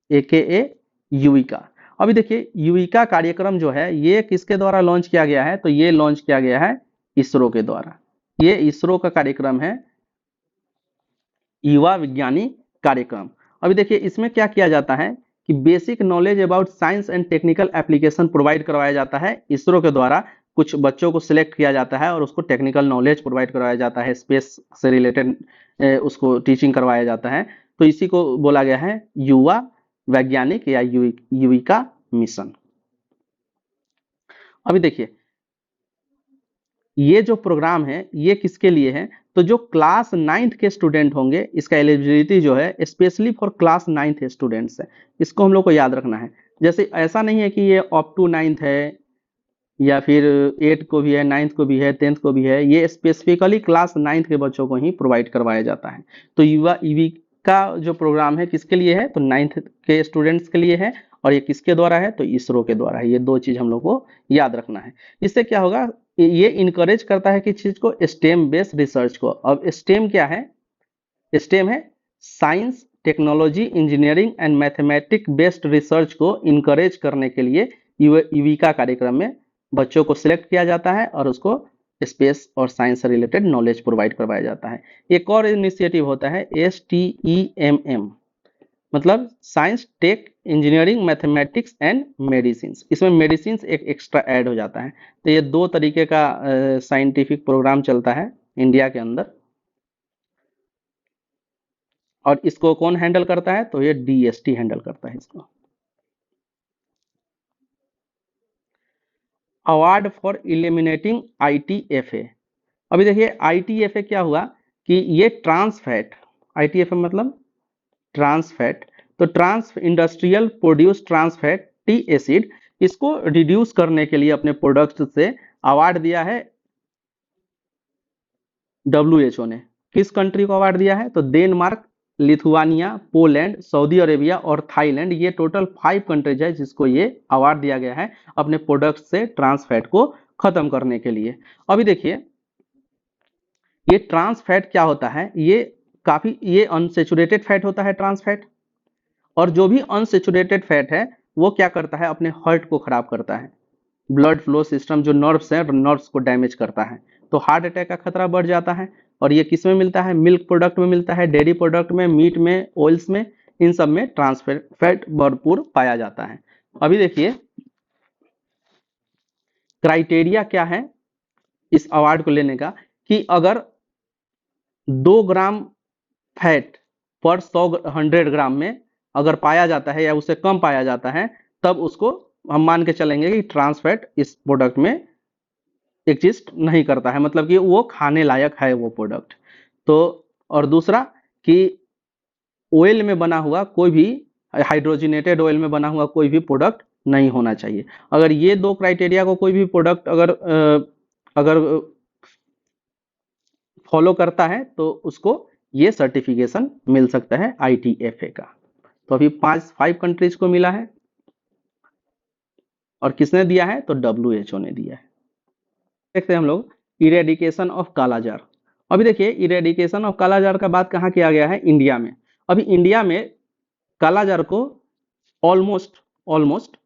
AKA युविका। अभी देखिए युविका कार्यक्रम जो है ये किसके द्वारा लॉन्च किया गया है, तो ये लॉन्च किया गया है इसरो के द्वारा। ये इसरो का कार्यक्रम है युवा विज्ञानी कार्यक्रम। अभी देखिए इसमें क्या किया जाता है कि basic knowledge about science and technical application provide करवाया जाता है इसरो के द्वारा। कुछ बच्चों को सिलेक्ट किया जाता है और उसको टेक्निकल नॉलेज प्रोवाइड करवाया जाता है, स्पेस से रिलेटेड उसको टीचिंग करवाया जाता है। तो इसी को बोला गया है युवा वैज्ञानिक या युविका मिशन। अभी देखिए ये जो प्रोग्राम है ये किसके लिए है, तो जो क्लास 9th के स्टूडेंट होंगे इसका एलिजिबिलिटी जो है specially for class 9th students है। इसको हम लोग को याद रखना है। जैसे ऐसा नहीं है कि ये अप टू 9th है या फिर 8 को भी है, 9th को भी है, 10th को भी है, ये स्पेसिफिकली क्लास 9th के बच्चों को ही प्रोवाइड करवाया जाता है। तो युविका जो प्रोग्राम है किसके लिए है, तो 9th के स्टूडेंट्स के लिए है और ये किसके द्वारा है, तो इसरो के द्वारा है। ये दो चीज हम लोग को याद रखना है। इससे क्या होगा, ये इनकरेज करता है कि चीज को, स्टेम बेस्ड रिसर्च को। अब स्टेम क्या है, स्टेम है science technology, engineering and mathematic based research को इनकरेज करने के लिए युविका कार्यक्रम में बच्चों को सिलेक्ट किया जाता है और उसको स्पेस और साइंस से रिलेटेड नॉलेज प्रोवाइड करवाया जाता है। एक और इनिशिएटिव होता है STEMM, मतलब science, tech, engineering, mathematics and medicine. इसमें मेडिसिन एक एक्स्ट्रा ऐड हो जाता है। तो ये दो तरीके का साइंटिफिक प्रोग्राम चलता है इंडिया के अंदर, और इसको कौन हैंडल करता है? तो ये DST हैंडल करता है इसको। Award for eliminating ITFA। अभी देखिए ITFA क्या हुआ कि ये ट्रांस फैट, ITFA मतलब ट्रांस फैट, तो trans industrial produce trans fatty acid, इसको रिड्यूस करने के लिए अपने प्रोडक्ट से अवार्ड दिया है WHO ने। किस कंट्री को अवार्ड दिया है? तो Denmark, Lithuania, Poland, Saudi Arabia और थाईलैंड, ये टोटल 5 कंट्रीज है जिसको ये अवार्ड दिया गया है अपने प्रोडक्ट से ट्रांस फैट को खत्म करने के लिए। अभी देखिए ये ट्रांस फैट क्या होता है, ये अनसेचुरेटेड फैट होता है ट्रांस फैट, और जो भी अनसेचुरेटेड फैट है वो क्या करता है? अपने हार्ट को खराब करता है, ब्लड फ्लो सिस्टम जो नर्व्स है, नर्व्स को डैमेज करता है, तो हार्ट अटैक का खतरा बढ़ जाता है। और ये किस में मिलता है? मिल्क प्रोडक्ट में मिलता है, डेयरी प्रोडक्ट में, मीट में, ऑयल्स में, इन सब में ट्रांस फैट भरपूर पाया जाता है। अभी देखिए क्राइटेरिया क्या है इस अवार्ड को लेने का, कि अगर 2 ग्राम फैट पर 100 ग्राम में अगर पाया जाता है या उससे कम पाया जाता है, तब उसको हम मान के चलेंगे कि ट्रांस फैट इस प्रोडक्ट में एग्जिस्ट नहीं करता है, मतलब कि वो खाने लायक है वो प्रोडक्ट। तो और दूसरा कि ऑयल में बना हुआ कोई भी, हाइड्रोजनेटेड ऑयल में बना हुआ कोई भी प्रोडक्ट नहीं होना चाहिए। अगर ये 2 क्राइटेरिया को कोई भी प्रोडक्ट अगर फॉलो करता है तो उसको ये सर्टिफिकेशन मिल सकता है ITFA का। तो अभी 5 कंट्रीज को मिला है, और किसने दिया है? तो WHO ने दिया है। देखते हैं हम लोग इरेडिकेशन ऑफ कालाजार। अभी देखिए इरेडिकेशन ऑफ कालाजार का बात कहाँ किया गया है? इंडिया में। अभी इंडिया में कालाजार को ऑलमोस्ट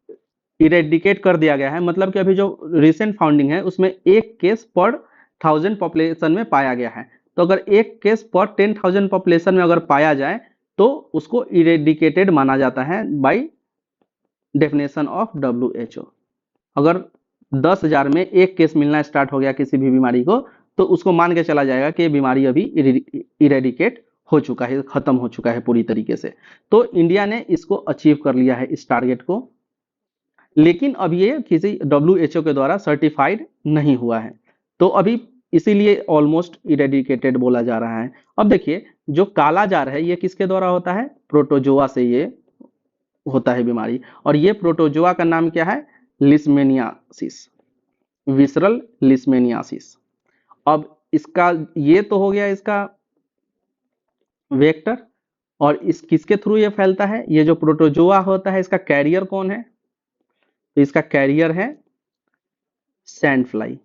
इरेडिकेट कर दिया गया है, मतलब कि अभी जो रिसेंट फाउंडिंग है उसमें 1 केस पर 1000 पॉपुलेशन में पाया गया है। तो अगर 1 केस पर 10,000 पॉपुलेशन में अगर पाया जाए तो उसको इरेडिकेटेड माना जाता है बाय डेफिनेशन ऑफ WHO। अगर 10,000 में 1 केस मिलना स्टार्ट हो गया किसी भी बीमारी को, तो उसको मान के चला जाएगा कि बीमारी अभी इरेडिकेट हो चुका है, खत्म हो चुका है पूरी तरीके से। तो इंडिया ने इसको अचीव कर लिया है इस टारगेट को, लेकिन अब ये किसी WHO के द्वारा सर्टिफाइड नहीं हुआ है, तो अभी इसीलिए ऑलमोस्ट इरेडिकेटेड बोला जा रहा है। अब देखिए जो कालाजार है ये किसके द्वारा होता है? प्रोटोजोआ से ये होता है बीमारी, और ये प्रोटोजोआ का नाम क्या है? लिस्मेनियासिस, विसरल लिस्मेनियासिस। अब इसका ये तो हो गया इसका वेक्टर, और इस किसके थ्रू ये फैलता है? ये जो प्रोटोजोआ होता है इसका कैरियर कौन है? तो इसका कैरियर है सैंड फ्लाई।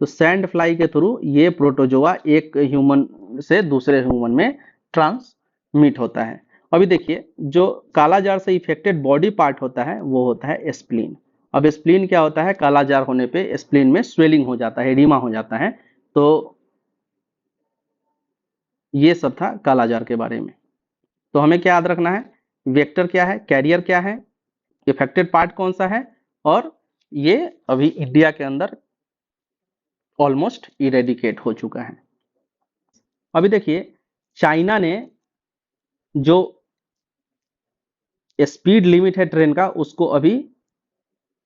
तो सैंड फ्लाई के थ्रू ये प्रोटोजोआ एक ह्यूमन से दूसरे ह्यूमन में ट्रांसमिट होता है। अभी देखिए जो कालाजार से इफेक्टेड बॉडी पार्ट होता है वो होता है स्प्लीन। अब स्प्लीन क्या होता है? कालाजार होने पे स्प्लीन में स्वेलिंग हो जाता है, एडिमा हो जाता है। तो ये सब था कालाजार के बारे में। तो हमें क्या याद रखना है? वेक्टर क्या है, कैरियर क्या है, इफेक्टेड पार्ट कौन सा है, और ये अभी इंडिया के अंदर ऑलमोस्ट इरेडिकेट हो चुका है। अभी देखिए चाइना ने जो स्पीड लिमिट है ट्रेन का उसको अभी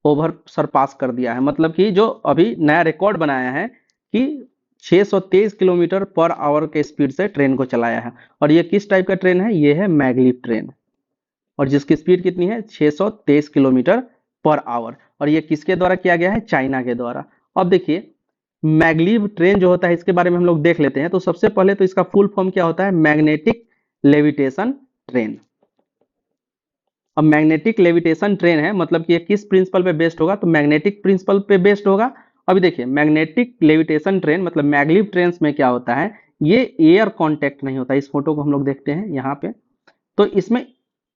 ओवर सरपास कर दिया है, मतलब कि जो अभी नया रिकॉर्ड बनाया है कि 623 किलोमीटर पर आवर के स्पीड से ट्रेन को चलाया है। और ये किस टाइप का ट्रेन है? ये है मैगलीव ट्रेन, और जिसकी स्पीड कितनी है? 623 किलोमीटर पर आवर। और ये किसके द्वारा किया गया है? चाइना के द्वारा। अब देखिए मैगलीव ट्रेन जो होता है इसके बारे में हम लोग देख लेते हैं। तो सबसे पहले तो इसका फुल फॉर्म क्या होता है? Magnetic levitation train. अब मैग्नेटिक लेविटेशन ट्रेन है, मतलब कि ये किस प्रिंसिपल पे बेस्ड होगा? तो मैग्नेटिक प्रिंसिपल पे बेस्ड होगा। अभी देखिए मैग्नेटिक लेविटेशन ट्रेन मतलब मैगलीव ट्रेन में क्या होता है? ये एयर कांटेक्ट नहीं होता। इस फोटो को हम लोग देखते हैं यहाँ पे, तो इसमें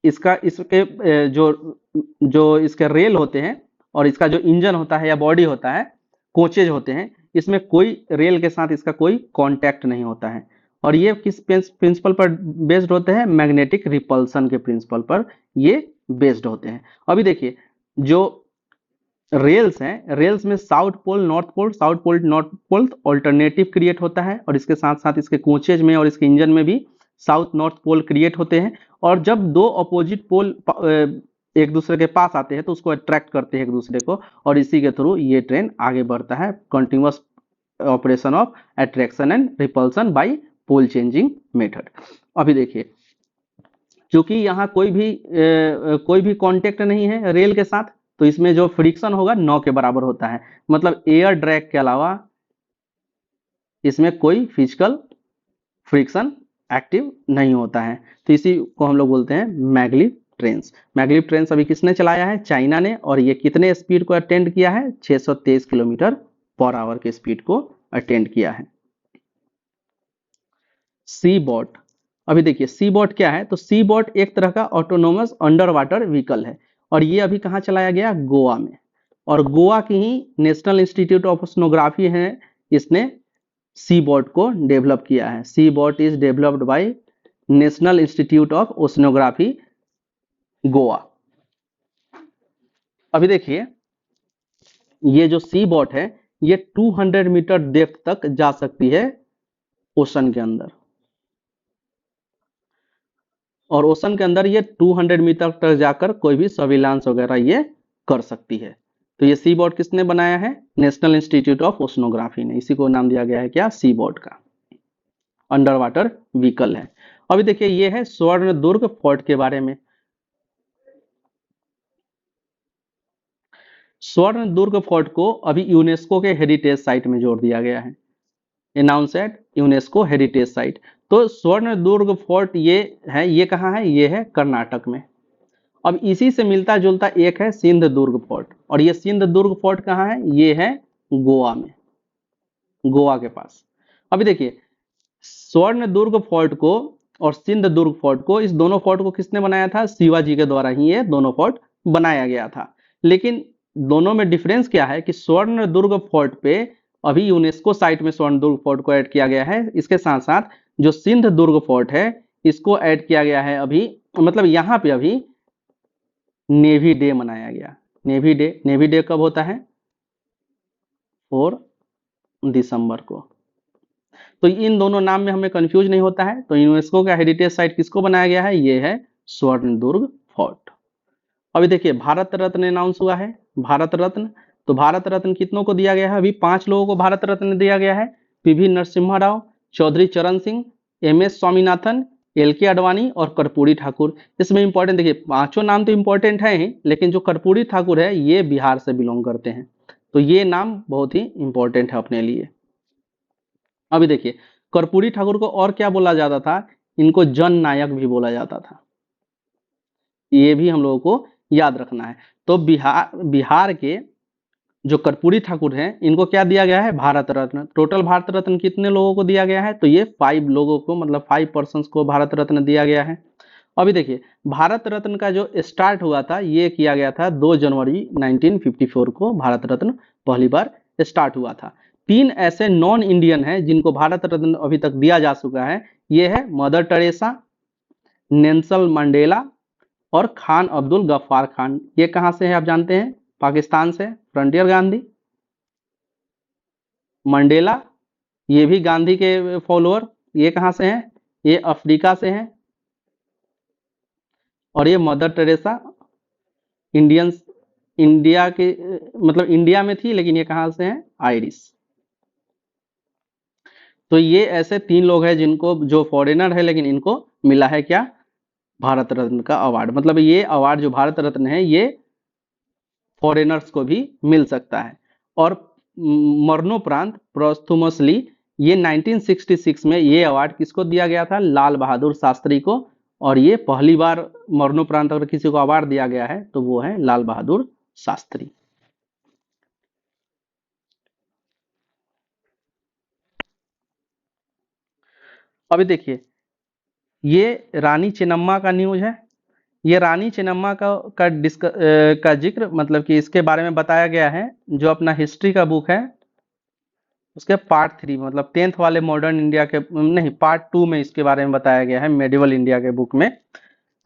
इसका इसके जो जो इसके रेल होते हैं और इसका जो इंजन होता है या बॉडी होता है, कोचेज होते हैं, इसमें कोई रेल के साथ इसका कोई कांटेक्ट नहीं होता है। और ये किस प्रिंसिपल पर बेस्ड होते हैं? मैग्नेटिक रिपल्सन के प्रिंसिपल पर ये बेस्ड होते हैं। अभी देखिए जो रेल्स हैं, रेल्स में south pole north pole alternative create होता है, और इसके साथ साथ इसके कोचेज में और इसके इंजन में भी साउथ नॉर्थ पोल क्रिएट होते हैं। और जब दो अपोजिट पोल एक दूसरे के पास आते हैं तो उसको अट्रैक्ट करते हैं एक दूसरे को, और इसी के थ्रू ये ट्रेन आगे बढ़ता है। Continuous operation of attraction and repulsion by pole changing method. अभी देखिए क्योंकि यहाँ कोई भी कांटेक्ट नहीं है रेल के साथ, तो इसमें जो फ्रिक्शन होगा 9 के बराबर होता है। मतलब एयर ड्रैग के अलावा इसमें कोई फिजिकल फ्रिक्शन एक्टिव नहीं होता है। तो इसी को हम लोग बोलते हैं मैगलीव ट्रेन्स। मैगलीव ट्रेन्स अभी किसने चलाया है? चाइना ने। और ये कितने स्पीड को अटेंड किया है? 623 किलोमीटर पर आवर के स्पीड को अटेंड किया है। Sea boat. अभी देखिए सी बोट क्या है? तो सी बोट एक तरह का ऑटोनोमस अंडर वाटर व्हीकल है, और ये अभी कहाँ चलाया गया? गोवा में। और गोवा की ही नेशनल इंस्टीट्यूट ऑफ ओशनोग्राफी है, इसने सी बोट को डेवलप किया है। Sea boat is developed by national institute of oceanography Goa. अभी देखिए ये जो सी बोट है ये 200 मीटर डेप्थ तक जा सकती है ओशन के अंदर, और ओशन के अंदर ये 200 मीटर तक जाकर कोई भी सर्विलांस वगैरह ये कर सकती है। तो ये सी बोट किसने बनाया है? नेशनल इंस्टीट्यूट ऑफ ओशनोग्राफी ने। इसी को नाम दिया गया है क्या? सी बोट का अंडर वाटर व्हीकल है। अभी देखिए ये है स्वर्ण दुर्ग फोर्ट के बारे में। स्वर्ण दुर्ग फोर्ट को अभी यूनेस्को के हेरिटेज साइट में जोड़ दिया गया है, announce at UNESCO heritage site. तो स्वर्ण दुर्ग फोर्ट ये है, ये कहाँ है? ये है कर्नाटक में। अब इसी से मिलता जुलता एक है सिंध दुर्ग फोर्ट, और ये सिंध दुर्ग फोर्ट कहाँ है? ये है गोवा में, गोवा के पास। अभी देखिए स्वर्ण दुर्ग फोर्ट को और सिंध दुर्ग फोर्ट को, इस दोनों फोर्ट को किसने बनाया था? शिवाजी के द्वारा ही ये दोनों फोर्ट बनाया गया था। लेकिन दोनों में डिफरेंस क्या है कि स्वर्ण दुर्ग फोर्ट पे अभी यूनेस्को साइट में स्वर्ण दुर्ग फोर्ट को ऐड किया गया है। इसके साथ साथ जो सिंध दुर्ग फोर्ट है इसको ऐड किया गया है अभी, मतलब यहाँ पे अभी नेवी डे मनाया गया। नेवी डे कब होता है? 4 दिसंबर को। तो इन दोनों नाम में हमें कंफ्यूज नहीं होता है। तो यूनेस्को का हेरिटेज साइट किसको बनाया गया है? ये है स्वर्ण दुर्ग फोर्ट। अभी देखिए भारत रत्न अनाउंस हुआ है। भारत रत्न, तो भारत रत्न कितनों को दिया गया है? अभी 5 लोगों को भारत रत्न दिया गया है। पीवी नरसिम्हा राव, चौधरी चरण सिंह, एमएस स्वामीनाथन, एलके आडवाणी और कर्पूरी ठाकुर। इसमें इंपॉर्टेंट देखिए, पांचों नाम तो इंपॉर्टेंट है ही, लेकिन जो कर्पूरी ठाकुर है ये बिहार से बिलोंग करते हैं, तो ये नाम बहुत ही इंपॉर्टेंट है अपने लिए। अभी देखिए कर्पूरी ठाकुर को और क्या बोला जाता था? इनको जन नायक भी बोला जाता था, ये भी हम लोगों को याद रखना है। तो बिहार के जो कर्पूरी ठाकुर हैं इनको क्या दिया गया है? भारत रत्न। टोटल भारत रत्न कितने लोगों को दिया गया है? तो ये 5 लोगों को, मतलब 5 पर्सन को भारत रत्न दिया गया है। अभी देखिए भारत रत्न का जो स्टार्ट हुआ था ये किया गया था 2 जनवरी 1954 को भारत रत्न पहली बार स्टार्ट हुआ था। 3 ऐसे नॉन इंडियन हैं जिनको भारत रत्न अभी तक दिया जा चुका है। ये है मदर टेरेसा, नेल्सन मंडेला और खान अब्दुल गफ्फार खान। ये कहाँ से है आप जानते हैं? पाकिस्तान से, फ्रंटियर गांधी। मंडेला ये भी गांधी के फॉलोअर, ये कहाँ से हैं? ये अफ्रीका से हैं। और ये मदर टेरेसा इंडियन, इंडिया के, मतलब इंडिया में थी लेकिन ये कहाँ से हैं? आयरिश। तो ये ऐसे 3 लोग हैं जिनको, जो फॉरेनर है लेकिन इनको मिला है क्या? भारत रत्न का अवार्ड। मतलब ये अवार्ड जो भारत रत्न है ये फॉरेनर्स को भी मिल सकता है। और मरणोपरांत प्रोस्थुमसली ये 1966 में ये अवार्ड किसको दिया गया था? लाल बहादुर शास्त्री को। और ये पहली बार मरणोपरांत अगर किसी को अवार्ड दिया गया है तो वो है लाल बहादुर शास्त्री। अभी देखिए ये रानी चेन्नम्मा का न्यूज है। ये रानी चेन्नम्मा का जिक्र मतलब कि इसके बारे में बताया गया है, जो अपना हिस्ट्री का बुक है उसके पार्ट 3 मतलब 10th वाले मॉडर्न इंडिया के नहीं, पार्ट 2 में इसके बारे में बताया गया है, मेडिवल इंडिया के बुक में।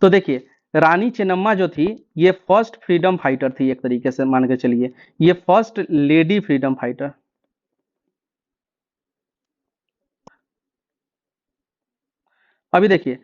तो देखिए, रानी चेन्नम्मा जो थी ये फर्स्ट फ्रीडम फाइटर थी, एक तरीके से मान के चलिए ये फर्स्ट लेडी फ्रीडम फाइटर। अभी देखिए,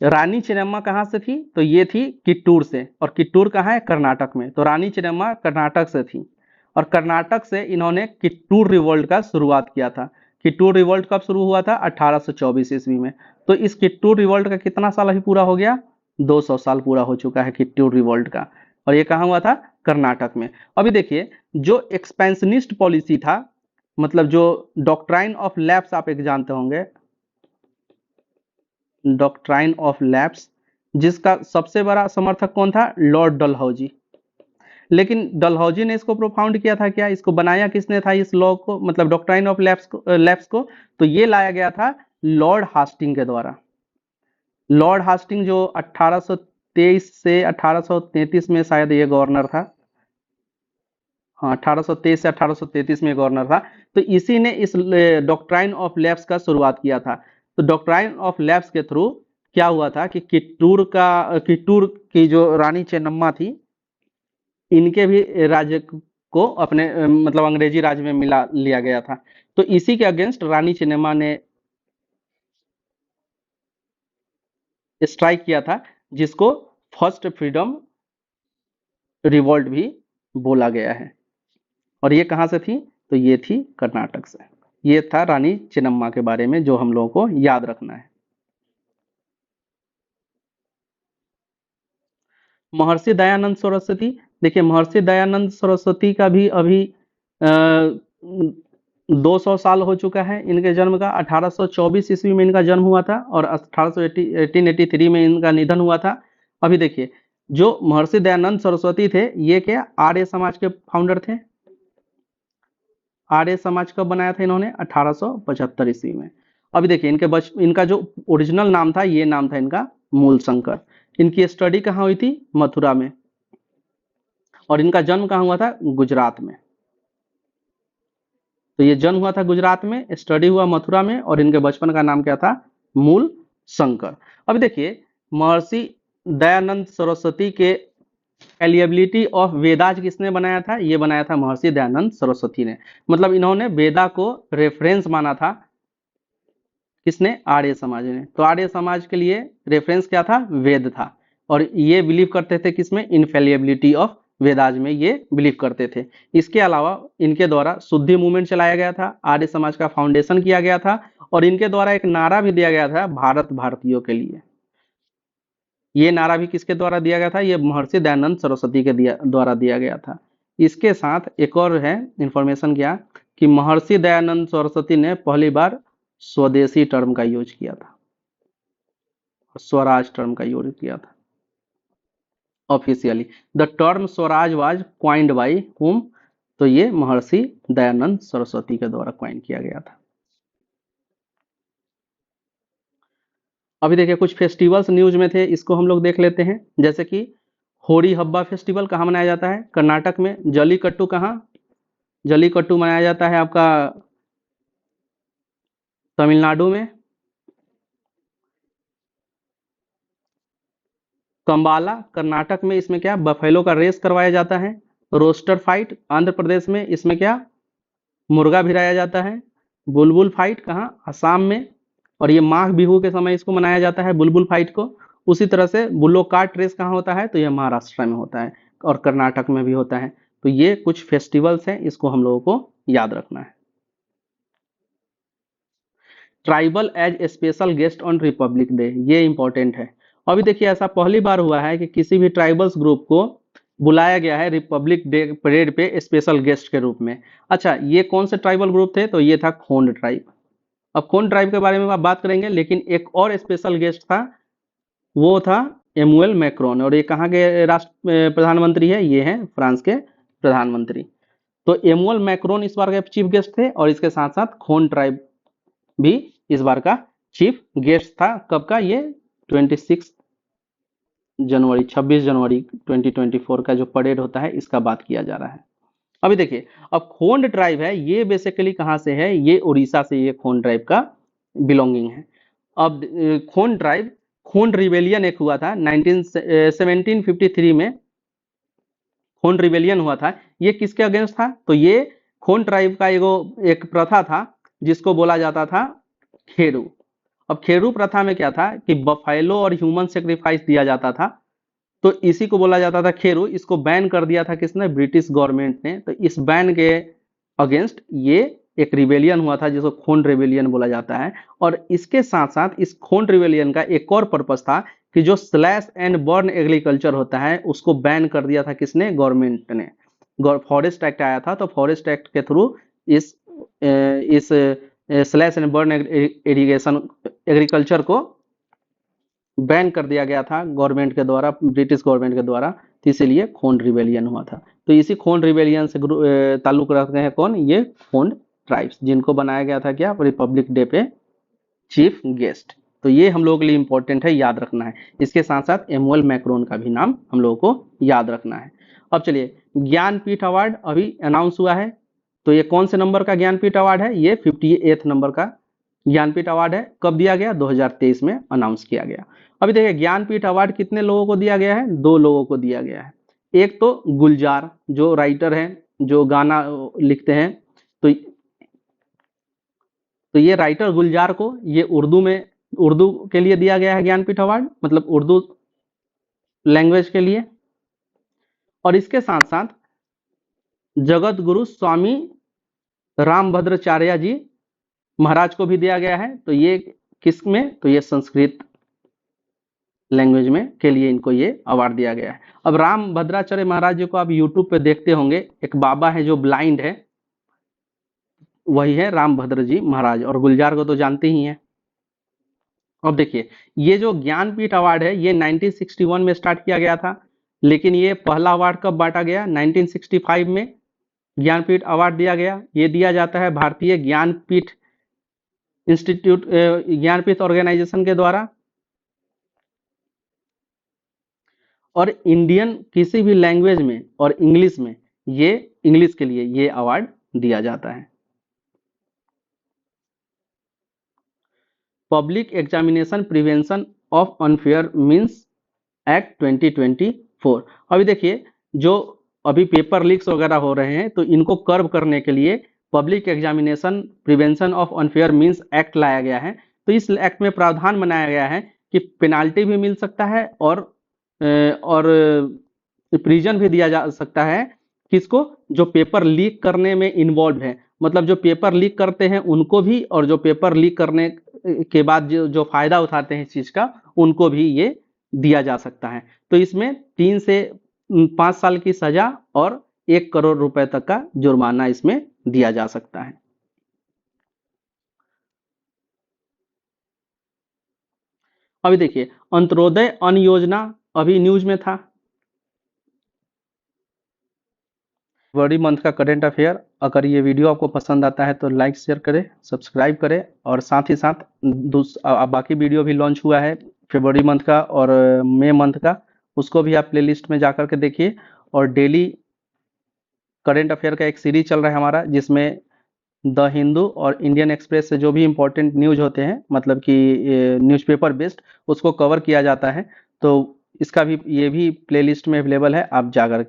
रानी चेन्नम्मा कहाँ से थी, तो ये थी किट्टूर से, और किट्टूर कहाँ है, कर्नाटक में। तो रानी चेन्नम्मा कर्नाटक से थी, और कर्नाटक से इन्होंने किट्टूर रिवोल्ट का शुरुआत किया था। किट्टूर रिवोल्ट कब शुरू हुआ था, 1824 ईस्वी में। तो इस किट्टूर रिवोल्ट का कितना साल अभी पूरा हो गया, 200 साल पूरा हो चुका है किट्टूर रिवोल्ट का, और ये कहाँ हुआ था, कर्नाटक में। अभी देखिए, जो एक्सपेंशनिस्ट पॉलिसी था, मतलब जो डॉक्ट्राइन ऑफ लैप्स आप एक जानते होंगे, डॉक्ट्राइन ऑफ लैप्स, जिसका सबसे बड़ा समर्थक कौन था, लॉर्ड डलहौजी। लेकिन डलहौजी ने इसको प्रोफाउंड किया था क्या, इसको बनाया किसने था इस लॉ को, मतलब डॉक्ट्राइन ऑफ लैप्स को, तो ये लाया गया था लॉर्ड हास्टिंग के द्वारा। लॉर्ड हास्टिंग जो 1823 से 1833 में शायद ये गवर्नर था। हाँ, 1823 से 1833 में गवर्नर था। तो इसी ने इस डॉक्ट्राइन ऑफ लैप्स का शुरुआत किया था। तो डॉक्ट्राइन ऑफ लैप्स के थ्रू क्या हुआ था कि किट्टूर की जो रानी चेन्नम्मा थी, इनके भी राज्य को अपने मतलब अंग्रेजी राज्य में मिला लिया गया था। तो इसी के अगेंस्ट रानी चेन्नम्मा ने स्ट्राइक किया था, जिसको फर्स्ट फ्रीडम रिवॉल्ट भी बोला गया है। और ये कहाँ से थी, तो ये थी कर्नाटक से। ये था रानी चेन्नम्मा के बारे में जो हम लोगों को याद रखना है। महर्षि दयानंद सरस्वती, देखिए महर्षि दयानंद सरस्वती का भी अभी 200 साल हो चुका है इनके जन्म का। 1824 ईस्वी में इनका जन्म हुआ था, और 1883 में इनका निधन हुआ था। अभी देखिए, जो महर्षि दयानंद सरस्वती थे, ये क्या आर्य समाज के फाउंडर थे। आर्य समाज कब बनाया था इन्होंने, 1875 ईस्वी में। अभी देखिए, इनका जो ओरिजिनल नाम था, ये नाम था इनका मूल शंकर। इनकी स्टडी कहाँ हुई थी, मथुरा में। और इनका जन्म कहाँ हुआ था, गुजरात में। तो ये जन्म हुआ था गुजरात में, स्टडी हुआ मथुरा में, और इनके बचपन का नाम क्या था, मूल शंकर। अब देखिए, महर्षि दयानंद सरस्वती के एलिएबिलिटी ऑफ वेदाज किसने बनाया था, ये बनाया था महर्षि दयानंद सरस्वती ने। मतलब इन्होंने वेदा को रेफरेंस माना था, किसने, आर्य समाज ने। तो आर्य समाज के लिए रेफरेंस क्या था, वेद था। और ये बिलीव करते थे किसमें, इनफेलिएबिलिटी ऑफ वेदाज में ये बिलीव करते थे। इसके अलावा इनके द्वारा शुद्धि मूवमेंट चलाया गया था, आर्य समाज का फाउंडेशन किया गया था, और इनके द्वारा एक नारा भी दिया गया था, भारत भारतीयों के लिए। ये नारा भी किसके द्वारा दिया गया था, ये महर्षि दयानंद सरस्वती के द्वारा दिया गया था। इसके साथ एक और है इंफॉर्मेशन क्या, कि महर्षि दयानंद सरस्वती ने पहली बार स्वदेशी टर्म का यूज किया था, स्वराज टर्म का यूज किया था officially. The term Swaraj was coined by Hume, तो ये महर्षि दयानंद सरस्वती के द्वारा क्वाइन किया गया था। अभी देखिए, कुछ फेस्टिवल्स न्यूज में थे, इसको हम लोग देख लेते हैं। जैसे कि होरी हब्बा फेस्टिवल कहाँ मनाया जाता है, कर्नाटक में। जलीकट्टू कहाँ, जलीकट्टू मनाया जाता है आपका तमिलनाडु में। कंबाला कर्नाटक में, इसमें क्या, बफेलो का रेस करवाया जाता है। रोस्टर फाइट आंध्र प्रदेश में, इसमें क्या, मुर्गा भिड़ाया जाता है। बुलबुल फाइट कहाँ, असम में। और ये माघ बिहू के समय इसको मनाया जाता है, बुलबुल फाइट को। उसी तरह से बुल्लो कार्ट रेस कहाँ होता है, तो ये महाराष्ट्र में होता है, और कर्नाटक में भी होता है। तो ये कुछ फेस्टिवल्स हैं, इसको हम लोगों को याद रखना है। Tribal as special guest on Republic Day, ये इंपॉर्टेंट है। अभी देखिए, ऐसा पहली बार हुआ है कि किसी भी ट्राइबल्स ग्रुप को बुलाया गया है रिपब्लिक डे परेड पे स्पेशल गेस्ट के रूप में। अच्छा, ये कौन से ट्राइबल ग्रुप थे, तो ये था खोंड ट्राइब। अब खोंड ट्राइब के बारे में आप बात करेंगे, लेकिन एक और स्पेशल गेस्ट था, वो था एमुअल मैक्रोन। और ये कहाँ के राष्ट्र प्रधानमंत्री है, ये हैं फ्रांस के प्रधानमंत्री। तो एमुअल मैक्रोन इस बार के चीफ गेस्ट थे, और इसके साथ साथ खोंड ट्राइब भी इस बार का चीफ गेस्ट था। कब का, ये 26 जनवरी 26 जनवरी 2024 का जो परेड होता है इसका बात किया जा रहा है। अभी देखिए, अब खोंड ट्राइब है, ये बेसिकली कहाँ से है, ये उड़ीसा से ये खोंड ट्राइब का बिलोंगिंग है। अब खोंड ट्राइब, खोंड रिबेलियन एक हुआ था 1753 में, खोंड रिबेलियन हुआ था। ये किसके अगेंस्ट था, तो ये खोंड ट्राइब का एक प्रथा था जिसको बोला जाता था खेरू। अब खेरू प्रथा में क्या था कि बफेलो और ह्यूमन सेक्रीफाइस दिया जाता था, तो इसी को बोला जाता था खेरू। इसको बैन कर दिया था किसने, ब्रिटिश गवर्नमेंट ने। तो इस बैन के अगेंस्ट ये एक रिबेलियन हुआ था जिसको खोंड रिबेलियन बोला जाता है। और इसके साथ साथ इस खोंड रिबेलियन का एक और पर्पस था कि जो स्लैश एंड बर्न एग्रीकल्चर होता है उसको बैन कर दिया था किसने, गवर्नमेंट ने। फॉरेस्ट एक्ट आया था, तो फॉरेस्ट एक्ट के थ्रू इस slash and burn irrigation agriculture को बैन कर दिया गया था गवर्नमेंट के द्वारा, ब्रिटिश गवर्नमेंट के द्वारा। तो इसीलिए खोंड रिबेलियन हुआ था। तो इसी खोंड रिबेलियन से ताल्लुक रखते हैं कौन, ये खोंड ट्राइब्स, जिनको बनाया गया था क्या, रिपब्लिक डे पे चीफ गेस्ट। तो ये हम लोगों के लिए इंपॉर्टेंट है, याद रखना है। इसके साथ साथ एमुअल मैक्रोन का भी नाम हम लोगों को याद रखना है। अब चलिए, ज्ञानपीठ अवार्ड अभी अनाउंस हुआ है। तो ये कौन से नंबर का ज्ञानपीठ अवार्ड है, ये 58 नंबर का ज्ञानपीठ अवार्ड है। कब दिया गया, 2023 में अनाउंस किया गया। अभी देखिए, ज्ञानपीठ अवार्ड कितने लोगों को दिया गया है, 2 लोगों को दिया गया है। एक तो गुलजार, जो राइटर हैं, जो गाना लिखते हैं। तो ये राइटर गुलजार को ये उर्दू के लिए दिया गया है ज्ञानपीठ अवार्ड, मतलब उर्दू लैंग्वेज के लिए। और इसके साथ साथ जगत गुरु स्वामी रामभद्राचार्य जी महाराज को भी दिया गया है। तो ये किस में, तो ये संस्कृत लैंग्वेज में के लिए इनको ये अवार्ड दिया गया है। अब रामभद्राचार्य महाराज जी को आप यूट्यूब पे देखते होंगे, एक बाबा है जो ब्लाइंड है, वही है रामभद्र जी महाराज। और गुलजार को तो जानते ही हैं। अब देखिए, ये जो ज्ञानपीठ अवार्ड है ये 1961 में स्टार्ट किया गया था, लेकिन ये पहला अवार्ड कब बांटा गया, 1965 में ज्ञानपीठ अवार्ड दिया गया। ये दिया जाता है भारतीय ज्ञानपीठ इंस्टीट्यूट, ज्ञानपीठ ऑर्गेनाइजेशन के द्वारा। और इंडियन किसी भी लैंग्वेज में और इंग्लिश में, ये इंग्लिश के लिए ये अवार्ड दिया जाता है। Public examination prevention of unfair means act 2024। अभी देखिए, जो अभी पेपर लीक्स वगैरह हो रहे हैं, तो इनको कर्व करने के लिए public examination prevention of unfair means act लाया गया है। तो इस एक्ट में प्रावधान बनाया गया है कि पेनाल्टी भी मिल सकता है और प्रिजन भी दिया जा सकता है किसको, जो पेपर लीक करने में इन्वॉल्व है। मतलब जो पेपर लीक करते हैं उनको भी, और जो पेपर लीक करने के बाद जो फायदा उठाते हैं इस चीज का, उनको भी ये दिया जा सकता है। तो इसमें 3 से 5 साल की सजा और 1 करोड़ रुपए तक का जुर्माना इसमें दिया जा सकता है। अभी देखिए, अंत्योदय अन्न योजना अभी न्यूज में था। फरवरी मंथ का करंट अफेयर। अगर ये वीडियो आपको पसंद आता है तो लाइक शेयर करें, सब्सक्राइब करें, और साथ ही साथ बाकी वीडियो भी लॉन्च हुआ है फरवरी मंथ का और मई मंथ का, उसको भी आप प्लेलिस्ट में जाकर के देखिए। और डेली करंट अफेयर का एक सीरीज चल रहा है हमारा, जिसमें द हिंदू और इंडियन एक्सप्रेस से जो भी इंपॉर्टेंट न्यूज होते हैं, मतलब कि न्यूज़पेपर बेस्ड, उसको कवर किया जाता है। तो इसका भी, ये भी प्लेलिस्ट में अवेलेबल है, आप जाकर